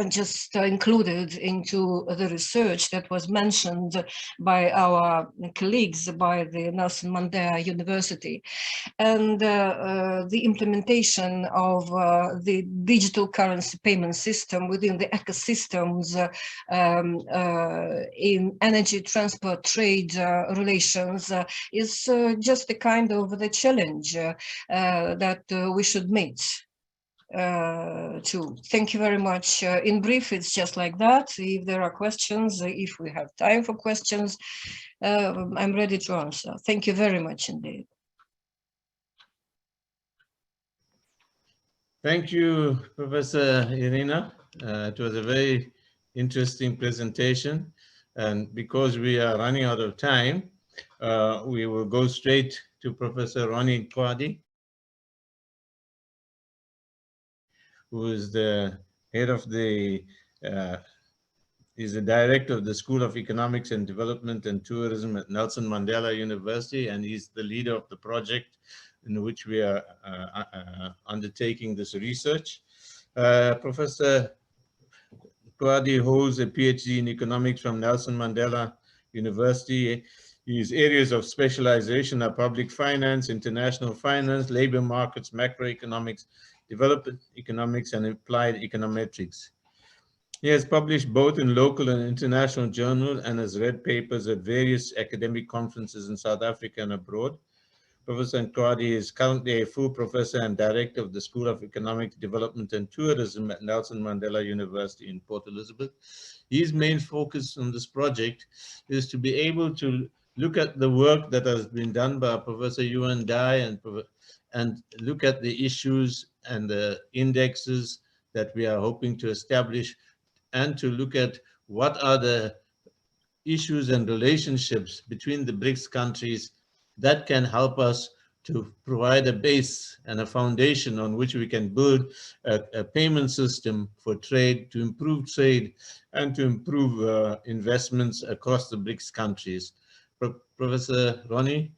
just included into the research that was mentioned by our colleagues by the Nelson Mandela University. And the implementation of the digital currency payment system within the ecosystems in energy, transport, trade relations is just a kind of the challenge that we should meet. Too. Thank you very much. In brief, it's just like that. If there are questions, if we have time for questions, I'm ready to answer. Thank you very much indeed. Thank you, Professor Irina. It was a very interesting presentation. And because we are running out of time, we will go straight to Professor Ronnie Kwadi. who is the head of the, is the director of the School of Economics and Development and Tourism at Nelson Mandela University, and he's the leader of the project in which we are undertaking this research. Professor Kwadi holds a PhD in economics from Nelson Mandela University. His areas of specialization are public finance, international finance, labor markets, macroeconomics, development economics, and applied econometrics. He has published both in local and international journals and has read papers at various academic conferences in South Africa and abroad. Professor Nkwadi is currently a full professor and director of the School of Economics, Development and Tourism at Nelson Mandela University in Port Elizabeth. His main focus on this project is to be able to look at the work that has been done by Professor Yuan Dai and look at the issues and the indexes that we are hoping to establish, and to look at what are the issues and relationships between the BRICS countries that can help us to provide a base and a foundation on which we can build a payment system for trade, to improve trade and to improve investments across the BRICS countries. Professor Ronnie,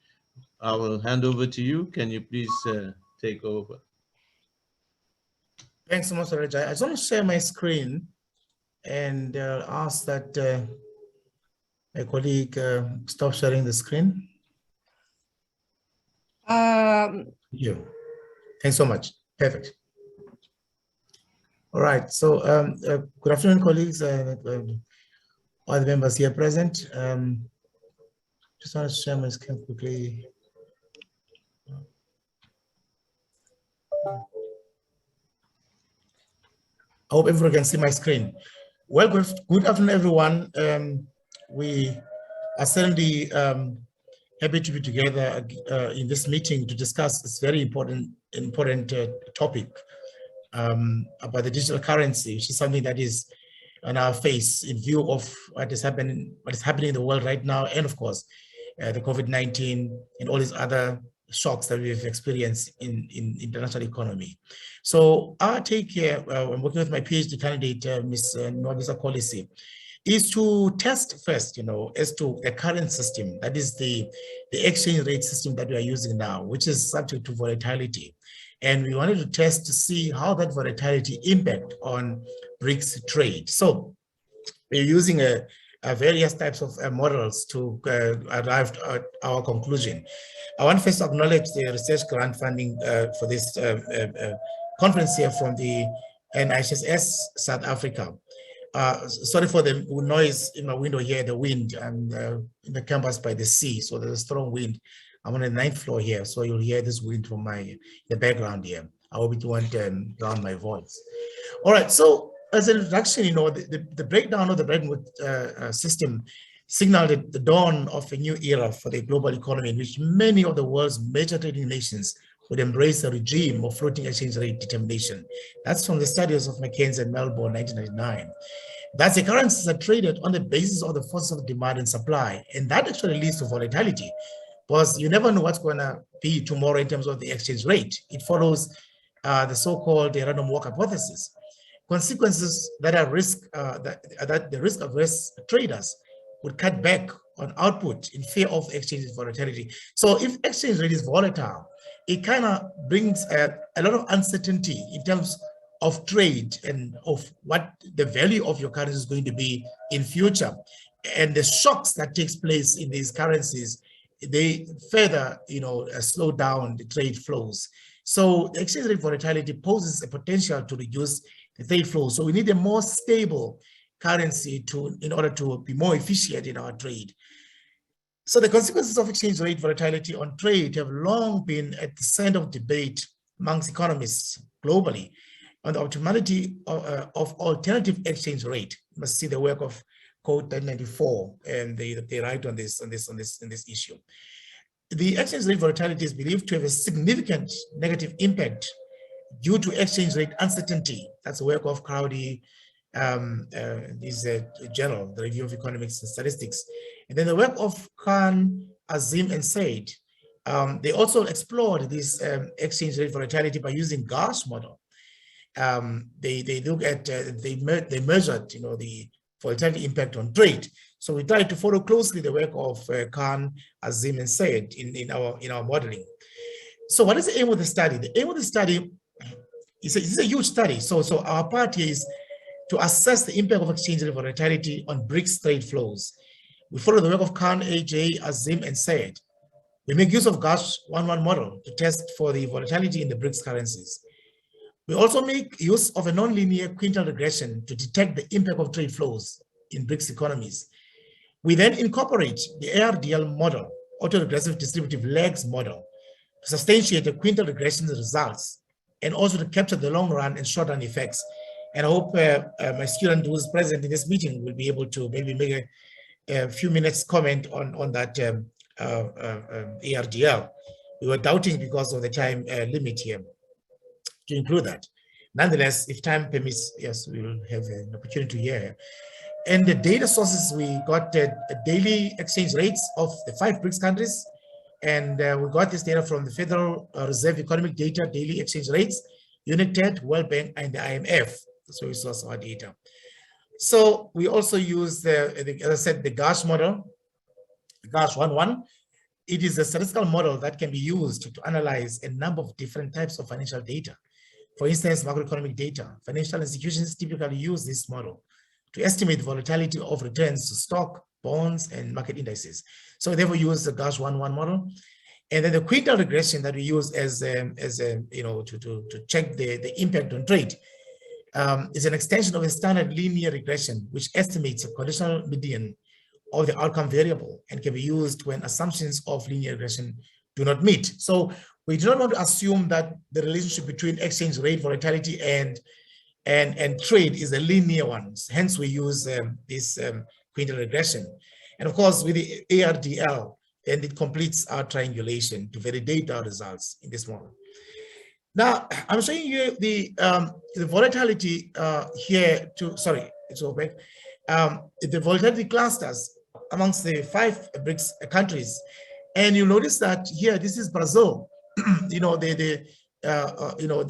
I will hand over to you. Can you please take over? Thanks so much, Rajai. I just want to share my screen and ask that my colleague stop sharing the screen. Thank you. Thanks so much. Perfect. All right. So good afternoon, colleagues, all the members here present. Just want to share my screen quickly. I hope everyone can see my screen. Well, good afternoon, everyone. We are certainly happy to be together in this meeting to discuss this very important topic about the digital currency, which is something that is on our face in view of what is happening in the world right now, and of course, the COVID-19 and all these other shocks that we've experienced in international economy. So our take here, I'm working with my PhD candidate, Ms. Nwabisa Kolisi, is to test first, as to the current system, that is the exchange rate system that we are using now, which is subject to volatility. And we wanted to test to see how that volatility impact on BRICS trade. So we're using various types of models to arrive at our conclusion. I want to first acknowledge the research grant funding for this conference here from the NIHSS South Africa. Sorry for the noise in my window here, the wind, and in the campus by the sea, so there's a strong wind. I'm on the 9th floor here, so you'll hear this wind from the background here. I hope it won't drown my voice. All right, so as an introduction, the breakdown of the Bretton Woods system signaled the dawn of a new era for the global economy, in which many of the world's major trading nations would embrace a regime of floating exchange rate determination. That's from the studies of McKinsey and Melbourne, 1999. That's the currencies are traded on the basis of the forces of demand and supply, and that actually leads to volatility, because you never know what's going to be tomorrow in terms of the exchange rate. It follows the so-called random walk hypothesis. Consequences that are that the risk-averse traders would cut back on output in fear of exchange volatility. So if exchange rate is volatile, it kind of brings a lot of uncertainty in terms of trade and of what the value of your currency is going to be in future. And the shocks that takes place in these currencies, they further, slow down the trade flows. So the exchange rate volatility poses a potential to reduce the trade flow. So we need a more stable currency in order to be more efficient in our trade. So the consequences of exchange rate volatility on trade have long been at the center of debate amongst economists globally on the optimality of alternative exchange rate. You must see the work of Code 1094, and they write on this issue. The exchange rate volatility is believed to have a significant negative impact due to exchange rate uncertainty. That's the work of Crowdy, this journal, the Review of Economics and Statistics. And then the work of Khan, Azim, and Said. They also explored this exchange rate volatility by using Gar's model. they look at, they measured, the volatility impact on trade. So we tried to follow closely the work of Khan, Azim, and Syed in our modeling. So what is the aim of the study? The aim of the study is a huge study. So our part here is to assess the impact of exchange rate volatility on BRICS trade flows. We follow the work of Khan, AJ, Azim, and Syed. We make use of GASH-11 model to test for the volatility in the BRICS currencies. We also make use of a nonlinear quintal regression to detect the impact of trade flows in BRICS economies. We then incorporate the ARDL model, autoregressive distributive lags model, to substantiate the quintal regression results and also to capture the long run and short run effects. And I hope my student who is present in this meeting will be able to maybe make a few minutes comment on that ARDL. We were doubting because of the time limit here to include that. Nonetheless, if time permits, yes, we will have an opportunity to hear. And the data sources, we got daily exchange rates of the 5 BRICS countries. And we got this data from the Federal Reserve Economic Data Daily Exchange Rates, UNITED, World Bank, and the IMF. That's where we source our data. So we also use, as I said, the GASH model, GASH-11. It is a statistical model that can be used to analyze a number of different types of financial data. For instance, macroeconomic data. Financial institutions typically use this model to estimate the volatility of returns to stock, bonds, and market indices. So therefore, we use the GASH-11 model. And then the quintal regression that we use as to check the impact on trade is an extension of a standard linear regression, which estimates a conditional median of the outcome variable and can be used when assumptions of linear regression do not meet. So we do not want to assume that the relationship between exchange rate volatility and trade is a linear one. Hence, we use this quintal regression. And of course, with the ARDL, then it completes our triangulation to validate our results in this model. Now, I'm showing you the volatility here to, sorry, it's opaque. The volatility clusters amongst the 5 BRICS countries. And you notice that here, this is Brazil, the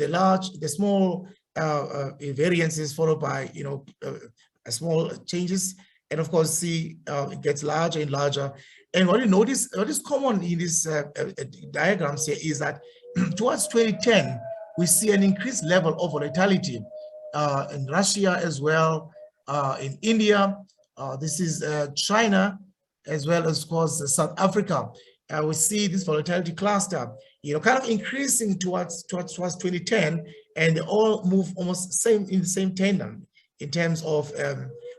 large, the small variances followed by, small changes. And of course, see, it gets larger and larger. And what is common in these diagrams here is that towards 2010, we see an increased level of volatility in Russia as well, in India. This is China, as well as, of course, South Africa. We see this volatility cluster, kind of increasing towards 2010, and they all move almost in the same tandem in terms of,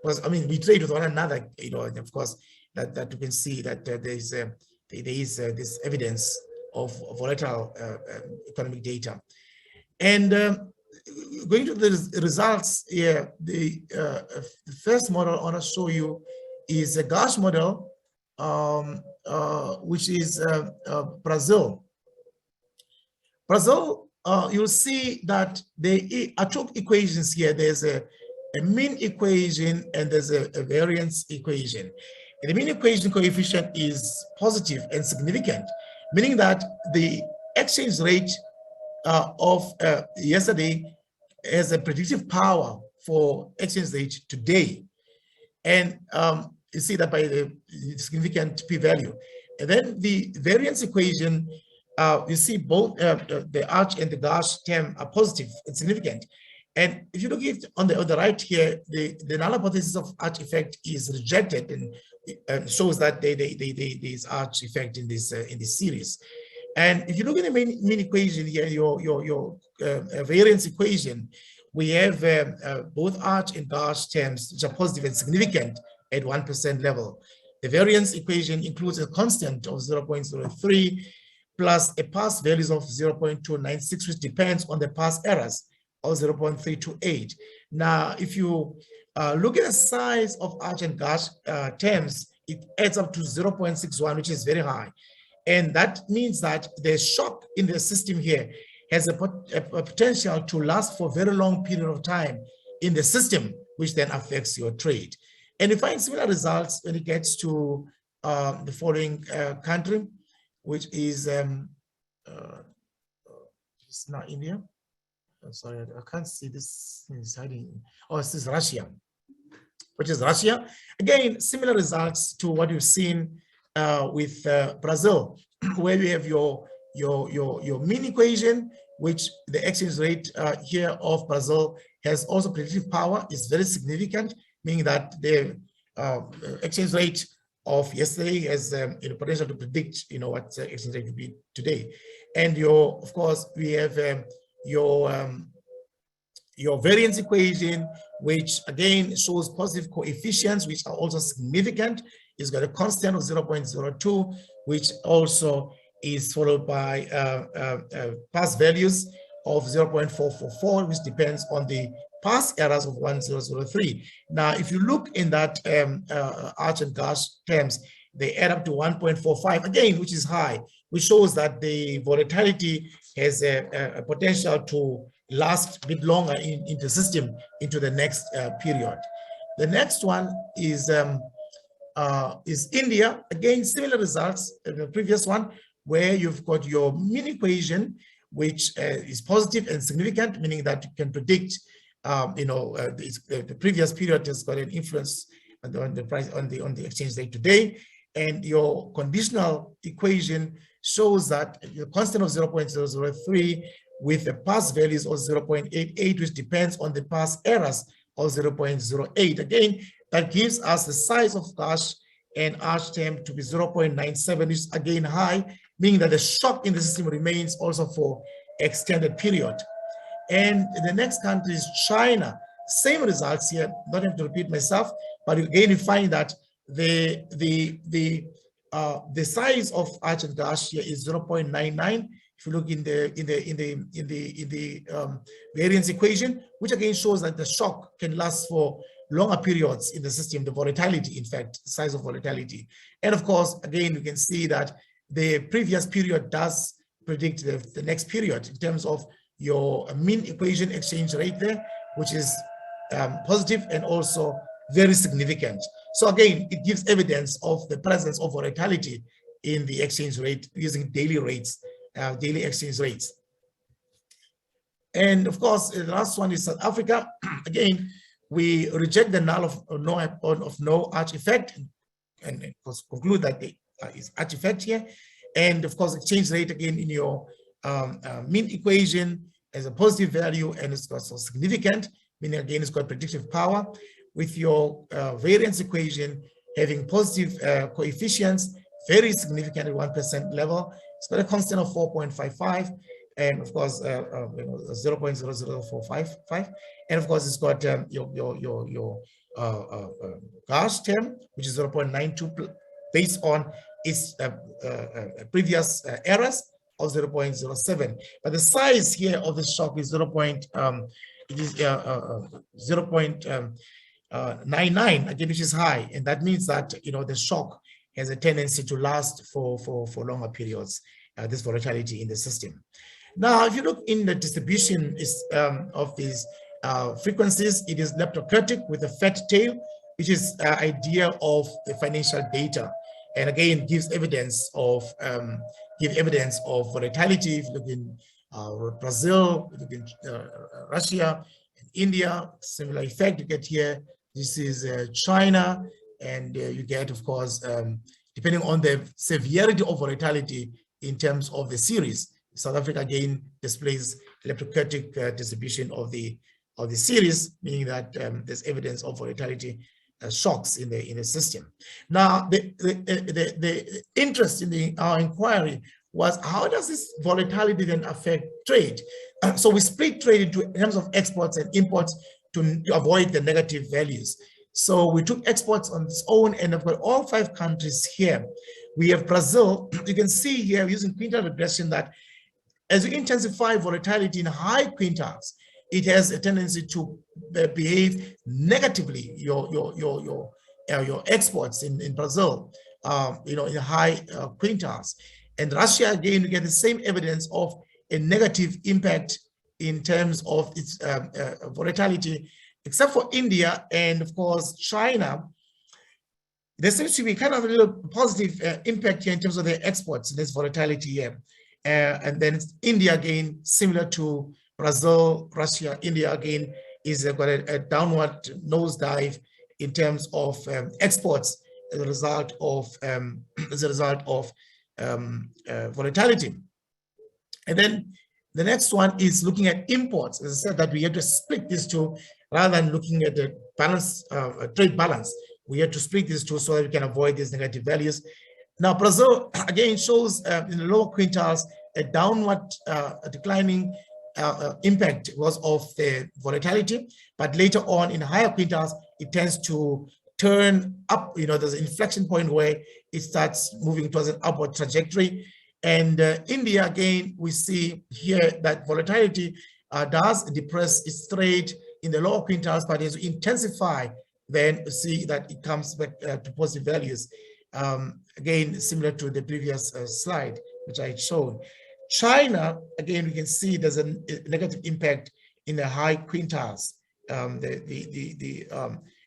we trade with one another, and of course, that you can see that there is this evidence of volatile economic data. And going to the results here, the first model I want to show you is a GASH model, which is Brazil. Brazil, you'll see that are two equations here. There's a mean equation and there's a variance equation. And the mean equation coefficient is positive and significant, meaning that the exchange rate of yesterday has a predictive power for exchange rate today. And you see that by the significant p-value. And then the variance equation, you see both the arch and the GASH term are positive and significant. And if you look at on the right here, the null hypothesis of arch effect is rejected and shows that there is arch effect in this series. And if you look at the mean equation here, your variance equation, we have both arch and GASH terms which are positive and significant at 1% level. The variance equation includes a constant of 0.03 plus a past values of 0.296, which depends on the past errors of 0.328. Now, if you look at the size of arch and GASH terms, it adds up to 0.61, which is very high. And that means that the shock in the system here has a potential to last for a very long period of time in the system, which then affects your trade. And you find similar results when it gets to the following country, which is it's not India. sorry, I can't see this is hiding. Oh, this is Russia, which is Russia. Again, similar results to what you've seen with Brazil, where we have your mean equation, which the exchange rate here of Brazil has also predictive power, is very significant, meaning that the exchange rate of yesterday has potential to predict, what the exchange rate will be today. And of course, we have your variance equation, which again shows positive coefficients, which are also significant. It's got a constant of 0.02, which also is followed by past values of 0.444, which depends on the past errors of 1003. Now, if you look in that arch and gauge terms, they add up to 1.45, again, which is high, which shows that the volatility has a potential to last a bit longer in the system into the next period. The next one is India. Again, similar results in the previous one, where you've got your mean equation, which is positive and significant, meaning that you can predict, the previous period has got an influence on the price on the exchange rate today, and your conditional equation shows that the constant of 0.003 with the past values of 0.88, which depends on the past errors of 0.08. Again, that gives us the size of gauge and arch term to be 0.97, which is again high, meaning that the shock in the system remains also for extended period. And the next country is China. Same results here, not have to repeat myself, but again, you find that the size of arch and gauge here is 0.99. If you look in the variance equation, which again shows that the shock can last for longer periods in the system, the volatility, in fact, size of volatility. And of course, again, you can see that the previous period does predict the next period in terms of your mean equation exchange rate there, which is positive and also very significant. So again, it gives evidence of the presence of volatility in the exchange rate using daily rates, daily exchange rates. And of course, the last one is South Africa. Again, we reject the null of no arch effect, and of course conclude that there is arch effect here. And of course, exchange rate again in your mean equation as a positive value, and it's got so significant, meaning again it's got predictive power, with your variance equation having positive coefficients, very significant at 1% level. It's got a constant of 4.55, and of course 0.00455, and of course it's got your gauge term, which is 0.92 based on its previous errors of 0.07. But the size here of the shock is 0.99 again, which is high, and that means that the shock has a tendency to last for longer periods, this volatility in the system. Now, if you look in the distribution of these frequencies, it is leptokurtic with a fat tail, which is idea of the financial data, and again gives evidence of volatility. If you look in Brazil, look in Russia, and India, similar effect you get here. This is China, and you get, of course, depending on the severity of volatility in terms of the series. South Africa again displays leptokurtic distribution of the series, meaning that there's evidence of volatility shocks in the system. Now, the interest in our inquiry was, how does this volatility then affect trade? So we split trade into terms of exports and imports to avoid the negative values. So we took exports on its own, and I've got all 5 countries here. We have Brazil. You can see here using quintile regression that as you intensify volatility in high quintiles, it has a tendency to behave negatively. Your exports in Brazil, in high quintiles, and Russia again, you get the same evidence of a negative impact in terms of its volatility, except for India and of course China. There seems to be kind of a little positive impact here in terms of their exports in this volatility here. And then India again, similar to Brazil, Russia, India again is got a downward nosedive in terms of exports as a result of volatility. And then the next one is looking at imports. As I said, that we have to split these two rather than looking at the balance, trade balance. We have to split these two so that we can avoid these negative values. Now, Brazil again shows in the lower quintiles a downward declining impact because of the volatility, but later on in higher quintiles, it tends to turn up. There's an inflection point where it starts moving towards an upward trajectory. And India, again, we see here that volatility does depress its trade in the lower quintiles, but as we intensify, then see that it comes back to positive values. Again, similar to the previous slide, which I had shown. China, again, we can see there's a negative impact in the high quintiles. The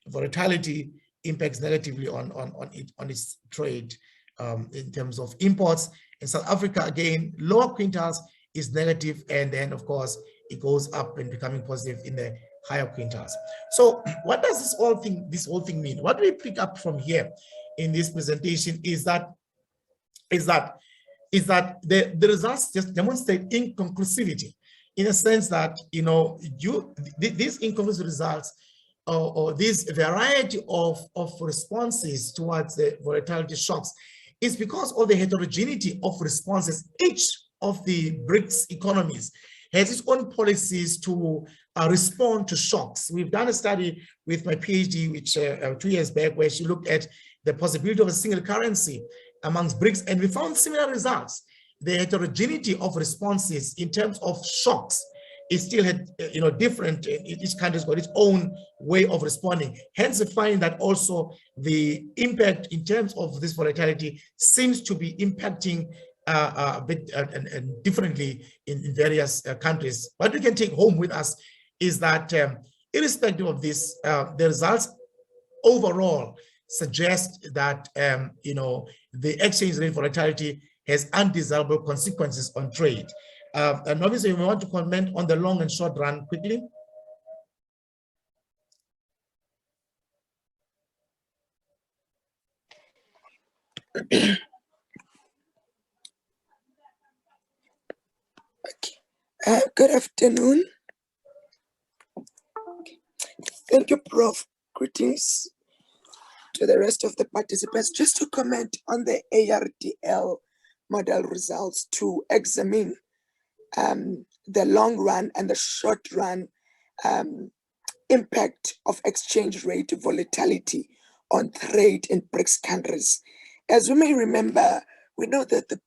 volatility impacts negatively on its trade in terms of imports. In South Africa, again, lower quintiles is negative, and then of course it goes up and becoming positive in the higher quintiles. So what does this whole thing mean? What we pick up from here in this presentation is that the results just demonstrate inconclusivity, in a sense that these inconclusive results or this variety of responses towards the volatility shocks is because of the heterogeneity of responses. Each of the BRICS economies has its own policies to respond to shocks. We've done a study with my PhD, which 2 years back, where she looked at the possibility of a single currency amongst BRICS, and we found similar results. The heterogeneity of responses in terms of shocks is still different. Each country's got its own way of responding. Hence, we find that also the impact in terms of this volatility seems to be impacting a bit and differently in various countries. What we can take home with us is that irrespective of this, the results overall suggest that the exchange rate volatility has undesirable consequences on trade. And obviously, we want to comment on the long and short run quickly. Good afternoon. Thank you, Prof. Greetings to the rest of the participants. Just to comment on the ARDL model results to examine the long run and the short run impact of exchange rate volatility on trade in BRICS countries. As we may remember, we know that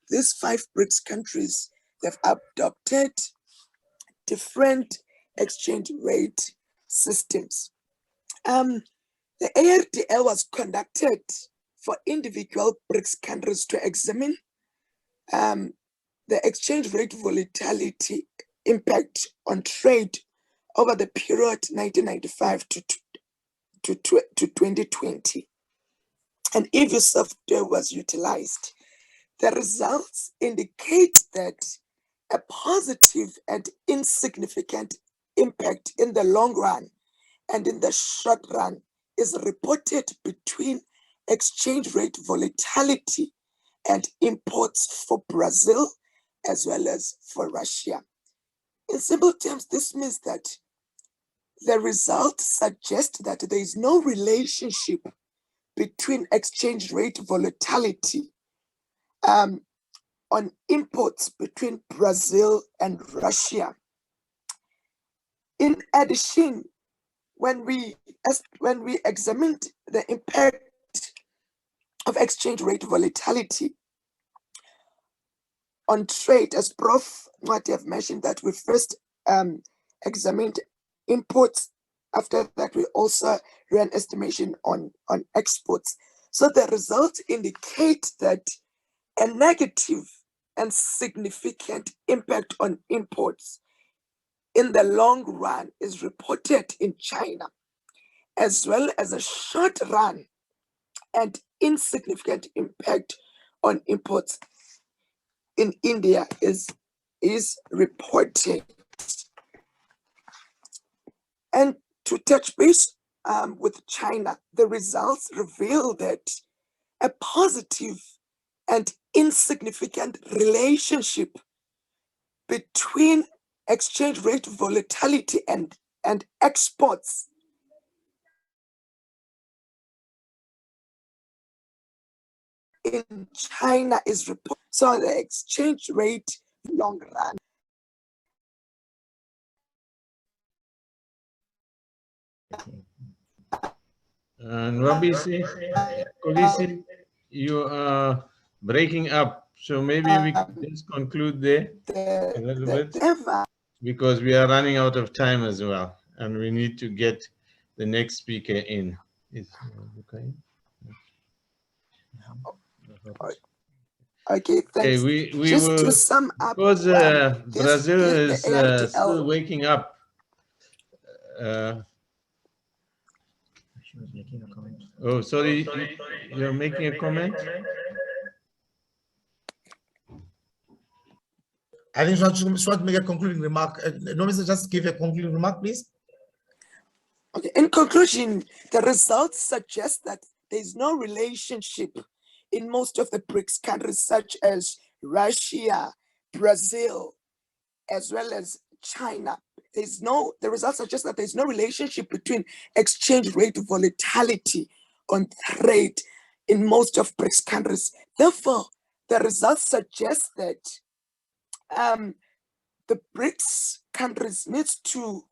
these 5 BRICS countries, they've adopted different exchange rate systems. The ARDL was conducted for individual BRICS countries to examine the exchange rate volatility impact on trade over the period 1995 to 2020. And EVU software was utilized. The results indicate that a positive and insignificant impact in the long run and in the short run is reported between exchange rate volatility and imports for Brazil as well as for Russia. In simple terms, this means that the results suggest that there is no relationship between exchange rate volatility on imports between Brazil and Russia. In addition, when we examined the impact of exchange rate volatility on trade, as Prof. might have mentioned, that we first examined imports. After that, we also ran estimation on exports. So the results indicate that a negative and significant impact on imports in the long run is reported in China, as well as a short run and insignificant impact on imports in India is reported. And to touch base with China, the results reveal that a positive and insignificant relationship between exchange rate volatility and exports in China is reported. So the exchange rate long run. And Robisi, Kolisi, you are breaking up. So maybe we can just conclude there a little bit, because we are running out of time as well, and we need to get the next speaker in. Okay. Okay, thanks. Okay, we just will, to sum up, because Brazil is still waking up. She was making a comment. Oh, sorry, you're making a comment? I think she wants to make a concluding remark. No, Mr. Just give a concluding remark, please. Okay, in conclusion, the results suggest that there is no relationship in most of the BRICS countries, such as Russia, Brazil, as well as China. The results suggest that there's no relationship between exchange rate volatility on trade in most of BRICS countries. Therefore, the results suggest that the BRICS countries needs to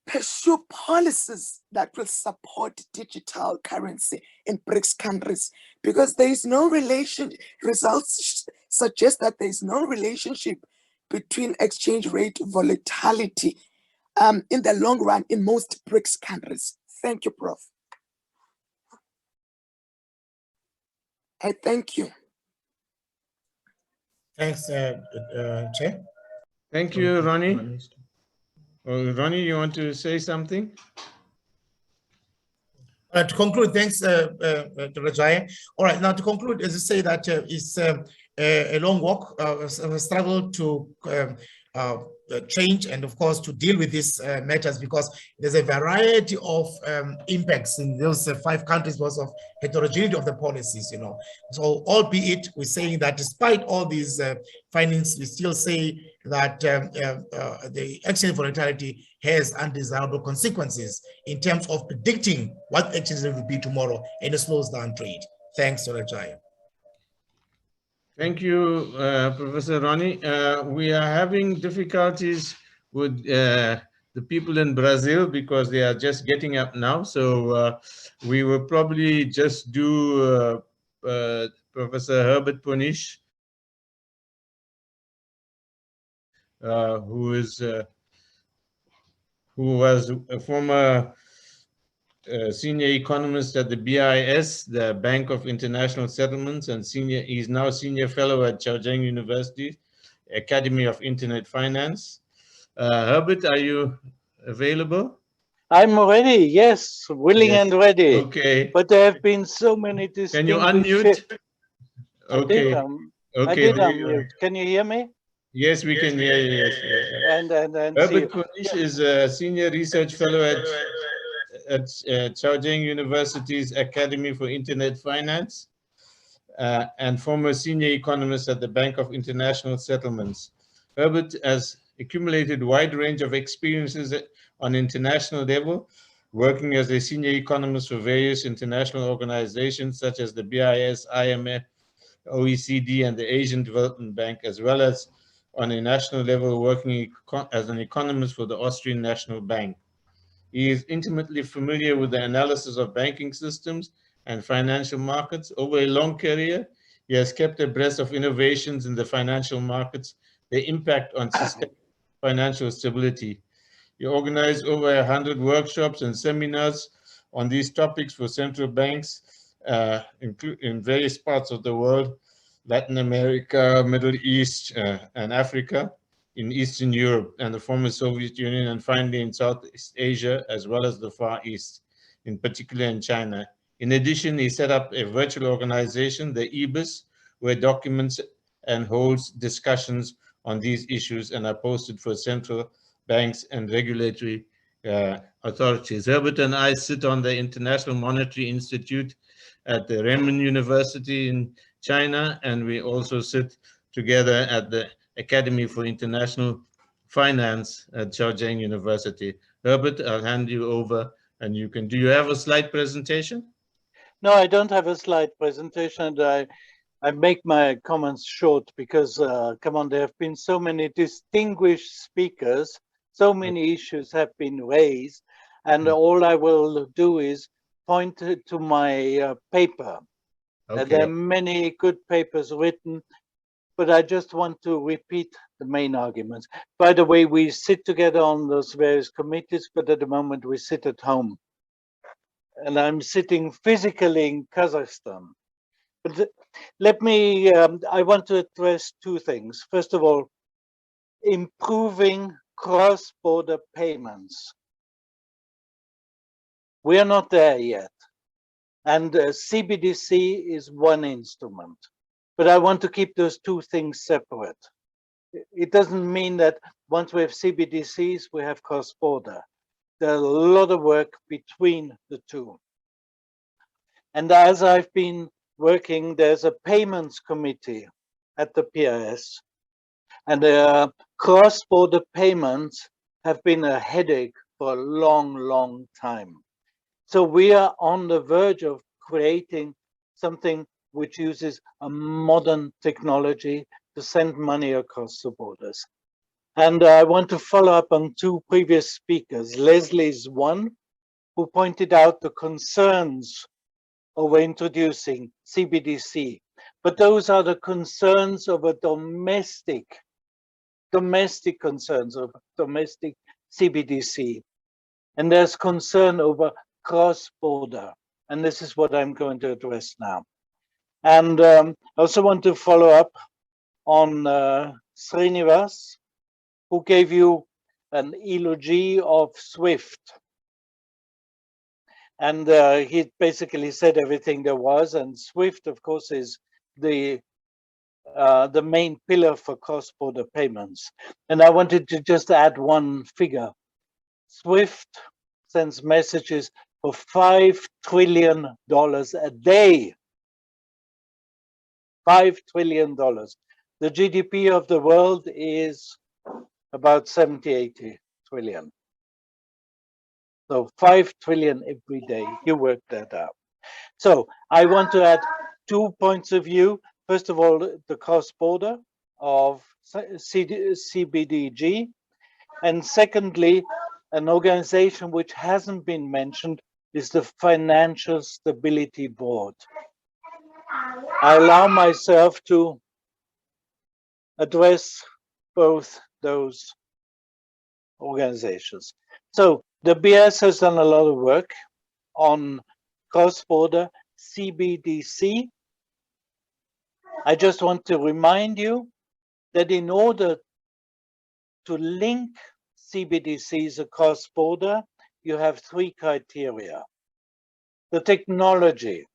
pursue policies that will support digital currency in BRICS countries, because there is no relation. Results suggest that there is no relationship between exchange rate volatility in the long run in most BRICS countries. Thank you, Prof. I thank you. Thanks, Chair. Thank you, Ronnie. Ronnie, you want to say something? To conclude, thanks, Dr. Jaya. All right, now to conclude, as you say, that it's a long walk, a struggle to change and, of course, to deal with these matters, because there's a variety of impacts in those 5 countries because of heterogeneity of the policies, you know. So, albeit we're saying that despite all these findings, we still say that the exchange volatility has undesirable consequences in terms of predicting what exchange rate will be tomorrow, and it slows down trade. Thanks, Dr. Jaya. Thank you, Professor Ronnie. We are having difficulties with the people in Brazil because they are just getting up now. So we will probably just do Professor Herbert Punish, who was a former senior economist at the BIS, the Bank of International Settlements, and he's now senior fellow at Zheijang University, Academy of Internet Finance. Herbert, are you available? I'm ready, yes, willing and ready. Okay. But there have been so many distinguished... Can you unmute? Okay. I did unmute. Can you hear me? Yes, we can hear you. Yes. And Herbert Punish is a senior research fellow at Zheijang University's Academy for Internet Finance and former senior economist at the Bank of International Settlements. Herbert has accumulated a wide range of experiences on international level, working as a senior economist for various international organizations such as the BIS, IMF, OECD, and the Asian Development Bank, as well as on a national level working as an economist for the Austrian National Bank. He is intimately familiar with the analysis of banking systems and financial markets. Over a long career, he has kept abreast of innovations in the financial markets, the impact on systemic financial stability. He organized over 100 workshops and seminars on these topics for central banks in various parts of the world, Latin America, Middle East, and Africa, in Eastern Europe and the former Soviet Union, and finally in Southeast Asia, as well as the Far East, in particular in China. In addition, he set up a virtual organization, the EBIS, where documents and holds discussions on these issues and are posted for central banks, and regulatory authorities. Herbert and I sit on the International Monetary Institute at the Renmin University in China, and we also sit together at the Academy for International Finance at Zheijang University. Herbert, I'll hand you over, and you can. Do you have a slide presentation? No, I don't have a slide presentation. And I make my comments short because, come on, there have been so many distinguished speakers, so many issues have been raised, and all I will do is point to my paper. Okay. There are many good papers written, but I just want to repeat the main arguments. By the way, we sit together on those various committees, but at the moment we sit at home. And I'm sitting physically in Kazakhstan. But let me, I want to address two things. First of all, improving cross-border payments. We are not there yet. And CBDC is one instrument. But I want to keep those two things separate. It doesn't mean that once we have CBDCs, we have cross-border. There's a lot of work between the two. And as I've been working, there's a payments committee at the PRS, and cross-border payments have been a headache for a long, long time. So we are on the verge of creating something which uses a modern technology to send money across the borders. And I want to follow up on two previous speakers. Leslie's one, who pointed out the concerns over introducing CBDC, but those are the concerns of a domestic concerns of domestic CBDC. And there's concern over cross-border, and this is what I'm going to address now. And I also want to follow up on Srinivas, who gave you an eulogy of SWIFT. And he basically said everything there was, and SWIFT, of course, is the main pillar for cross-border payments. And I wanted to just add one figure. SWIFT sends messages for $5 trillion a day. $5 trillion. The GDP of the world is about 70, 80 trillion. So 5 trillion every day, you work that out. So I want to add 2 points of view. First of all, the cross-border of CBDG. And secondly, an organization which hasn't been mentioned is the Financial Stability Board. I allow myself to address both those organizations. So the BS has done a lot of work on cross-border CBDC. I just want to remind you that in order to link CBDCs across border, you have 3 criteria. The technology,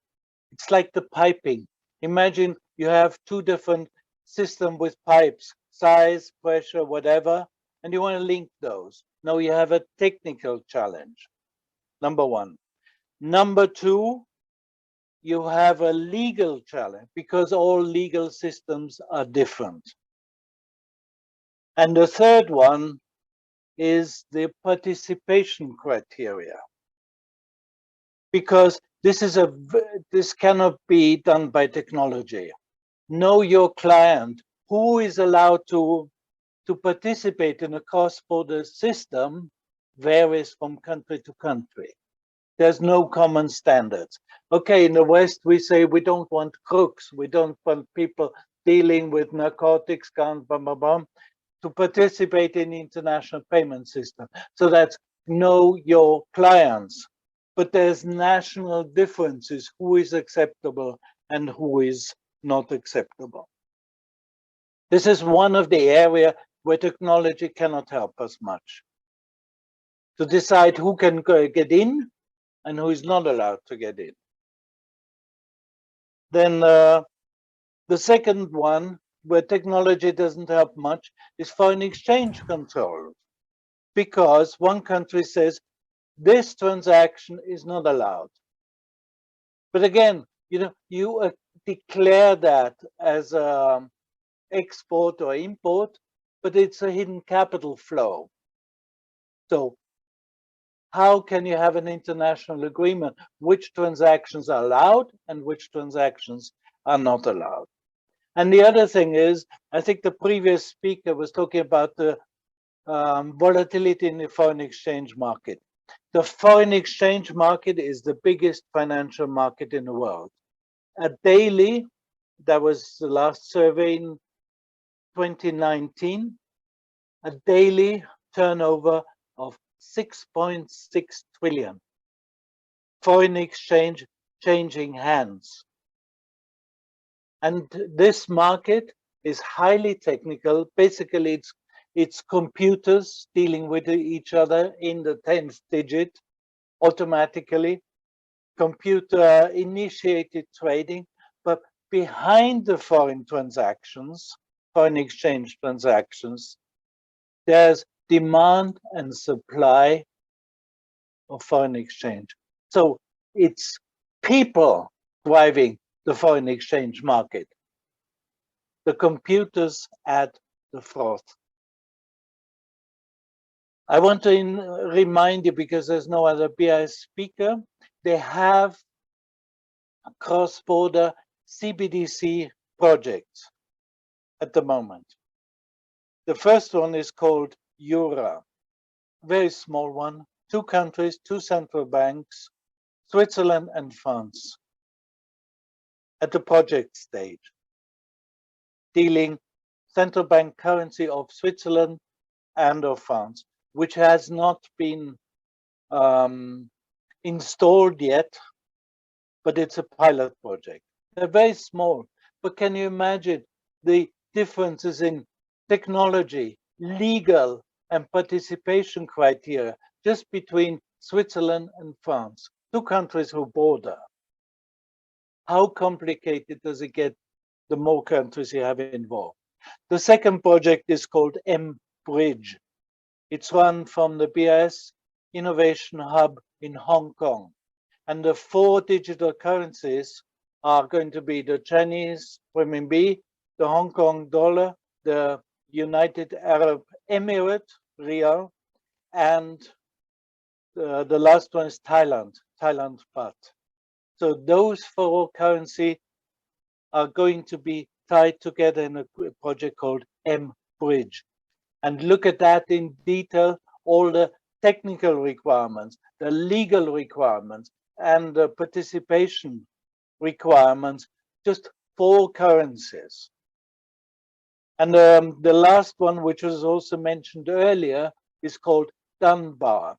it's like the piping. Imagine you have 2 different systems with pipes, size, pressure, whatever, and you want to link those. Now you have a technical challenge, number 1. Number 2, you have a legal challenge because all legal systems are different. And the third one is the participation criteria. Because this cannot be done by technology. Know your client. Who is allowed to participate in a cross-border system varies from country to country. There's no common standards. Okay, in the West, we say we don't want crooks. We don't want people dealing with narcotics, guns, blah, blah, blah, to participate in the international payment system. So that's know your clients. But there's national differences, who is acceptable and who is not acceptable. This is one of the areas where technology cannot help us much. To decide who can get in and who is not allowed to get in. Then the second one, where technology doesn't help much, is foreign exchange control. because one country says this transaction is not allowed. But again, you declare that as export or import, but it's a hidden capital flow. So how can you have an international agreement which transactions are allowed and which transactions are not allowed? And the other thing is, I think the previous speaker was talking about the volatility in the foreign exchange market. The foreign exchange market is the biggest financial market in the world. A daily, that was the last survey in 2019, a daily turnover of 6.6 trillion. Foreign exchange changing hands. And this market is highly technical. Basically, it's computers dealing with each other in the 10th digit automatically, computer initiated trading, but behind the foreign transactions, foreign exchange transactions, there's demand and supply of foreign exchange. So it's people driving the foreign exchange market. The computers add the froth. I want to remind you, because there's no other BRICS speaker, they have a cross-border CBDC projects at the moment. The first one is called Eura, very small one, 2 countries, 2 central banks, Switzerland and France, at the project stage, dealing central bank currency of Switzerland and of France, which has not been installed yet, but it's a pilot project. They're very small, but can you imagine the differences in technology, legal and participation criteria just between Switzerland and France, 2 countries who border? How complicated does it get the more countries you have involved? The second project is called M-Bridge. It's run from the BRICS Innovation Hub in Hong Kong. And the 4 digital currencies are going to be the Chinese renminbi, the Hong Kong dollar, the United Arab Emirates Rial, and the last one is Thailand Baht. So those 4 currencies are going to be tied together in a project called M-Bridge. And look at that in detail, all the technical requirements, the legal requirements, and the participation requirements, just 4 currencies. And the last one, which was also mentioned earlier, is called Dunbar,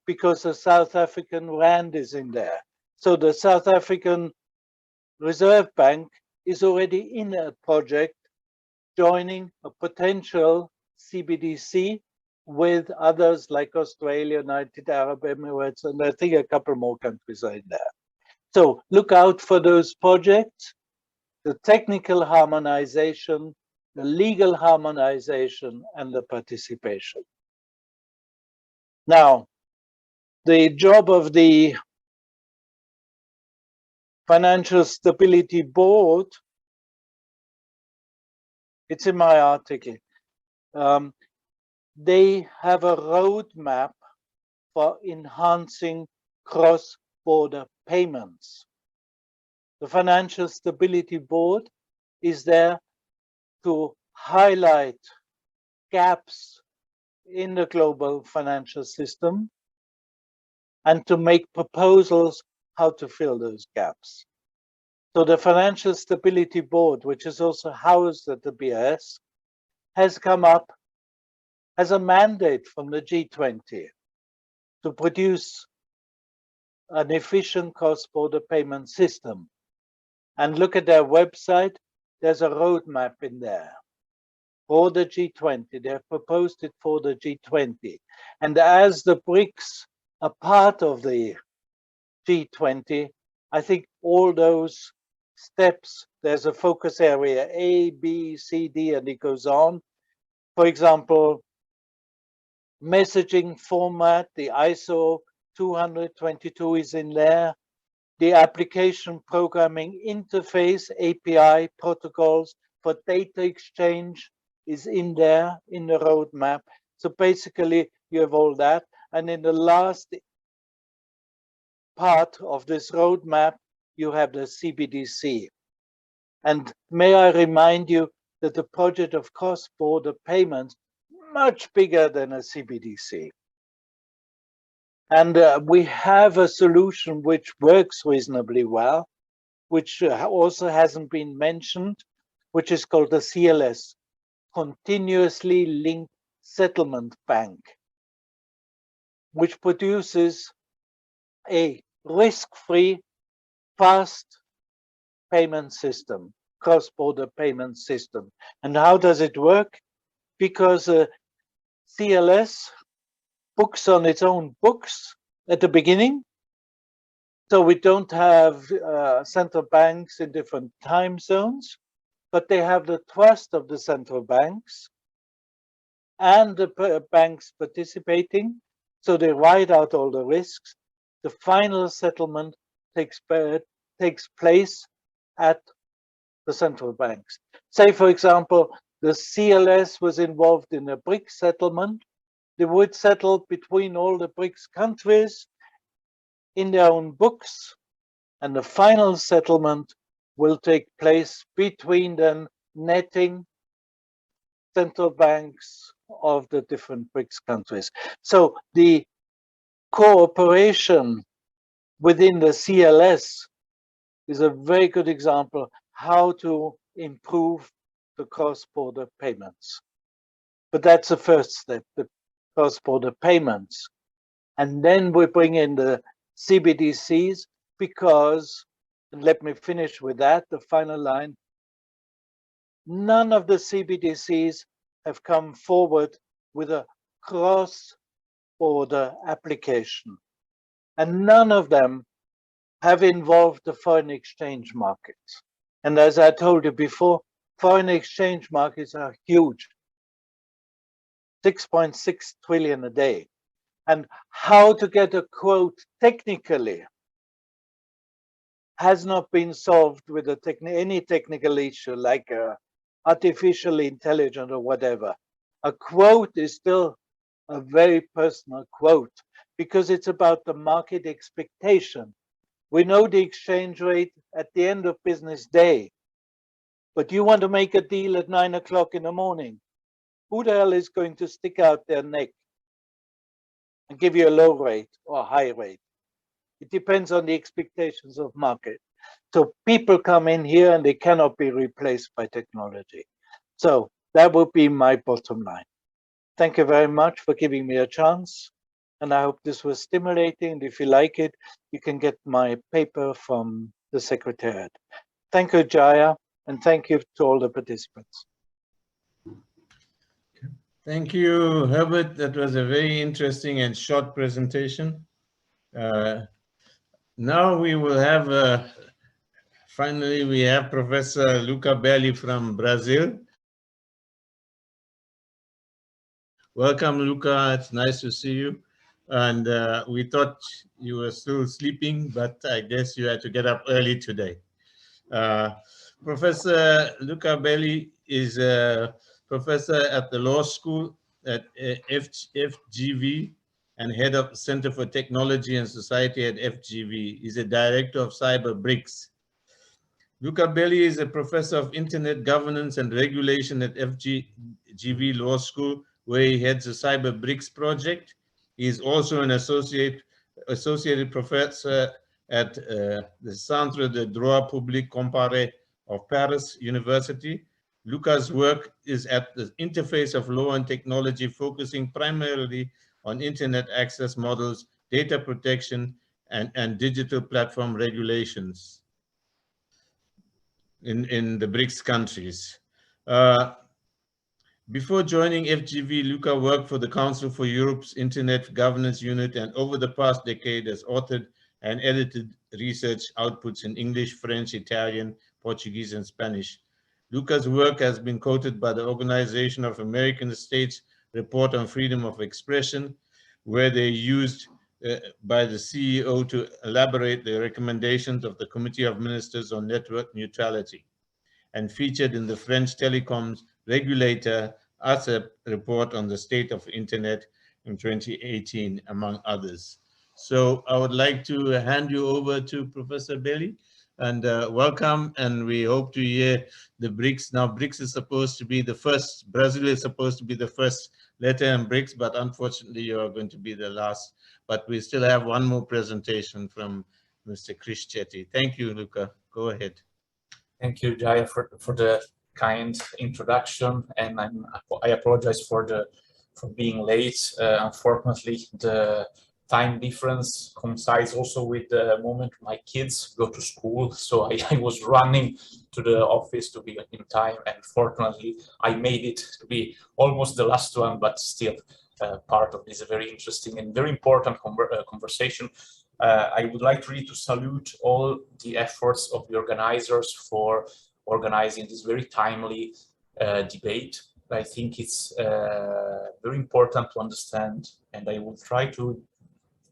because the South African rand is in there. So the South African Reserve Bank is already in a project joining a potential CBDC with others like Australia, United Arab Emirates, and I think a couple more countries are in there. So look out for those projects, the technical harmonization, the legal harmonization, and the participation. Now, the job of the Financial Stability Board, it's in my article. They have a roadmap for enhancing cross-border payments. The Financial Stability Board is there to highlight gaps in the global financial system and to make proposals how to fill those gaps. So the Financial Stability Board, which is also housed at the BRICS, has come up as a mandate from the G20 to produce an efficient cross-border payment system. And look at their website, there's a roadmap in there for the G20. They have proposed it for the G20. And as the BRICS are part of the G20, I think all those steps, there's a focus area, A, B, C, D, and it goes on. For example, messaging format, the ISO 222 is in there. The application programming interface, API protocols for data exchange is in there in the roadmap. So basically you have all that. And in the last part of this roadmap, you have the CBDC. And may I remind you that the project of cross-border payments much bigger than a CBDC. And we have a solution which works reasonably well, which also hasn't been mentioned, which is called the CLS, Continuously Linked Settlement Bank, which produces a risk-free, fast payment system, cross-border payment system. And how does it work? Because CLS books on its own books at the beginning. So we don't have central banks in different time zones, but they have the trust of the central banks and the banks participating. So they write out all the risks. The final settlement takes place at the central banks. Say, for example, the CLS was involved in a BRICS settlement. They would settle between all the BRICS countries in their own books, and the final settlement will take place between the netting central banks of the different BRICS countries. So the cooperation within the CLS is a very good example how to improve the cross-border payments. But that's the first step, the cross-border payments. And then we bring in the CBDCs because, and let me finish with that, the final line, none of the CBDCs have come forward with a cross-border application. And none of them have involved the foreign exchange markets. And as I told you before, foreign exchange markets are huge, 6.6 trillion a day. And how to get a quote technically has not been solved with any technical issue like artificial intelligence or whatever. A quote is still a very personal quote because it's about the market expectation. We know the exchange rate at the end of business day, but you want to make a deal at 9 o'clock in the morning. Who the hell is going to stick out their neck and give you a low rate or a high rate? It depends on the expectations of market. So people come in here and they cannot be replaced by technology. So that would be my bottom line. Thank you very much for giving me a chance. And I hope this was stimulating. And if you like it, you can get my paper from the Secretariat. Thank you, Jaya, and thank you to all the participants. Thank you, Herbert. That was a very interesting and short presentation. Now we will have, finally, we have Professor Luca Belli from Brazil. Welcome, Luca. It's nice to see you. And we thought you were still sleeping, but I guess you had to get up early today. Professor Luca Belli is a professor at the law school at FGV and head of Center for Technology and Society at FGV. He's a director of Cyber BRICS. Luca Belli is a professor of Internet Governance and Regulation at FGV Law School, where he heads the Cyber BRICS project. He is also an associated professor at the Centre de Droit Public Comparé of Paris University. Luca's work is at the interface of law and technology, focusing primarily on internet access models, data protection, and digital platform regulations in the BRICS countries. Before joining FGV, Luca worked for the Council for Europe's Internet Governance Unit and over the past decade has authored and edited research outputs in English, French, Italian, Portuguese, and Spanish. Luca's work has been quoted by the Organization of American States report on freedom of expression, where they used by the CEO to elaborate the recommendations of the Committee of Ministers on Network Neutrality, and featured in the French telecoms regulator ARCEP report on the state of internet in 2018, among others. So I would like to hand you over to Professor Bailey, and welcome, and we hope to hear the BRICS. Now, BRICS is supposed to be the first, Brazil is supposed to be the first letter in BRICS, but unfortunately you are going to be the last. But we still have one more presentation from Mr. Chris Chetty. Thank you, Luca. Go ahead. Thank you, Jaya, for the kind introduction, and I apologize for being late. Unfortunately, the time difference coincides also with the moment my kids go to school, so I was running to the office to be in time, and fortunately I made it to be almost the last one, but still part of this very interesting and very important conversation. I would like really to salute all the efforts of the organizers for organizing this very timely debate. I think it's very important to understand, and I will try to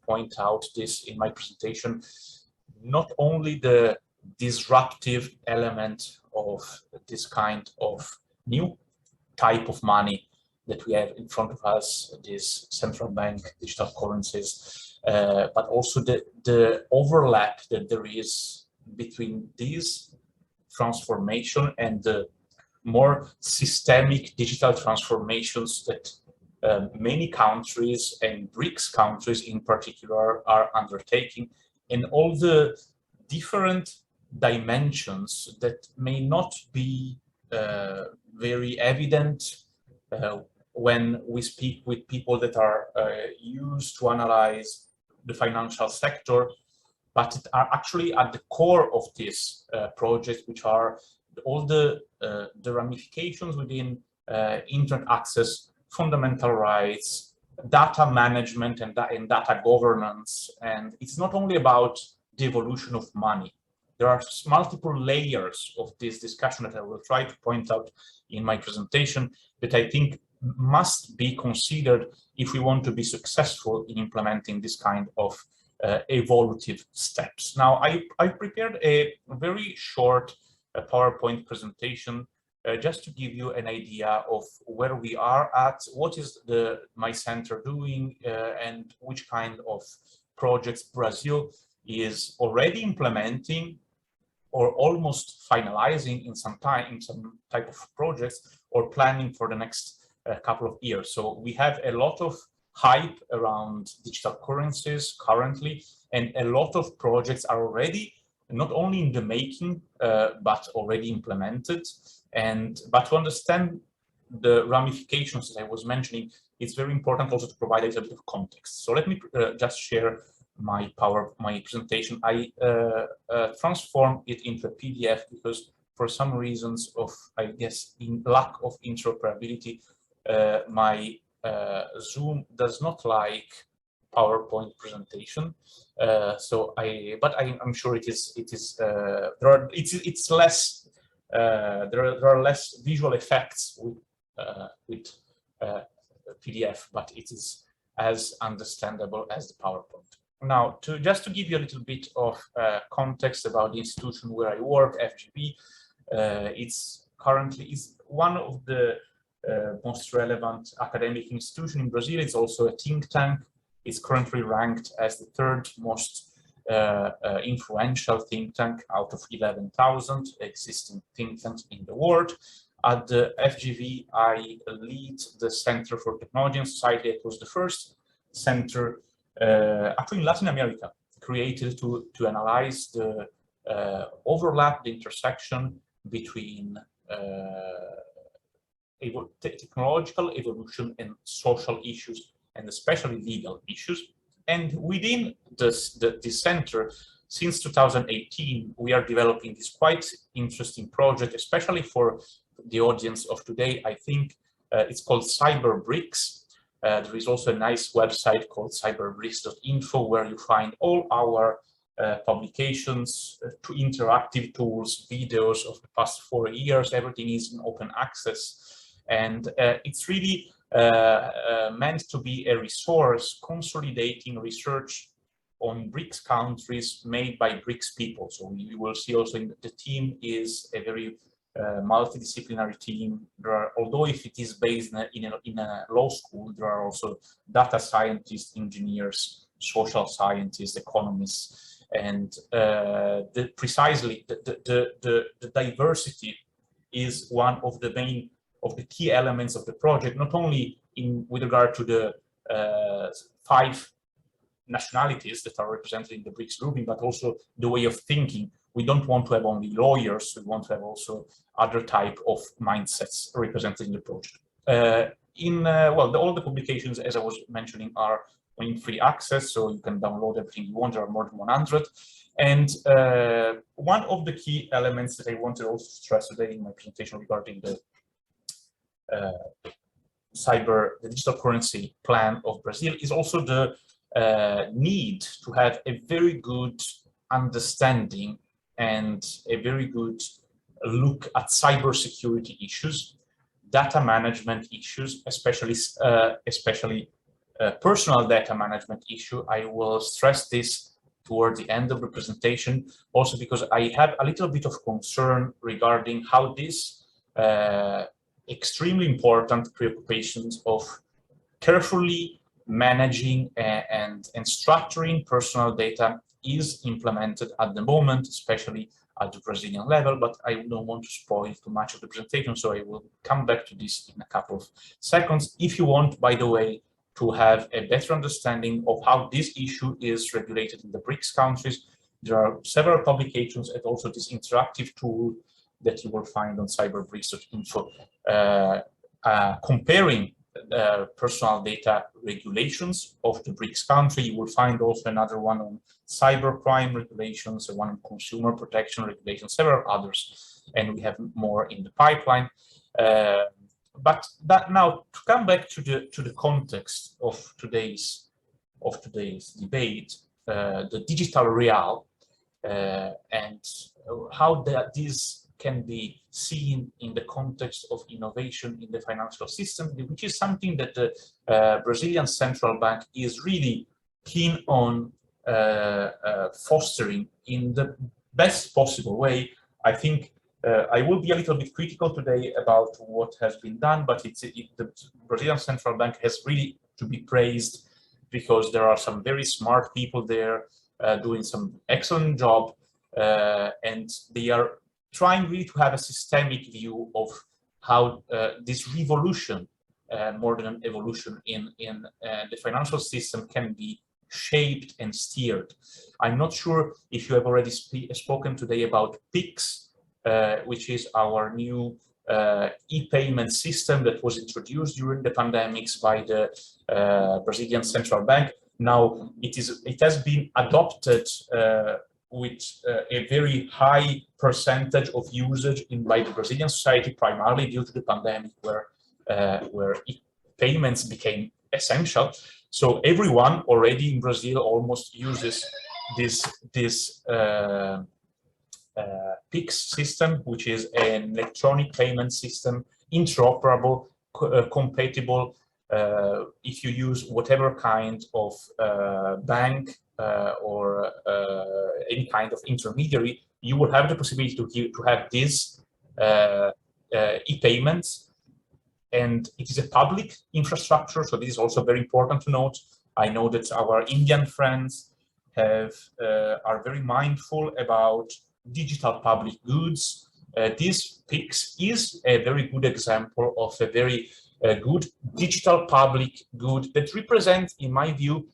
point out this in my presentation, not only the disruptive element of this kind of new type of money that we have in front of us, these central bank digital currencies, but also the overlap that there is between these transformation and the more systemic digital transformations that many countries and BRICS countries in particular are undertaking, and all the different dimensions that may not be very evident when we speak with people that are used to analyze the financial sector, but are actually at the core of this project, which are all the ramifications within internet access, fundamental rights, data management, and data governance. And it's not only about the evolution of money. There are multiple layers of this discussion that I will try to point out in my presentation that I think must be considered if we want to be successful in implementing this kind of evolutive steps. Now, I prepared a very short PowerPoint presentation just to give you an idea of where we are at, what is my center doing, and which kind of projects Brazil is already implementing or almost finalizing in some type of projects, or planning for the next couple of years. So we have a lot of hype around digital currencies currently, and a lot of projects are already not only in the making, but already implemented. But to understand the ramifications that I was mentioning, it's very important also to provide a little bit of context. So let me just share my presentation. I transformed it into a PDF because for some reasons of, I guess, in lack of interoperability, my Zoom does not like PowerPoint presentation. But I'm sure it's less. There are less visual effects with PDF, but it is as understandable as the PowerPoint. Now, just to give you a little bit of context about the institution where I work, FGB, it's currently one of the most relevant academic institutions in Brazil. It's also a think tank. It's currently ranked as the third most influential think tank out of 11,000 existing think tanks in the world. At the FGV, I lead the Center for Technology and Society. It was the first center, actually in Latin America, created to analyze the overlap, the intersection between technological evolution and social issues, and especially legal issues. And within this center, since 2018, we are developing this quite interesting project, especially for the audience of today. I think it's called Cyber BRICS. There is also a nice website called cyberbrics.info where you find all our publications, interactive tools, videos of the past 4 years. Everything is in open access. And it's really meant to be a resource consolidating research on BRICS countries made by BRICS people. So you will see also the team is a very multidisciplinary team. There are, although if it is based in a law school, there are also data scientists, engineers, social scientists, economists, and precisely the diversity is one of the key elements of the project, not only with regard to the 5 nationalities that are represented in the BRICS grouping, but also the way of thinking. We don't want to have only lawyers, we want to have also other type of mindsets represented in the project. All the publications, as I was mentioning, are in free access, so you can download everything you want. There are more than 100. And one of the key elements that I wanted to also stress today in my presentation regarding the digital currency plan of Brazil is also the need to have a very good understanding and a very good look at cybersecurity issues, data management issues, especially personal data management issue. I will stress this toward the end of the presentation, also because I have a little bit of concern regarding how this extremely important preoccupations of carefully managing and structuring personal data is implemented at the moment, especially at the Brazilian level, but I don't want to spoil too much of the presentation, so I will come back to this in a couple of seconds. If you want, by the way, to have a better understanding of how this issue is regulated in the BRICS countries, there are several publications and also this interactive tool that you will find on cyberbrics.info comparing personal data regulations of the BRICS country. You will find also another one on cybercrime regulations, one on consumer protection regulations, several others, and we have more in the pipeline. But now to come back to the context of today's debate, the digital real, and how this can be seen in the context of innovation in the financial system, which is something that the Brazilian Central Bank is really keen on fostering in the best possible way. I think I will be a little bit critical today about what has been done, but the Brazilian Central Bank has really to be praised because there are some very smart people there doing some excellent job, and they are trying really to have a systemic view of how this revolution, more than an evolution in the financial system, can be shaped and steered. I'm not sure if you have already spoken today about BRICS, which is our new e-payment system that was introduced during the pandemics by the Brazilian Central Bank. Now it has been adopted with a very high percentage of usage by the Brazilian society, primarily due to the pandemic, where payments became essential. So everyone already in Brazil almost uses this BRICS system, which is an electronic payment system, interoperable, compatible. If you use whatever kind of bank or any kind of intermediary, you will have the possibility to have this e-payments. And it is a public infrastructure, so this is also very important to note. I know that our Indian friends are very mindful about digital public goods. This BRICS is a very good example of a very good digital public good that represents, in my view,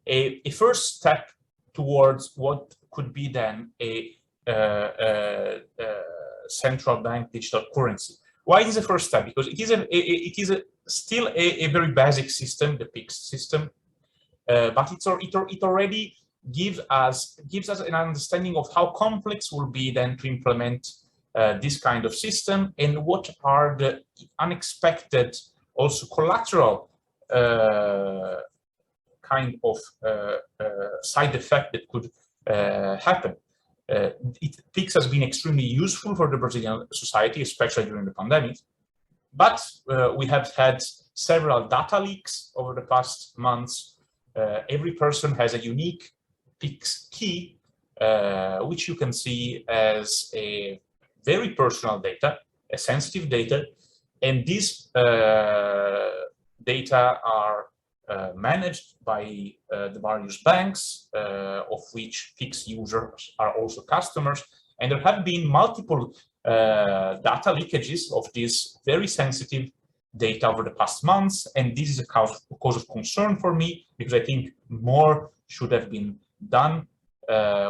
a first step towards what could be then a central bank digital currency. Why is it a first step? Because it is still a very basic system, the BRICS system, but it already gives us an understanding of how complex will be then to implement this kind of system, and what are the unexpected, also collateral kind of side effect that could happen. BRICS has been extremely useful for the Brazilian society, especially during the pandemic, but we have had several data leaks over the past months. Every person has a unique PIX key, which you can see as a very personal data, a sensitive data, and these data are managed by the various banks, of which PIX users are also customers. And there have been multiple data leakages of this very sensitive data over the past months. And this is a cause of concern for me, because I think more should have been done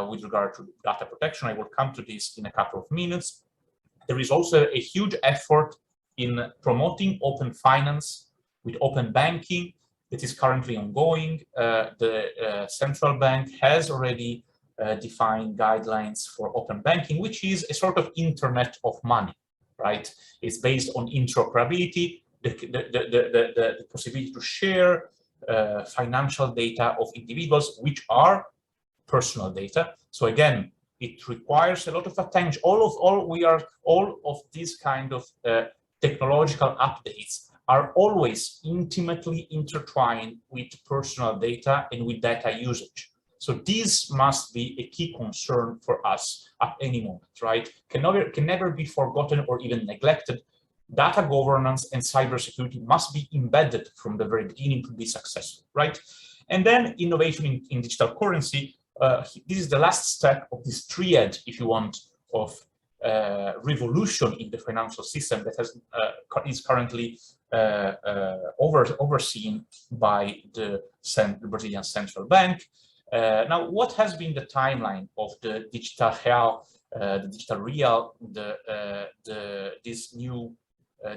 with regard to data protection. I will come to this in a couple of minutes. There is also a huge effort in promoting open finance with open banking that is currently ongoing. The central bank has already defined guidelines for open banking, which is a sort of internet of money, right? It's based on interoperability, the possibility to share financial data of individuals, which are personal data. So again, it requires a lot of attention. All of these kind of technological updates are always intimately intertwined with personal data and with data usage. So this must be a key concern for us at any moment, right? Can never be forgotten or even neglected. Data governance and cybersecurity must be embedded from the very beginning to be successful, right? And then innovation in digital currency. This is the last step of this triad, if you want, of revolution in the financial system that is currently overseen by the Brazilian Central Bank. Now, what has been the timeline of the digital real, the digital real, this new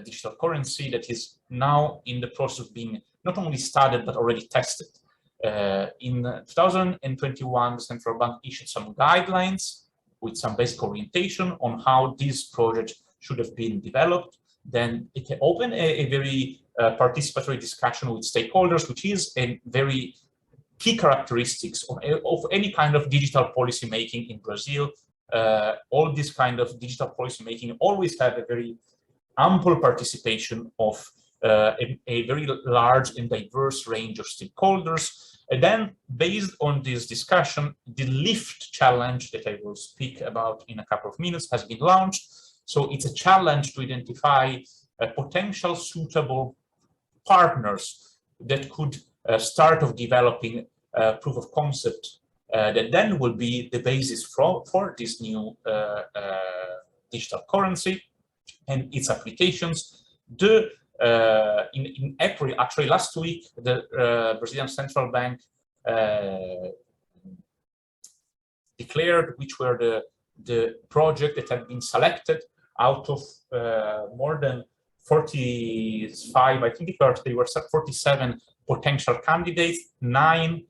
digital currency that is now in the process of being not only studied but already tested? In 2021, the central bank issued some guidelines with some basic orientation on how this project should have been developed. Then it opened a very participatory discussion with stakeholders, which is a very key characteristics of any kind of digital policy making in Brazil. All this kind of digital policy making always have a very ample participation of a very large and diverse range of stakeholders. And then, based on this discussion, the LIFT challenge that I will speak about in a couple of minutes has been launched. So it's a challenge to identify potential suitable partners that could start of developing proof of concept that then will be the basis for this new digital currency and its applications. In April, actually last week, the Brazilian Central Bank declared which were the project that had been selected out of more than 45, I think they were 47 potential candidates, nine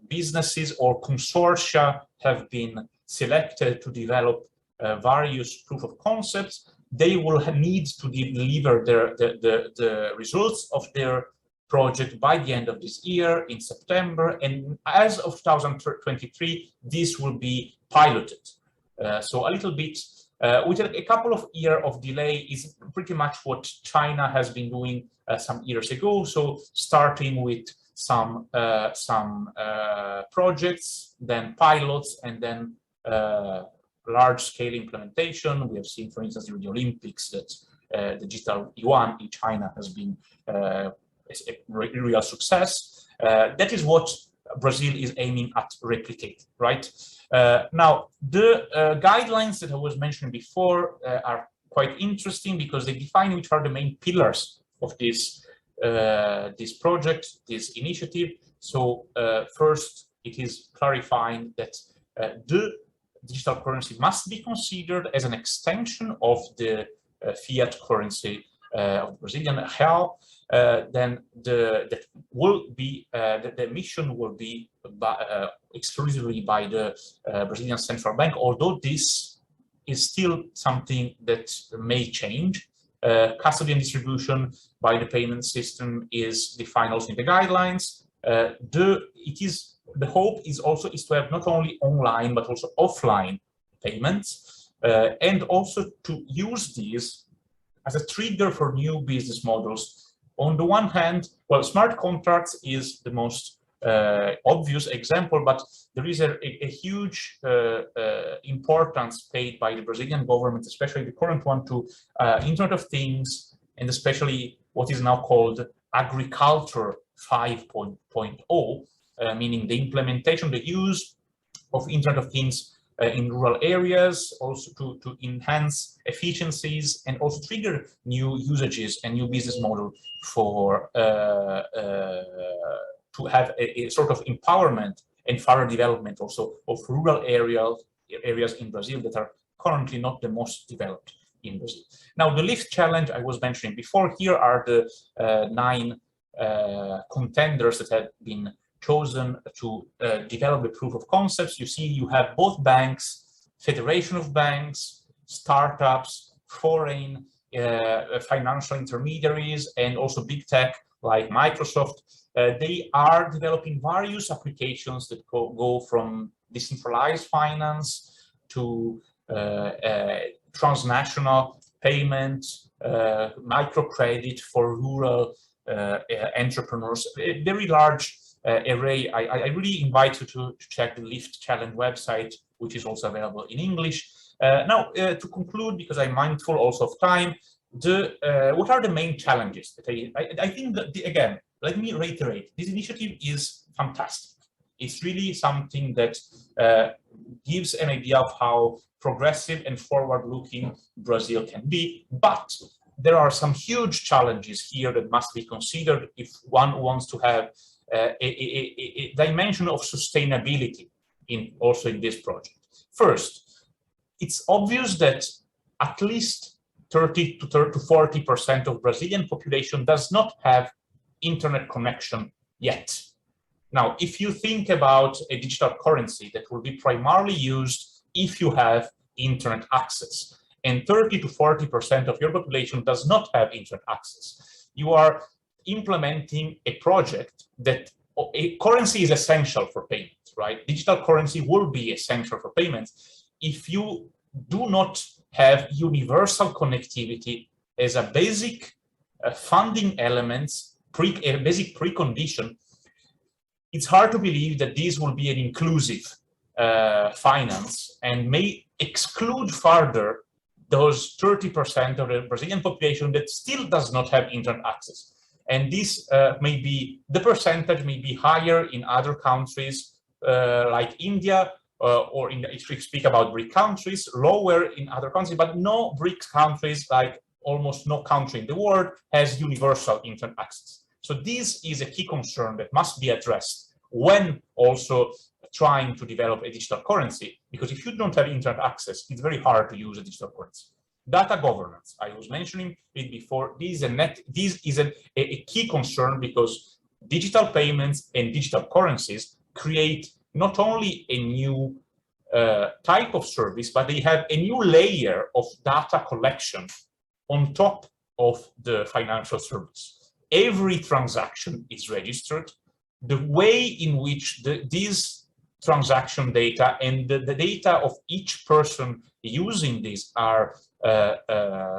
businesses or consortia have been selected to develop various proof of concepts. They will need to deliver the results of their project by the end of this year in September, and as of 2023, this will be piloted. So a little bit, with a couple of years of delay, is pretty much what China has been doing some years ago. So starting with some projects, then pilots, and then large-scale implementation. We have seen, for instance, during the Olympics that the digital yuan in China has been a real success. That is what Brazil is aiming at replicating, right? Now, the guidelines that I was mentioning before are quite interesting because they define which are the main pillars of this project, this initiative. So first, it is clarifying that the digital currency must be considered as an extension of the fiat currency of the Brazilian real. Then the emission will be exclusively by the Brazilian Central Bank, although this is still something that may change. Custody and distribution by the payment system is defined also in the guidelines. The hope is to have not only online but also offline payments, and also to use these as a trigger for new business models. On the one hand, well, smart contracts is the most obvious example, but there is a huge importance paid by the Brazilian government, especially the current one, to Internet of Things, and especially what is now called Agriculture 5.0, meaning the implementation, the use of Internet of Things in rural areas, also to enhance efficiencies and also trigger new usages and new business model for to have a sort of empowerment and further development also of rural areas in Brazil that are currently not the most developed in Brazil. Now, the LIFT challenge I was mentioning before, here are the 9 contenders that have been chosen to develop the proof of concepts. You see, you have both banks, federation of banks, startups, foreign financial intermediaries, and also big tech like Microsoft. They are developing various applications that go from decentralized finance to transnational payments, microcredit for rural entrepreneurs, a very large array. I really invite you to check the LIFT Challenge website, which is also available in English. Now, to conclude, because I'm mindful also of time, what are the main challenges? I think that, again, let me reiterate, this initiative is fantastic. It's really something that gives an idea of how progressive and forward-looking Brazil can be, but there are some huge challenges here that must be considered if one wants to have a dimension of sustainability also in this project. First, it's obvious that at least 30 to 40% of Brazilian population does not have internet connection yet. Now, if you think about a digital currency that will be primarily used if you have internet access, and 30 to 40% of your population does not have internet access, you are implementing a project that a currency is essential for payment, right? Digital currency will be essential for payments. If you do not have universal connectivity as a basic funding elements, a basic precondition, it's hard to believe that this will be an inclusive finance and may exclude further those 30% of the Brazilian population that still does not have internet access. And this may be, the percentage may be higher in other countries like India, or if we speak about BRIC countries, lower in other countries, but no BRICS countries, like almost no country in the world, has universal internet access. So this is a key concern that must be addressed when also trying to develop a digital currency, because if you don't have internet access, it's very hard to use a digital currency. Data governance, I was mentioning it before, this is a key concern because digital payments and digital currencies create not only a new type of service, but they have a new layer of data collection on top of the financial service. Every transaction is registered. The way in which these transaction data and the data of each person using this are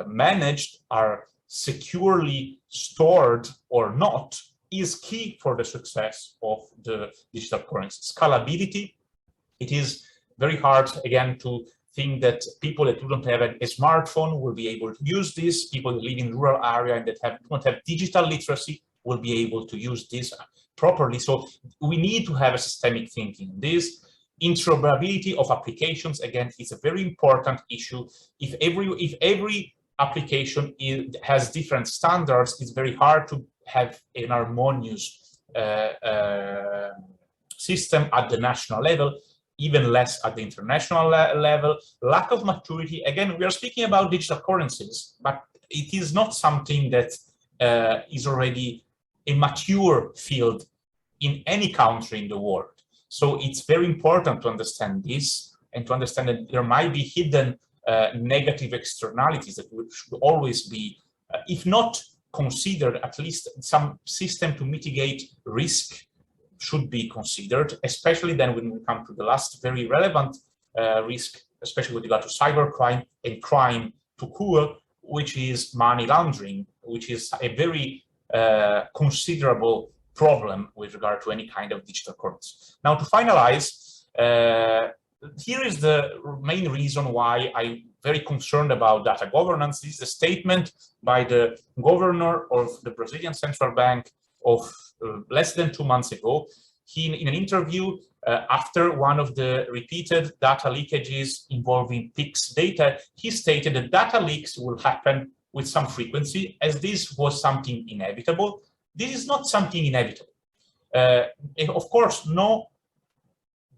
managed, are securely stored or not, is key for the success of the digital currency. Scalability, it is very hard, again, to think that people that don't have a smartphone will be able to use this. People that live in rural area and that don't have digital literacy will be able to use this properly. So we need to have a systemic thinking. This interoperability of applications, again, is a very important issue. If every application has different standards, it's very hard to have an harmonious system at the national level, even less at the international level. Lack of maturity, again, we are speaking about digital currencies, but it is not something that is already a mature field in any country in the world. So it's very important to understand this and to understand that there might be hidden negative externalities that should always be, if not considered, at least some system to mitigate risk should be considered, especially then when we come to the last very relevant risk, especially with regard to cybercrime and crime to cool, which is money laundering, which is a very considerable problem with regard to any kind of digital currency. Now, to finalize, here is the main reason why I'm very concerned about data governance. This is a statement by the governor of the Brazilian Central Bank of less than 2 months ago. He, in an interview after one of the repeated data leakages involving BRICS data, he stated that data leaks will happen with some frequency, as this was something inevitable. This is not something inevitable. Of course, no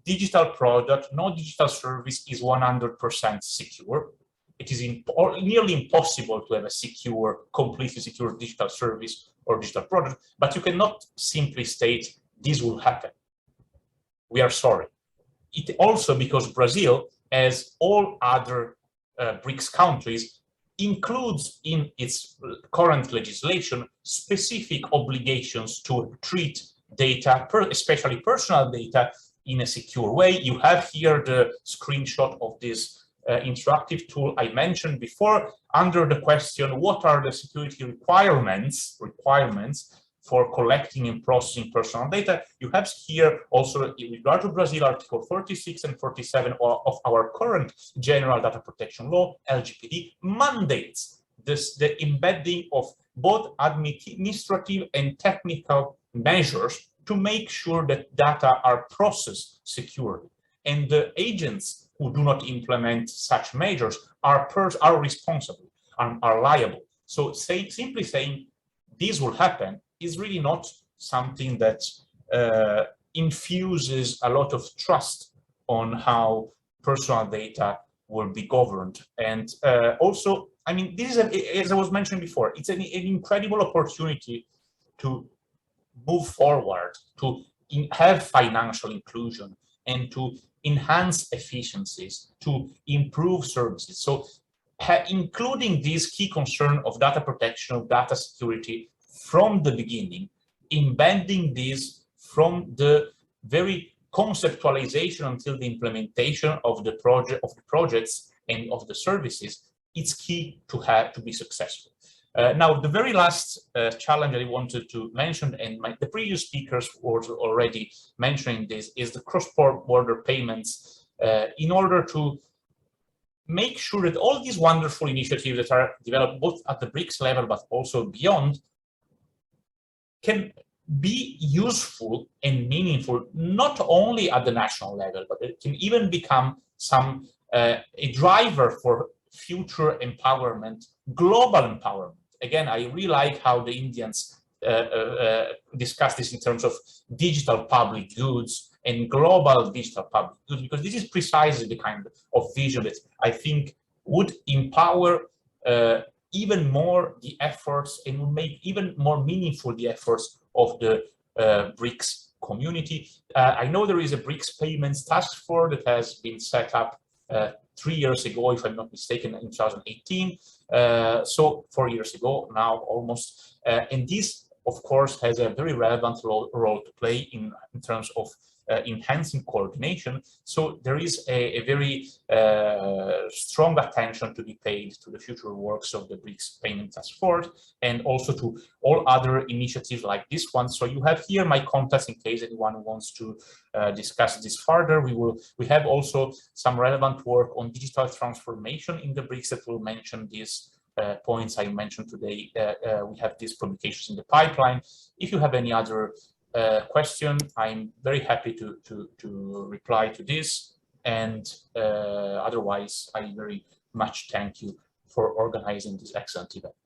digital product, no digital service is 100% secure. It is nearly impossible to have a secure, completely secure digital service or digital product, but you cannot simply state this will happen. We are sorry. It also because Brazil, as all other BRICS countries, includes in its current legislation specific obligations to treat data, especially personal data, in a secure way. You have here the screenshot of this interactive tool I mentioned before. Under the question, what are the security requirements for collecting and processing personal data? You have here also, in regard to Brazil, Article 46 and 47 of our current General Data Protection Law, LGPD, mandates the embedding of both administrative and technical measures to make sure that data are processed securely. And the agents who do not implement such measures are responsible and are liable. So simply saying this will happen is really not something that infuses a lot of trust on how personal data will be governed. And also, I mean, this is, as I was mentioning before, it's an incredible opportunity to move forward, to have financial inclusion, and to enhance efficiencies, to improve services. So including this key concern of data protection, of data security from the beginning, embedding this from the very conceptualization until the implementation of the projects and of the services, it's key to be successful. Now, the very last challenge I wanted to mention, and the previous speakers were already mentioning this, is the cross-border payments in order to make sure that all these wonderful initiatives that are developed both at the BRICS level but also beyond can be useful and meaningful, not only at the national level, but it can even become a driver for future empowerment, global empowerment. Again, I really like how the Indians discuss this in terms of digital public goods and global digital public goods, because this is precisely the kind of vision that I think would empower even more the efforts and would make even more meaningful the efforts of the BRICS community. I know there is a BRICS payments task force that has been set up 3 years ago, if I'm not mistaken, in 2018. So 4 years ago now, almost. And this, of course, has a very relevant role to play in terms of enhancing coordination. So there is a very strong attention to be paid to the future works of the BRICS Payment Task Force and also to all other initiatives like this one. So you have here my contacts in case anyone wants to discuss this further. We have also some relevant work on digital transformation in the BRICS that will mention these points I mentioned today. We have these publications in the pipeline. If you have any other question, I'm very happy to reply to this, and otherwise I very much thank you for organizing this excellent event.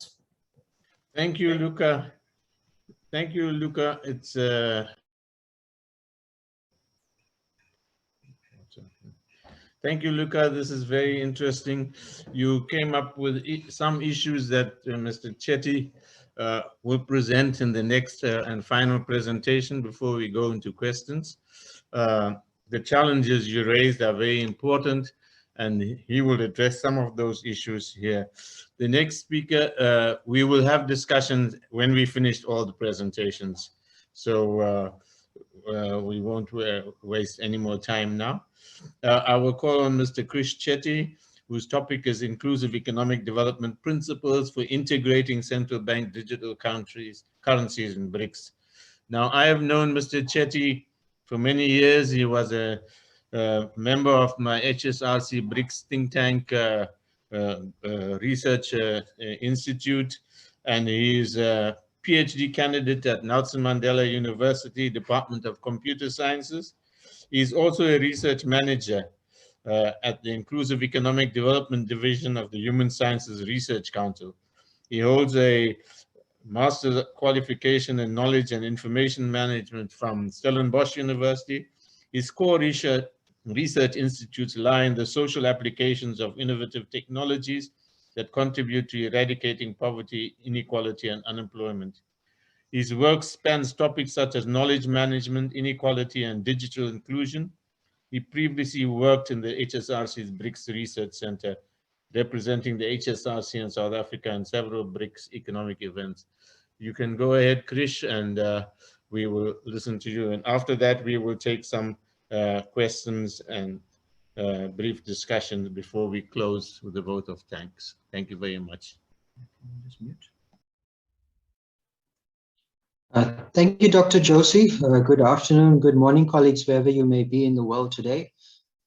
Thank you, Luca. Thank you, Luca. It's thank you, Luca. This is very interesting. You came up with some issues that Mr. Chetty will present in the next and final presentation before we go into questions. The challenges you raised are very important, and he will address some of those issues here. The next speaker, we will have discussions when we finish all the presentations. So we won't waste any more time now. I will call on Mr. Krish Chetty, whose topic is Inclusive Economic Development Principles for Integrating Central Bank Digital Currencies in BRICS. Now, I have known Mr. Chetty for many years. He was a member of my HSRC BRICS think tank research institute, and he is a PhD candidate at Nelson Mandela University, Department of Computer Sciences. He is also a research manager at the Inclusive Economic Development Division of the Human Sciences Research Council. He holds a master's qualification in knowledge and information management from Stellenbosch University. His core research institutes lie in the social applications of innovative technologies that contribute to eradicating poverty, inequality, and unemployment. His work spans topics such as knowledge management, inequality, and digital inclusion. He previously worked in the HSRC's BRICS Research Center, representing the HSRC in South Africa and several BRICS economic events. You can go ahead, Krish, and we will listen to you. And after that, we will take some questions and brief discussion before we close with a vote of thanks. Thank you very much. Just mute. Thank you, Dr. Josie. Good afternoon, good morning, colleagues, wherever you may be in the world today.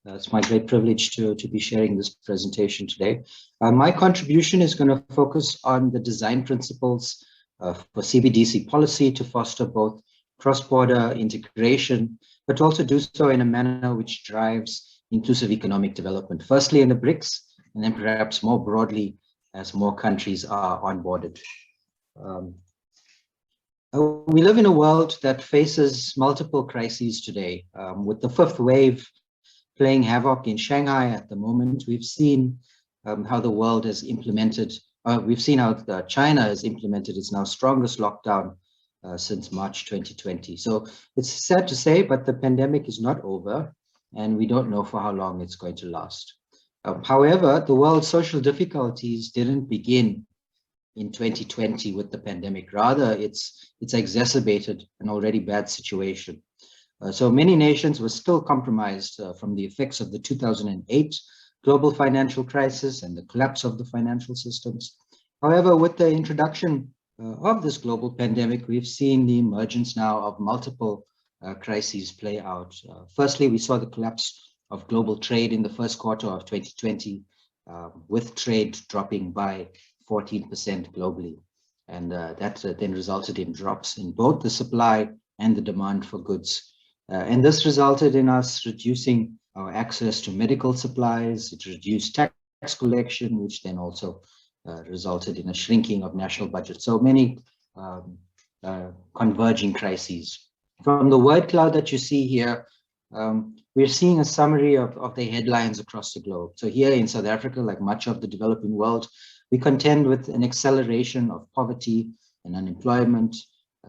It's my great privilege to be sharing this presentation today. My contribution is going to focus on the design principles for CBDC policy to foster both cross-border integration, but also do so in a manner which drives inclusive economic development, firstly in the BRICS, and then perhaps more broadly as more countries are onboarded. We live in a world that faces multiple crises today. With the fifth wave playing havoc in Shanghai at the moment, we've seen how the world has implemented, we've seen how China has implemented its now strongest lockdown since March 2020. So it's sad to say, but the pandemic is not over, and we don't know for how long it's going to last. However, the world's social difficulties didn't begin in 2020 with the pandemic. Rather, it's exacerbated an already bad situation. So many nations were still compromised from the effects of the 2008 global financial crisis and the collapse of the financial systems. However, with the introduction of this global pandemic, we've seen the emergence now of multiple crises play out. Firstly, we saw the collapse of global trade in the first quarter of 2020, with trade dropping by 14% globally. And that then resulted in drops in both the supply and the demand for goods. And this resulted in us reducing our access to medical supplies. It reduced tax collection, which then also resulted in a shrinking of national budgets. So many converging crises. From the word cloud that you see here, we're seeing a summary of the headlines across the globe. So here in South Africa, like much of the developing world, we contend with an acceleration of poverty and unemployment,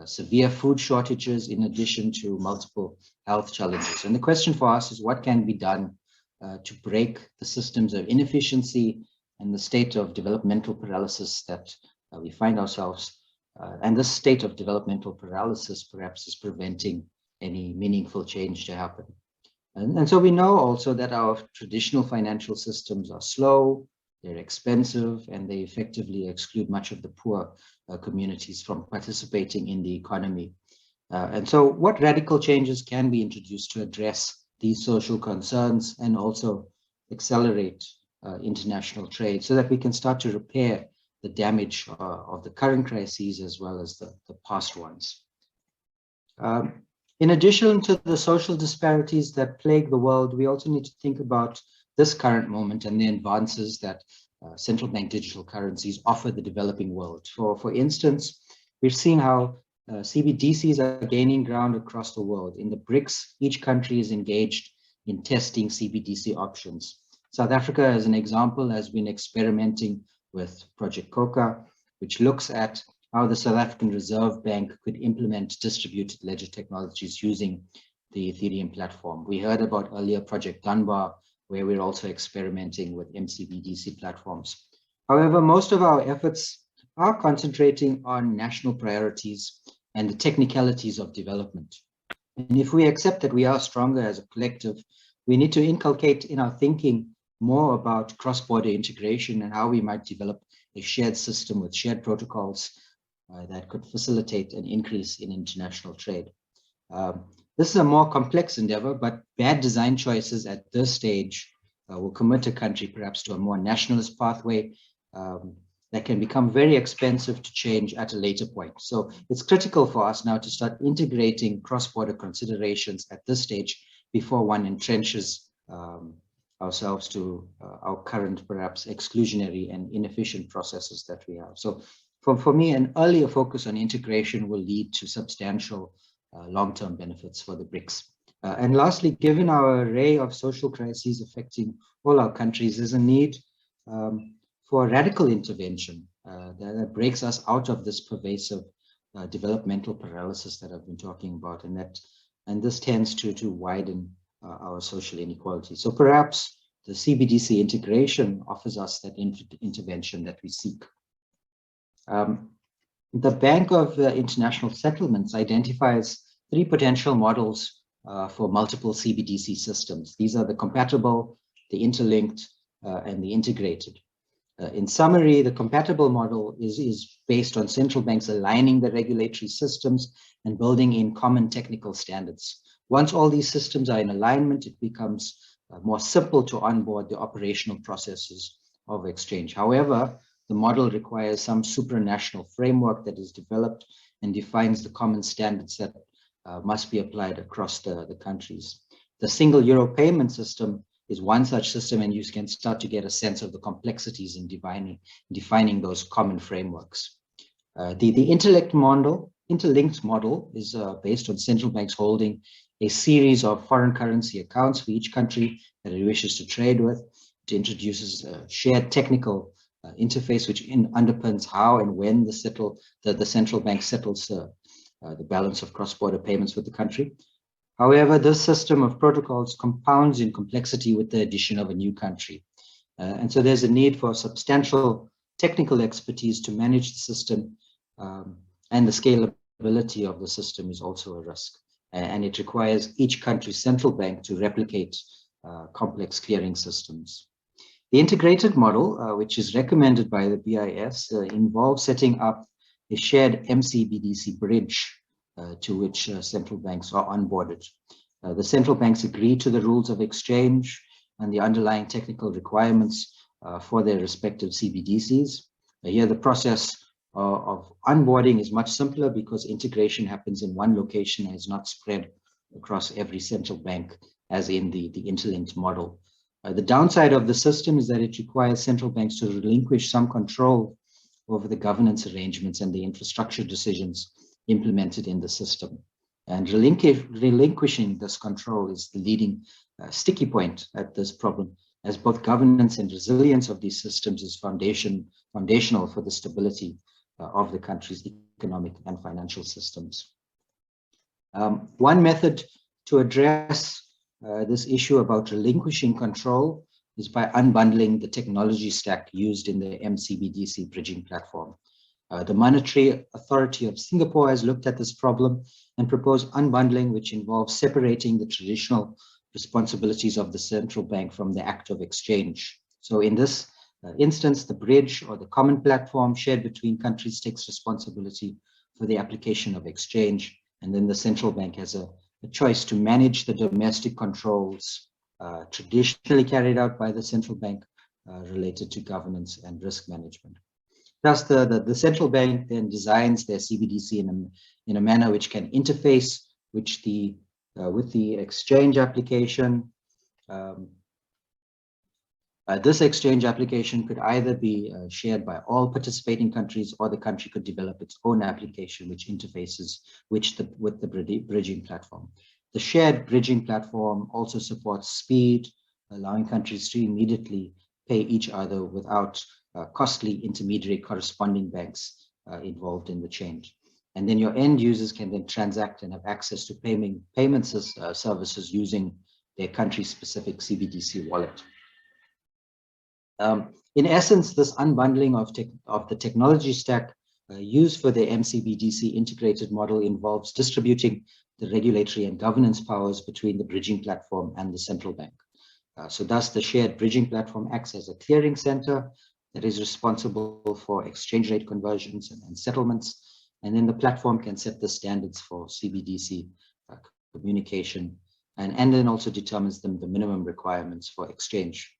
severe food shortages, in addition to multiple health challenges. And the question for us is what can be done to break the systems of inefficiency and the state of developmental paralysis that we find ourselves. And this state of developmental paralysis perhaps is preventing any meaningful change to happen. And so we know also that our traditional financial systems are slow, they're expensive, and they effectively exclude much of the poor communities from participating in the economy. And so what radical changes can be introduced to address these social concerns and also accelerate international trade so that we can start to repair the damage of the current crises as well as the past ones. In addition to the social disparities that plague the world, we also need to think about this current moment and the advances that central bank digital currencies offer the developing world. For instance, we're seeing how CBDCs are gaining ground across the world. In the BRICS, each country is engaged in testing CBDC options. South Africa, as an example, has been experimenting with Project Coca, which looks at how the South African Reserve Bank could implement distributed ledger technologies using the Ethereum platform. We heard about earlier Project Dunbar, where we're also experimenting with MCBDC platforms. However, most of our efforts are concentrating on national priorities and the technicalities of development. And if we accept that we are stronger as a collective, we need to inculcate in our thinking more about cross-border integration and how we might develop a shared system with shared protocols that could facilitate an increase in international trade. This is a more complex endeavor, but bad design choices at this stage will commit a country perhaps to a more nationalist pathway that can become very expensive to change at a later point. So it's critical for us now to start integrating cross-border considerations at this stage before one entrenches ourselves to our current, perhaps exclusionary and inefficient processes that we have. So for me, an earlier focus on integration will lead to substantial long-term benefits for the BRICS. And lastly, given our array of social crises affecting all our countries, there's a need for radical intervention that breaks us out of this pervasive developmental paralysis that I've been talking about, and this tends to widen our social inequality. So perhaps the CBDC integration offers us that intervention that we seek. The Bank of International Settlements identifies 3 potential models for multiple CBDC systems. These are the compatible, the interlinked, and the integrated. In summary, the compatible model is based on central banks aligning the regulatory systems and building in common technical standards. Once all these systems are in alignment, it becomes more simple to onboard the operational processes of exchange. However, the model requires some supranational framework that is developed and defines the common standards that must be applied across the countries. The single euro payment system is one such system, and you can start to get a sense of the complexities in defining those common frameworks. The interlinked model is based on central banks holding a series of foreign currency accounts for each country that it wishes to trade with. It introduces a shared technical interface which underpins how and when the central bank settles the balance of cross-border payments with the country. However, this system of protocols compounds in complexity with the addition of a new country. And so there's a need for substantial technical expertise to manage the system, and the scalability of the system is also a risk. And it requires each country's central bank to replicate complex clearing systems. The integrated model, which is recommended by the BIS, involves setting up a shared MCBDC bridge to which central banks are onboarded. The central banks agree to the rules of exchange and the underlying technical requirements for their respective CBDCs. Here, the process of onboarding is much simpler because integration happens in one location and is not spread across every central bank as in the interlinked model. The downside of the system is that it requires central banks to relinquish some control over the governance arrangements and the infrastructure decisions implemented in the system. And relinquishing this control is the leading sticky point at this problem, as both governance and resilience of these systems is foundational for the stability of the country's economic and financial systems. One method to address this issue about relinquishing control is by unbundling the technology stack used in the MCBDC bridging platform. The Monetary Authority of Singapore has looked at this problem and proposed unbundling, which involves separating the traditional responsibilities of the central bank from the act of exchange. So in this instance, the bridge or the common platform shared between countries takes responsibility for the application of exchange, and then the central bank has a choice to manage the domestic controls traditionally carried out by the central bank related to governance and risk management. Thus, the central bank then designs their CBDC in a manner which can interface with the exchange application. This exchange application could either be shared by all participating countries, or the country could develop its own application which interfaces with the bridging platform. The shared bridging platform also supports speed, allowing countries to immediately pay each other without costly intermediary corresponding banks involved in the change. And then your end users can then transact and have access to payment services using their country-specific CBDC wallet. In essence, this unbundling of the technology stack used for the MCBDC integrated model involves distributing the regulatory and governance powers between the bridging platform and the central bank. So thus the shared bridging platform acts as a clearing center that is responsible for exchange rate conversions and settlements. And then the platform can set the standards for CBDC communication and then also determines the minimum requirements for exchange.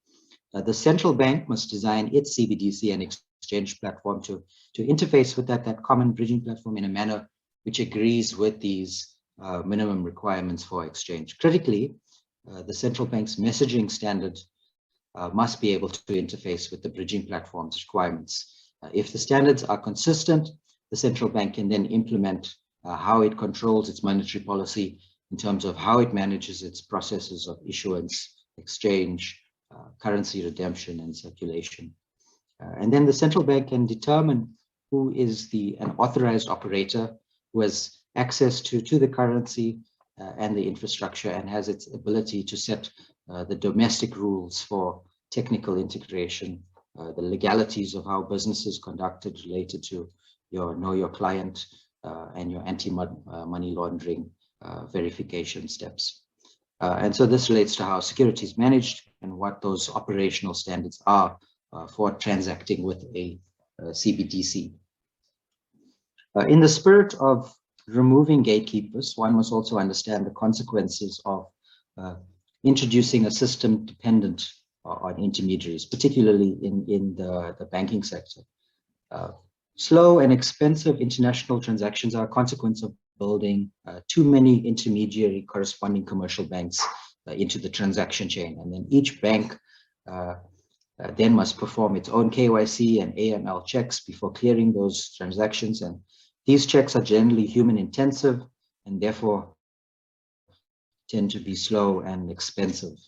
The central bank must design its CBDC and exchange platform to interface with that common bridging platform in a manner which agrees with these minimum requirements for exchange. Critically, the central bank's messaging standard must be able to interface with the bridging platform's requirements. If the standards are consistent, the central bank can then implement how it controls its monetary policy in terms of how it manages its processes of issuance, exchange, currency redemption, and circulation. And then the central bank can determine who is an authorized operator who has access to the currency and the infrastructure and has its ability to set the domestic rules for technical integration, the legalities of how business is conducted related to your know your client and your anti-money laundering verification steps. And so this relates to how security is managed and what those operational standards are for transacting with a CBDC. In the spirit of removing gatekeepers, one must also understand the consequences of introducing a system dependent on intermediaries, particularly in the banking sector. Slow and expensive international transactions are a consequence of building too many intermediary corresponding commercial banks into the transaction chain. And then each bank then must perform its own KYC and AML checks before clearing those transactions. And these checks are generally human intensive and therefore tend to be slow and expensive.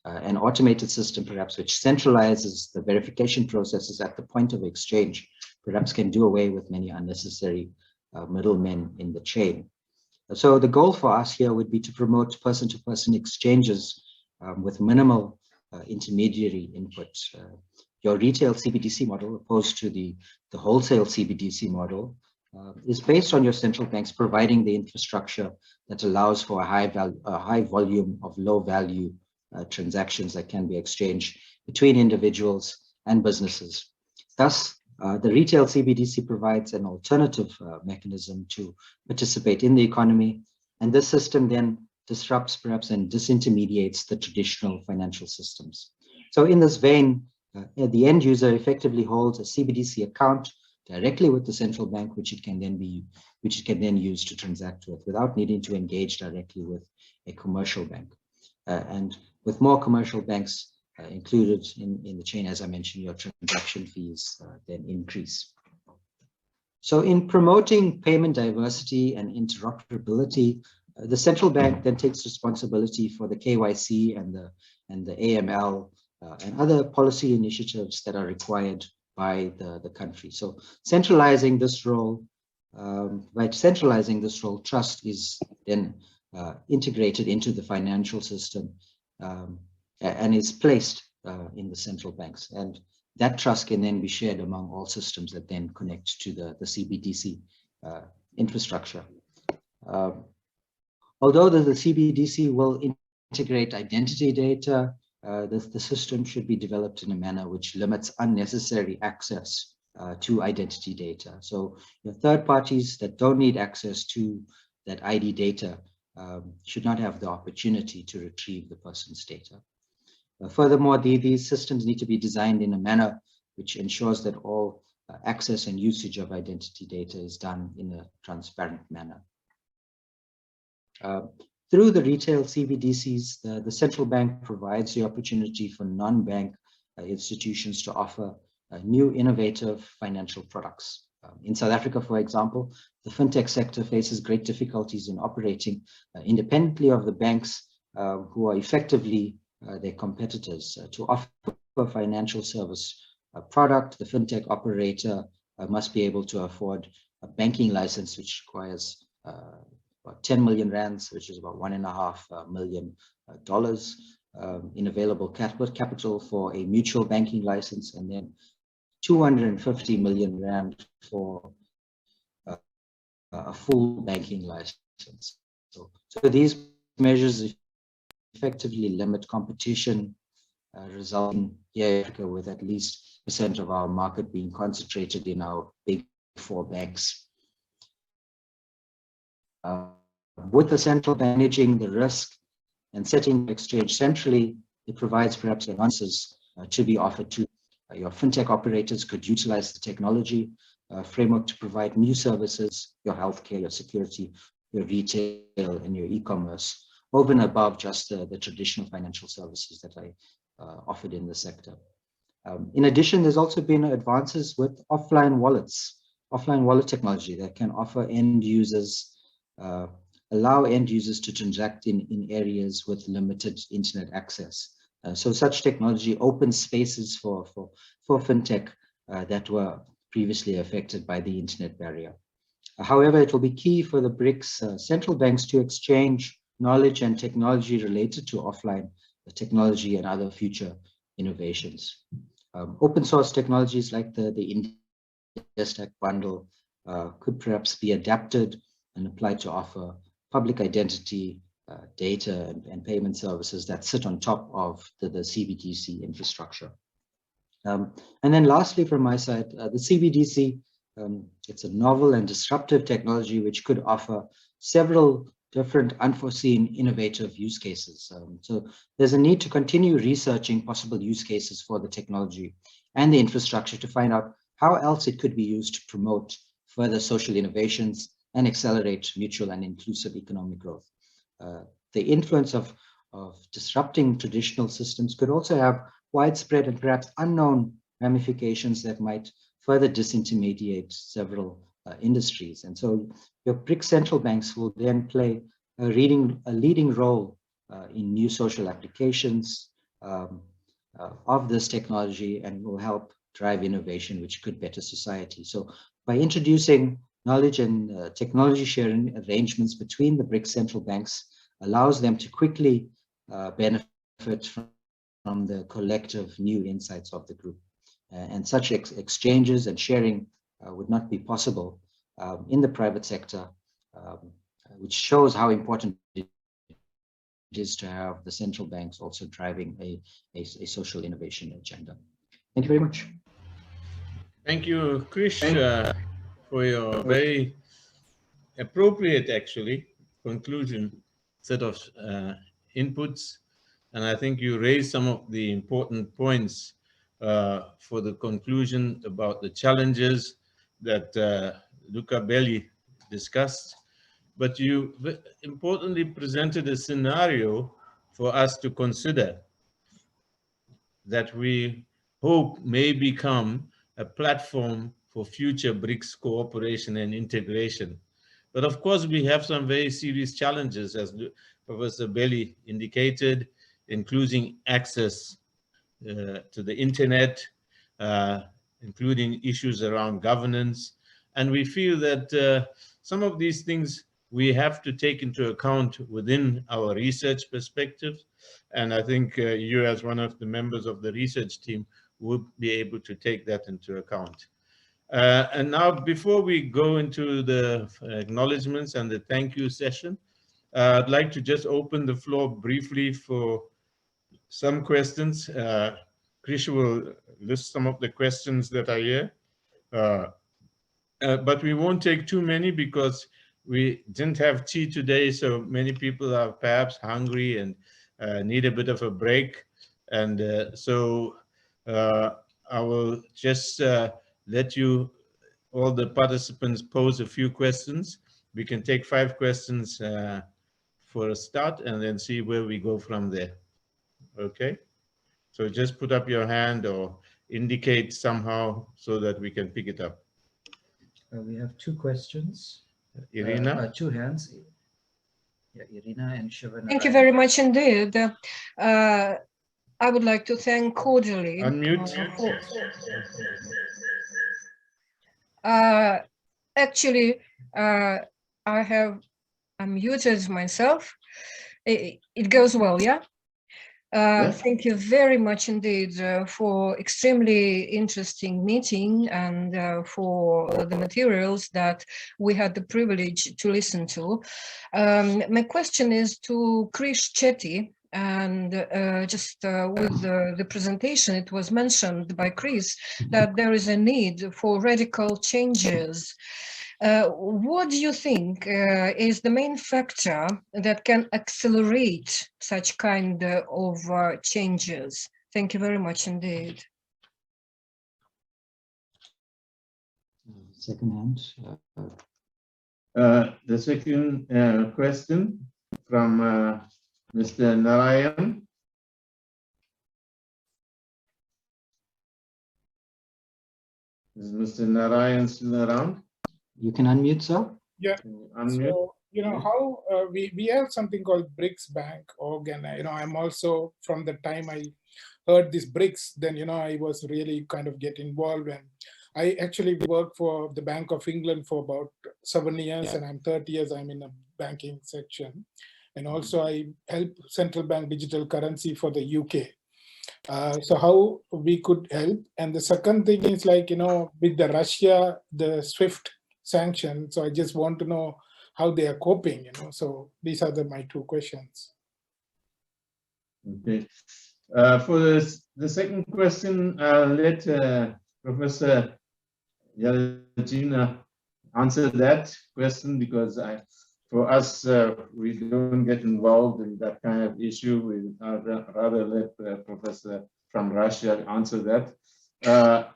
An automated system, perhaps, which centralizes the verification processes at the point of exchange, perhaps can do away with many unnecessary middlemen in the chain. So the goal for us here would be to promote person-to-person exchanges with minimal intermediary input. Your retail CBDC model, opposed to the wholesale CBDC model, is based on your central banks providing the infrastructure that allows for a high volume of low-value transactions that can be exchanged between individuals and businesses. Thus, the retail CBDC provides an alternative mechanism to participate in the economy, and this system then disrupts perhaps and disintermediates the traditional financial systems. So in this vein, the end user effectively holds a CBDC account directly with the central bank, which it can then use to transact with without needing to engage directly with a commercial bank. And with more commercial banks included in the chain, as I mentioned, your transaction fees then increase. So in promoting payment diversity and interoperability, the central bank then takes responsibility for the KYC and the AML and other policy initiatives that are required by the country. So centralizing this role, trust is then integrated into the financial system and is placed in the central banks. And that trust can then be shared among all systems that then connect to the CBDC infrastructure. Although the CBDC will integrate identity data, the system should be developed in a manner which limits unnecessary access to identity data. So third parties that don't need access to that ID data should not have the opportunity to retrieve the person's data. Furthermore, these systems need to be designed in a manner which ensures that all access and usage of identity data is done in a transparent manner. Through the retail CBDCs, the central bank provides the opportunity for non-bank institutions to offer new innovative financial products. In South Africa, for example, the fintech sector faces great difficulties in operating independently of the banks who are effectively their competitors. To offer a financial service product, the fintech operator must be able to afford a banking license, which requires about 10 million rands, which is about $1.5 million in available capital for a mutual banking license, and then 250 million rand for a full banking license. So these measures effectively limit competition resulting here in Africa with at least % of our market being concentrated in our big 4 banks. With the central bank managing the risk and setting the exchange centrally, it provides perhaps advances to be offered to your fintech operators could utilize the technology framework to provide new services, your healthcare, your security, your retail, and your e-commerce, over and above just the traditional financial services that I offered in the sector. In addition, there's also been advances with offline wallet technology that can offer end users, allow end users to transact in areas with limited internet access. So such technology opens spaces for fintech that were previously affected by the internet barrier. However, it will be key for the BRICS central banks to exchange knowledge and technology related to offline technology and other future innovations. Open source technologies like the India Stack bundle could perhaps be adapted and applied to offer public identity, data and payment services that sit on top of the CBDC infrastructure. And then lastly, from my side, the CBDC, it's a novel and disruptive technology which could offer several different unforeseen innovative use cases. So there's a need to continue researching possible use cases for the technology and the infrastructure to find out how else it could be used to promote further social innovations and accelerate mutual and inclusive economic growth. The influence of disrupting traditional systems could also have widespread and perhaps unknown ramifications that might further disintermediate several industries. And so your BRICS central banks will then play a leading role in new social applications of this technology and will help drive innovation which could better society. So by introducing knowledge and technology sharing arrangements between the BRICS central banks allows them to quickly benefit from the collective new insights of the group. And such exchanges and sharing would not be possible in the private sector, which shows how important it is to have the central banks also driving a social innovation agenda. Thank you very much. Thank you, Krish, for your very appropriate, actually, conclusion set of inputs. And I think you raised some of the important points for the conclusion about the challenges that Luca Belli discussed. But you importantly presented a scenario for us to consider that we hope may become a platform for future BRICS cooperation and integration. But of course, we have some very serious challenges, as Professor Belli indicated, including access to the internet, including issues around governance. And we feel that some of these things we have to take into account within our research perspective. And I think you, as one of the members of the research team, would be able to take that into account. And now, before we go into the acknowledgements and the thank you session, I'd like to just open the floor briefly for some questions. Krish will list some of the questions that are here, but we won't take too many because we didn't have tea today, so many people are perhaps hungry and need a bit of a break. And so I will just let you, all the participants, pose a few questions. We can take 5 questions for a start and then see where we go from there. Okay? So just put up your hand or indicate somehow so that we can pick it up. We have 2 questions. Irina? 2 hands. Yeah, Irina and Shivana. Thank you very much indeed. I would like to thank cordially. Unmute. Actually, I have unmuted myself. It goes well, yeah? Thank you very much indeed for extremely interesting meeting and for the materials that we had the privilege to listen to. My question is to Krish Chetty. And just with the presentation, it was mentioned by Chris that there is a need for radical changes. What do you think is the main factor that can accelerate such kind of changes? Thank you very much indeed. Second hand. The second question from Mr. Narayan. Is Mr. Narayan still around? You can unmute, sir. Yeah. Unmute. So, how we have something called BRICS Bank organ. I'm also, from the time I heard this BRICS, then, I was really kind of get involved. And I actually worked for the Bank of England for about 7 years, and I'm 30 years, I'm in a banking section. And also I help central bank digital currency for the UK. So how we could help. And the second thing is like, with the Russia, the SWIFT sanction. So I just want to know how they are coping, So these are my two questions. Okay. For the second question, I'll let Professor Yelagina answer that question, because for us, we don't get involved in that kind of issue. We rather let Professor from Russia answer that.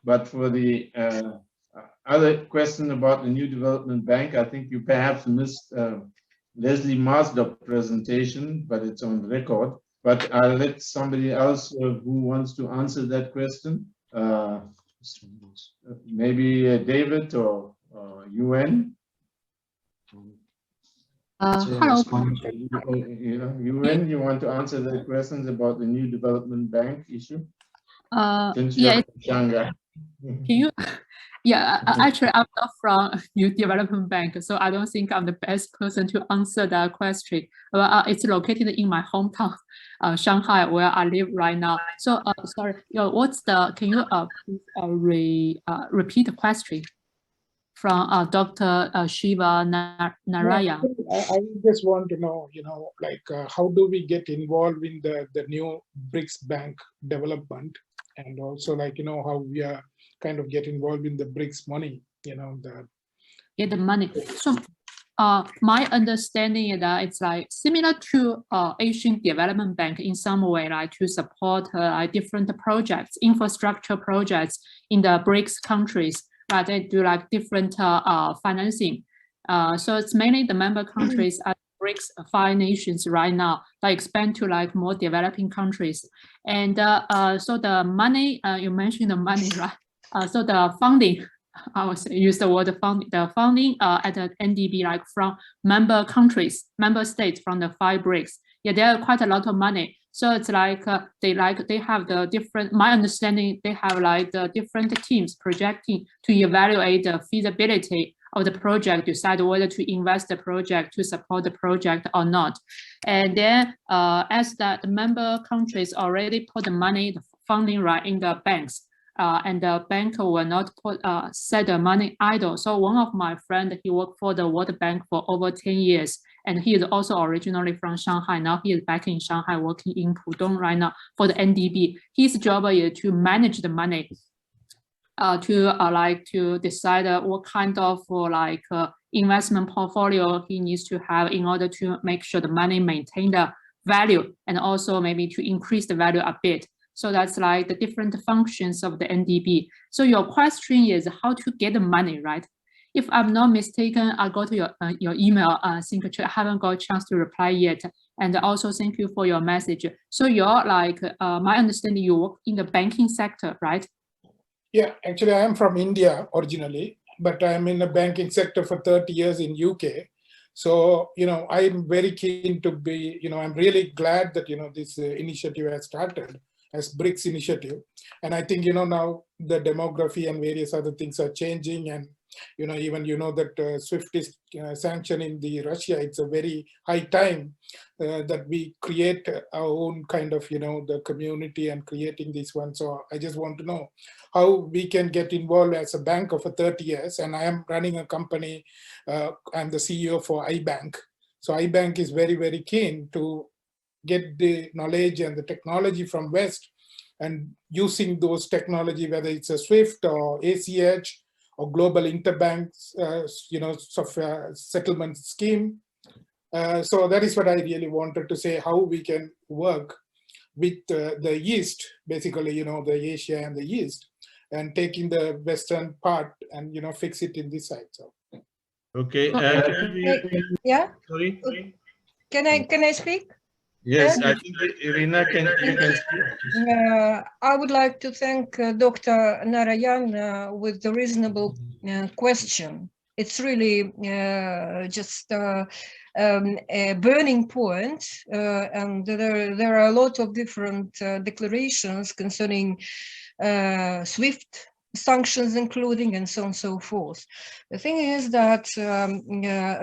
But for the other question about the new development bank, I think you perhaps missed Leslie Marsdorf's presentation, but it's on record. But I'll let somebody else who wants to answer that question. Maybe David or UN. Hello. UN, you want to answer the questions about the new development bank issue? Since Yeah. you're from Shanghai. Can you? Yeah, actually, I'm not from New Development Bank, so I don't think I'm the best person to answer that question. It's located in my hometown, Shanghai, where I live right now. So, sorry, can you please repeat the question from Dr. Shiva Narayan? I just want to know, how do we get involved in the new BRICS Bank development? And also, how we are kind of get involved in the BRICS money, Get the money. So my understanding is that it's like similar to Asian Development Bank in some way, like to support different projects, infrastructure projects in the BRICS countries, right? They do like different financing. So it's mainly the member countries at BRICS 5 nations right now that expand to like more developing countries. And so the money, you mentioned the money, right? So the funding, I would say, use the word funding, the funding at the NDB, like from member countries, member states from the 5 BRICS. Yeah, there are quite a lot of money. So it's like they have the different, my understanding, they have like the different teams projecting to evaluate the feasibility of the project, decide whether to invest the project, to support the project or not. And then as the member countries already put the money, the funding right in the banks, and the bank will not set the money idle. So one of my friends, he worked for the World Bank for over 10 years. And he is also originally from Shanghai. Now he is back in Shanghai working in Pudong right now for the NDB. His job is to manage the money, to decide what kind of investment portfolio he needs to have in order to make sure the money maintain the value and also maybe to increase the value a bit. So that's like the different functions of the NDB. So your question is how to get the money, right? If I'm not mistaken, I got your email signature. I haven't got a chance to reply yet. And also thank you for your message. So you're my understanding, you work in the banking sector, right? Yeah, actually I am from India originally, but I'm in the banking sector for 30 years in UK. So, I'm very keen to be, I'm really glad that, this initiative has started as BRICS initiative. And I think, now the demography and various other things are changing. And, even, that SWIFT is sanctioning the Russia, it's a very high time that we create our own kind of, the community and creating this one. So I just want to know how we can get involved as a bank for 30 years. And I am running a company, I'm the CEO for iBank. So iBank is very, very keen to get the knowledge and the technology from West, and using those technology, whether it's a SWIFT or ACH or global interbank, settlement scheme. So that is what I really wanted to say, how we can work with the East, basically, the Asia and the East, and taking the Western part and, fix it in this side. So. Okay. Yeah. Sorry. Can I speak? Yes, I think Irina, you can speak. I would like to thank Dr. Narayan with the reasonable question. It's really just a burning point, and there are a lot of different declarations concerning SWIFT sanctions including, and so on and so forth. The thing is that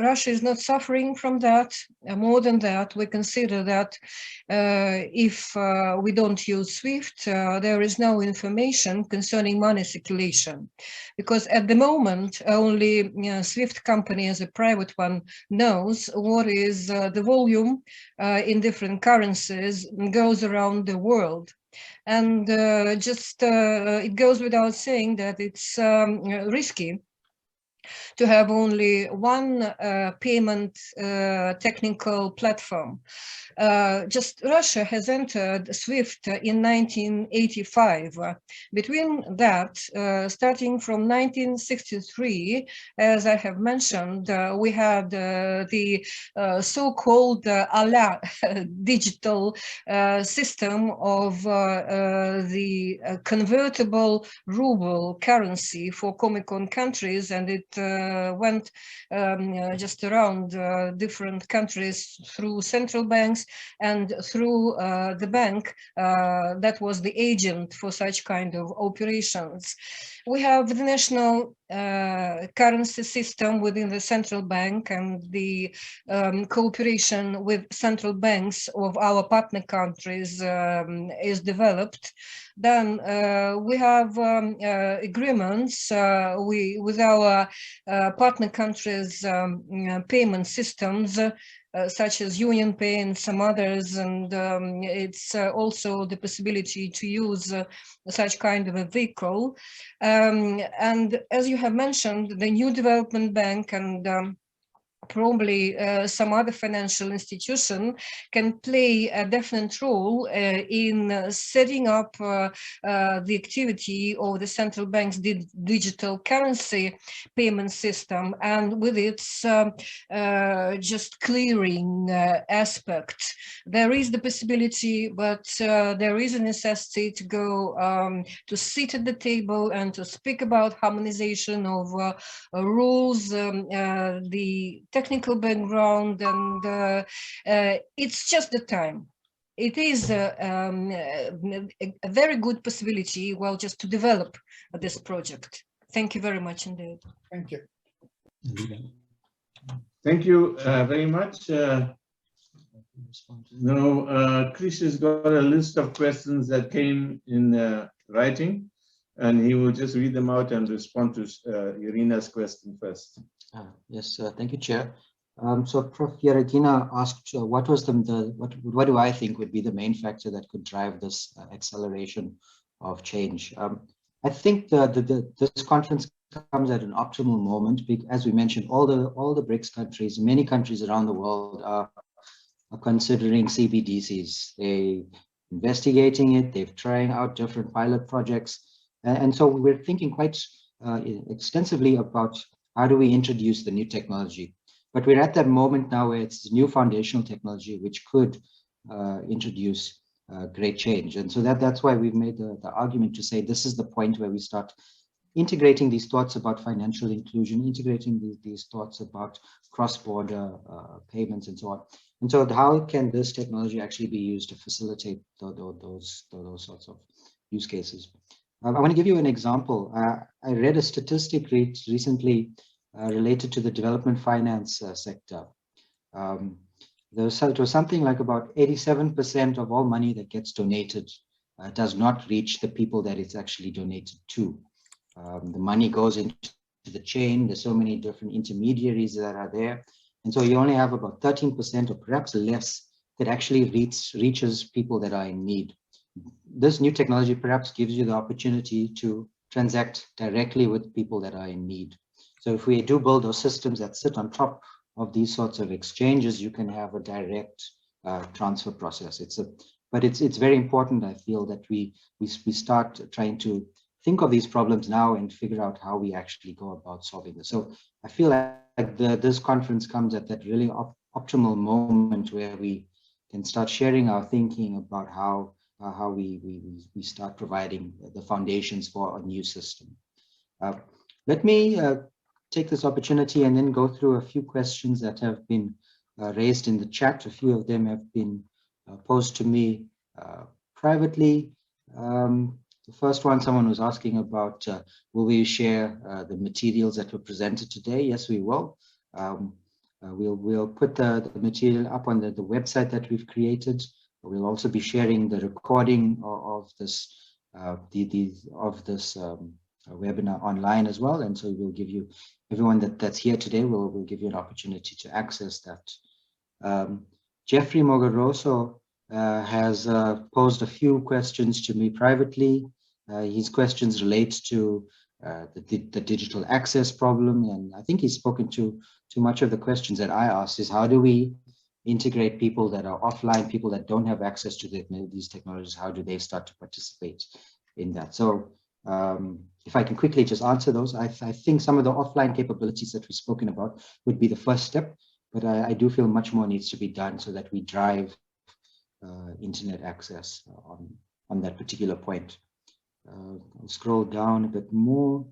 Russia is not suffering from that. More than that, we consider that if we don't use SWIFT, there is no information concerning money circulation, because at the moment only SWIFT company as a private one knows what is the volume in different currencies goes around the world. And it goes without saying that it's risky to have only one payment technical platform. Just Russia has entered SWIFT in 1985. Between that, starting from 1963, as I have mentioned, we had the so-called ALA digital system of the convertible ruble currency for Comecon countries, and it went just around different countries through central banks and through the bank that was the agent for such kind of operations. We have the national currency system within the central bank, and the cooperation with central banks of our partner countries is developed. Then we have agreements with our partner countries' payment systems, such as Union Pay and some others, and it's also the possibility to use such kind of a vehicle. And as you have mentioned, the new development bank and probably some other financial institution can play a definite role in setting up the activity of the central bank's digital currency payment system, and with its just clearing aspect. There is the possibility, but there is a necessity to go to sit at the table and to speak about harmonization of rules, the technical background, and it's just the time. It is a very good possibility, well, just to develop this project. Thank you very much indeed. Thank you. Thank you very much. Now, Chris has got a list of questions that came in writing, and he will just read them out and respond to Irina's question first. Yes, thank you, Chair. So Prof. Yarakina asked, what do I think would be the main factor that could drive this acceleration of change? I think this conference comes at an optimal moment, because, as we mentioned, all the BRICS countries, many countries around the world are considering CBDCs. They're investigating it, they're trying out different pilot projects. And so we're thinking quite extensively about how do we introduce the new technology. But we're at that moment now where it's new foundational technology which could introduce great change. And so that's why we've made the argument to say this is the point where we start integrating these thoughts about financial inclusion, integrating these thoughts about cross-border payments and so on. And so how can this technology actually be used to facilitate those sorts of use cases? I want to give you an example. I read a statistic recently related to the development finance sector. It was something like about 87% of all money that gets donated does not reach the people that it's actually donated to. The money goes into the chain. There's so many different intermediaries that are there. And so you only have about 13% or perhaps less that actually reaches people that are in need. This new technology perhaps gives you the opportunity to transact directly with people that are in need. So if we do build those systems that sit on top of these sorts of exchanges, you can have a direct transfer process. But it's very important, I feel, that we start trying to think of these problems now and figure out how we actually go about solving this. So I feel like this conference comes at that really optimal moment where we can start sharing our thinking about how we start providing the foundations for a new system. Let me take this opportunity and then go through a few questions that have been raised in the chat. A few of them have been posed to me privately. The first one, someone was asking about, will we share the materials that were presented today? Yes, we will. We'll put the material up on the website that we've created. We'll also be sharing the recording of this webinar online as well, and so we'll give you, everyone that's here today, we'll give you an opportunity to access that. Jeffrey Mogoroso has posed a few questions to me privately. His questions relate to the digital access problem, and I think he's spoken to much of the questions that I asked, is how do we integrate people that are offline, people that don't have access to these technologies, how do they start to participate in that? So if I can quickly just answer those, I think some of the offline capabilities that we've spoken about would be the first step, but I do feel much more needs to be done so that we drive internet access on that particular point. I'll scroll down a bit more.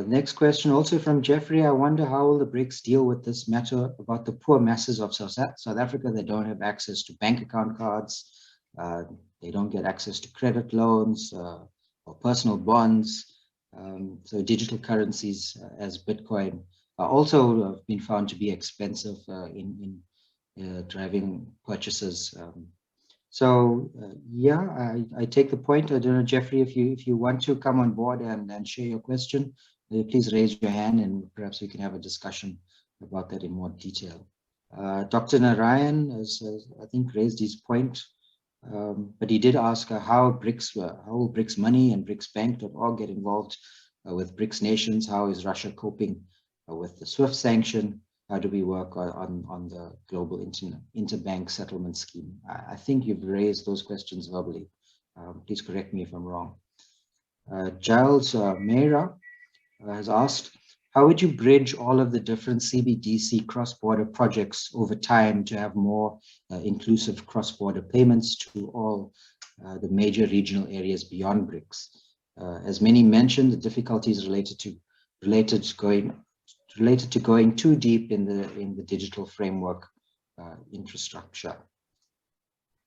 Next question, also from Jeffrey. I wonder how will the BRICS deal with this matter about the poor masses of South Africa that don't have access to bank account cards, they don't get access to credit loans or personal bonds. So digital currencies as Bitcoin are also been found to be expensive in driving purchases. Yeah, I take the point. I don't know, Jeffrey, if you want to come on board and share your question, please raise your hand and perhaps we can have a discussion about that in more detail. Dr. Narayan has, I think, raised his point, but he did ask how will BRICS Money and BRICSBank.org get involved with BRICS nations? How is Russia coping with the SWIFT sanction? How do we work on the global interbank settlement scheme? I think you've raised those questions verbally. Please correct me if I'm wrong. Giles Meira has asked, how would you bridge all of the different CBDC cross-border projects over time to have more inclusive cross-border payments to all the major regional areas beyond BRICS? As many mentioned, the difficulties related to going too deep in the digital framework infrastructure.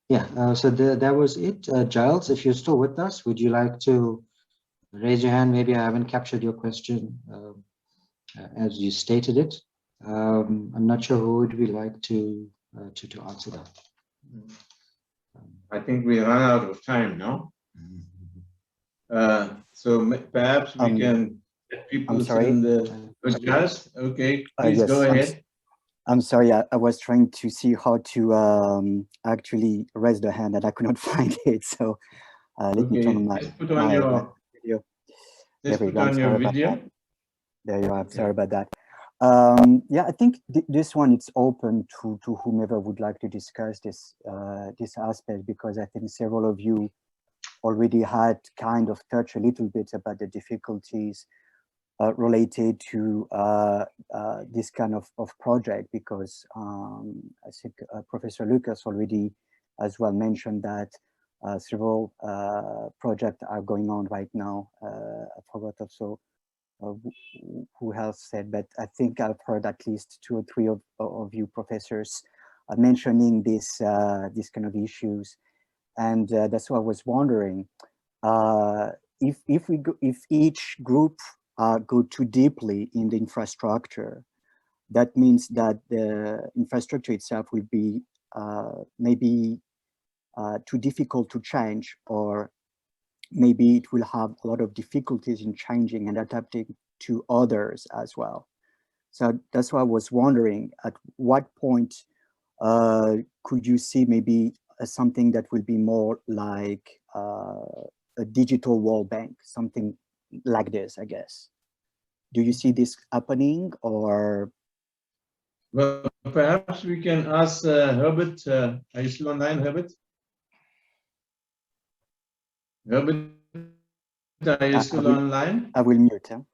Yeah, so that was it. Giles, if you're still with us, would you like to raise your hand? Maybe I haven't captured your question as you stated it. I'm not sure who would we like to answer that. I think we run out of time now. So perhaps we can get people I'm sorry. in the podcast. Okay, please yes, go ahead. I'm sorry, I was trying to see how to actually raise the hand and I could not find it. So let me turn on my video. Let's put on your video. There you are. I'm sorry about that. Yeah, I think this one it's open to whomever would like to discuss this this aspect, because I think several of you already had kind of touched a little bit about the difficulties related to this kind of project, because I think Professor Lucas already as well mentioned that several projects are going on right now. I forgot also who else said, but I think I've heard at least 2 or 3 of you professors mentioning this this kind of issues, and that's why I was wondering if each group go too deeply in the infrastructure, that means that the infrastructure itself will be maybe too difficult to change, or maybe it will have a lot of difficulties in changing and adapting to others as well. So that's why I was wondering, at what point could you see maybe something that will be more like a digital world bank, something like this, I guess. Do you see this happening, or? Well, perhaps we can ask Herbert. Are you still online, Herbert? Herbert, are you still online? I will mute him.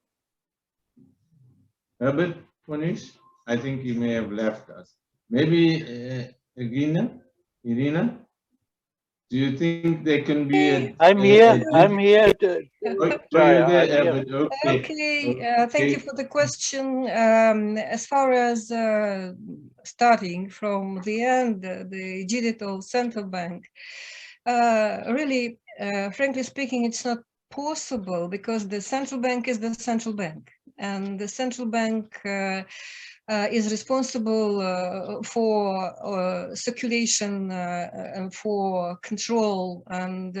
Herbert Ponish, I think he may have left us. Maybe Irina, do you think there can be a... I'm here. I'm here. Thank you for the question. As far as starting from the end, the digital central bank, really, frankly speaking, it's not possible because the central bank is the central bank, and the central bank is responsible for circulation and for control and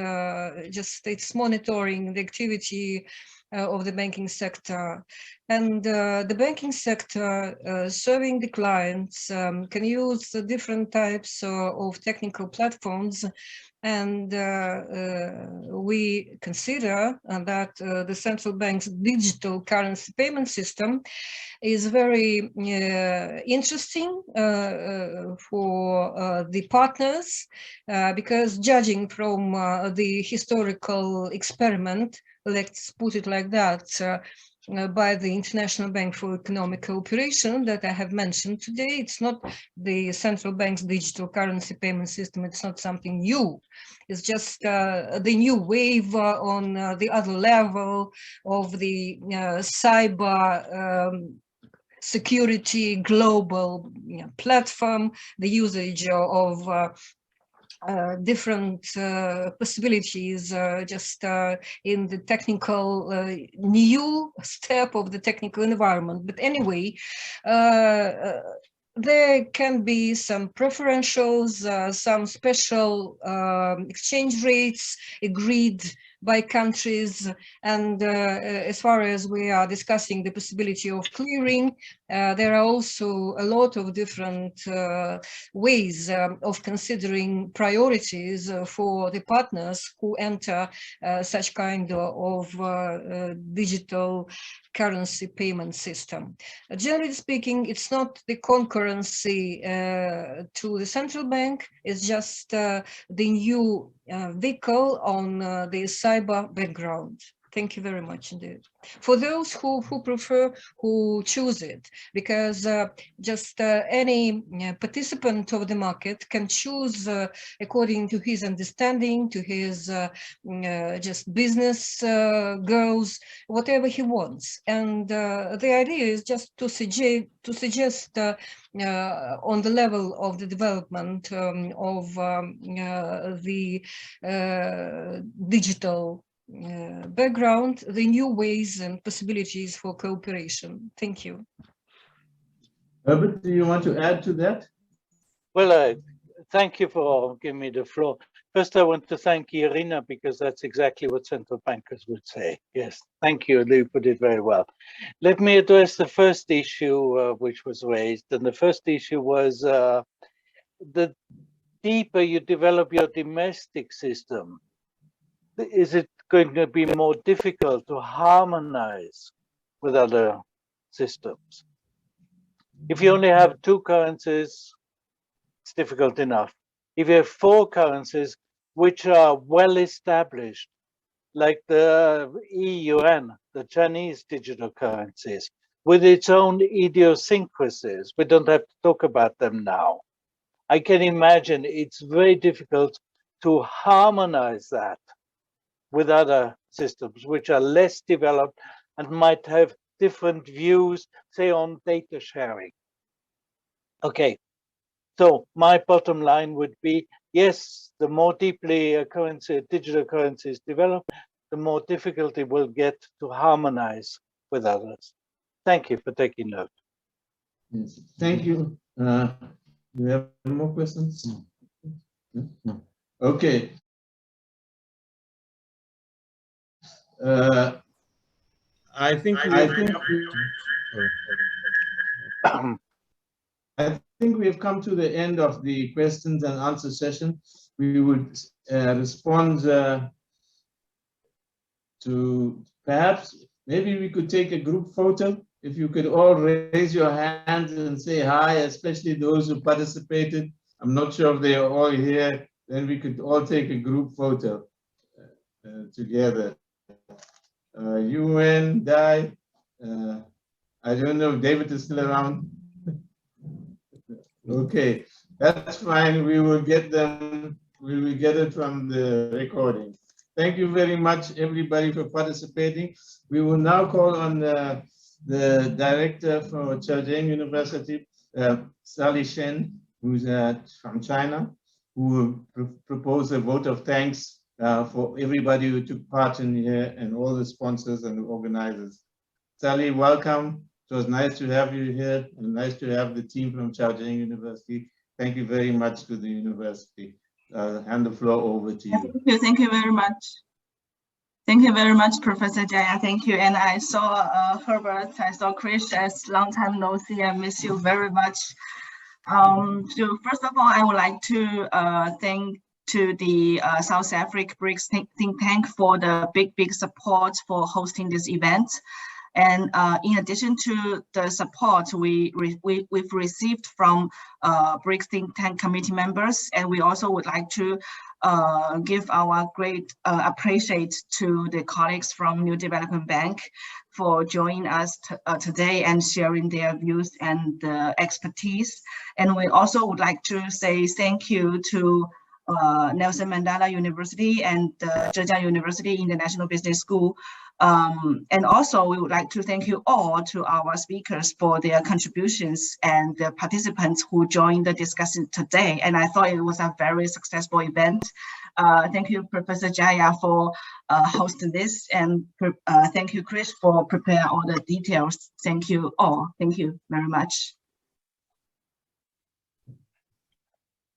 just it's monitoring the activity of the banking sector. And the banking sector serving the clients can use different types of technical platforms. And we consider that the central bank's digital currency payment system is very interesting for the partners because judging from the historical experiment, let's put it like that, by the International Bank for Economic Cooperation that I have mentioned today. It's not the central bank's digital currency payment system. It's not something new. It's just the new wave on the other level of the cyber security global platform, the usage of different possibilities just in the technical new step of the technical environment. But anyway, there can be some preferentials, some special exchange rates agreed by countries. And as far as we are discussing the possibility of clearing, there are also a lot of different ways of considering priorities for the partners who enter such kind of digital currency payment system. Generally speaking, it's not the concurrency to the central bank, it's just the new vehicle on the cyber background. Thank you very much indeed. For those who prefer, who choose it, because just any participant of the market can choose according to his understanding, to his just business goals, whatever he wants. And the idea is just to suggest on the level of the development of the digital background, the new ways and possibilities for cooperation. Thank you. Herbert, do you want to add to that? Well, thank you for giving me the floor. First, I want to thank Irina because that's exactly what central bankers would say. Yes, thank you. You put it very well. Let me address the first issue which was raised. And the first issue was the deeper you develop your domestic system, is it going to be more difficult to harmonize with other systems? If you only have two currencies, it's difficult enough. If you have four currencies which are well established, like the EUN, the Chinese digital currencies, with its own idiosyncrasies, we don't have to talk about them now. I can imagine it's very difficult to harmonize that with other systems which are less developed and might have different views, say on data sharing. Okay, so my bottom line would be, yes, the more deeply a currency, digital currency is developed, the more difficult it will get to harmonize with others. Thank you for taking note. Yes. Thank you. Do you have more questions? No. Okay. I think we have come to the end of the questions and answer session. We would respond to perhaps maybe we could take a group photo. If you could all raise your hands and say hi, especially those who participated. I'm not sure if they are all here. Then we could all take a group photo together. UN, Dai, I don't know if David is still around. Okay, that's fine. We will get them. We will get it from the recording. Thank you very much, everybody, for participating. We will now call on the director for Zheijang University, Sally Shen, who's from China, who will propose a vote of thanks for everybody who took part in here and all the sponsors and the organizers. Sally, welcome. It was nice to have you here and nice to have the team from Zheijang University. Thank you very much to the university. Hand the floor over to you. Thank you very much. Thank you very much, Professor Jaya. Thank you. And I saw Herbert, I saw Chris, as long time no see. I miss you very much. So first of all, I would like to thank to the South Africa BRICS think tank for the big support for hosting this event. And in addition to the support we've received from BRICS think tank committee members, and we also would like to give our great appreciate to the colleagues from New Development Bank for joining us today and sharing their views and expertise. And we also would like to say thank you to Nelson Mandela University and Zhejiang University International Business School. And also we would like to thank you all to our speakers for their contributions and the participants who joined the discussion today. And I thought it was a very successful event. Thank you, Professor Jaya, for hosting this, and thank you, Chris, for preparing all the details. Thank you all. Thank you very much.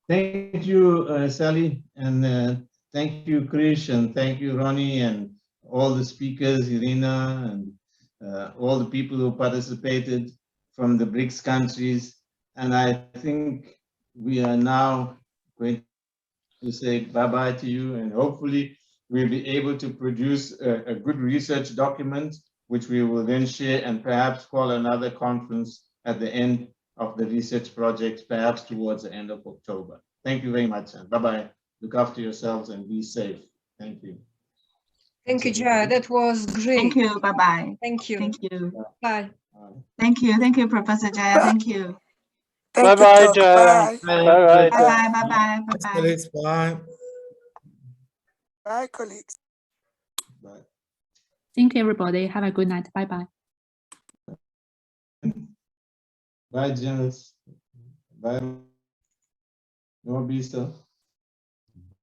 Thank you, Sally, and thank you, Krish, and thank you, Ronnie, and all the speakers, Irina, and all the people who participated from the BRICS countries. And I think we are now going to say bye-bye to you, and hopefully we'll be able to produce a good research document, which we will then share and perhaps call another conference at the end of the research project, perhaps towards the end of October. Thank you very much, and bye-bye. Look after yourselves and be safe. Thank you. Thank you, Jaya. That was great. Thank you. Bye-bye. Thank you. Thank you. Bye. Thank you. Thank you, Professor Jaya. Thank you. Bye-bye, Jaya. Bye-bye. Bye-bye. Bye-bye. Bye. Bye, colleagues. Bye. Thank you, everybody. Have a good night. Bye-bye. Bye, Janice. Bye. No, Bisa.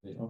Bye.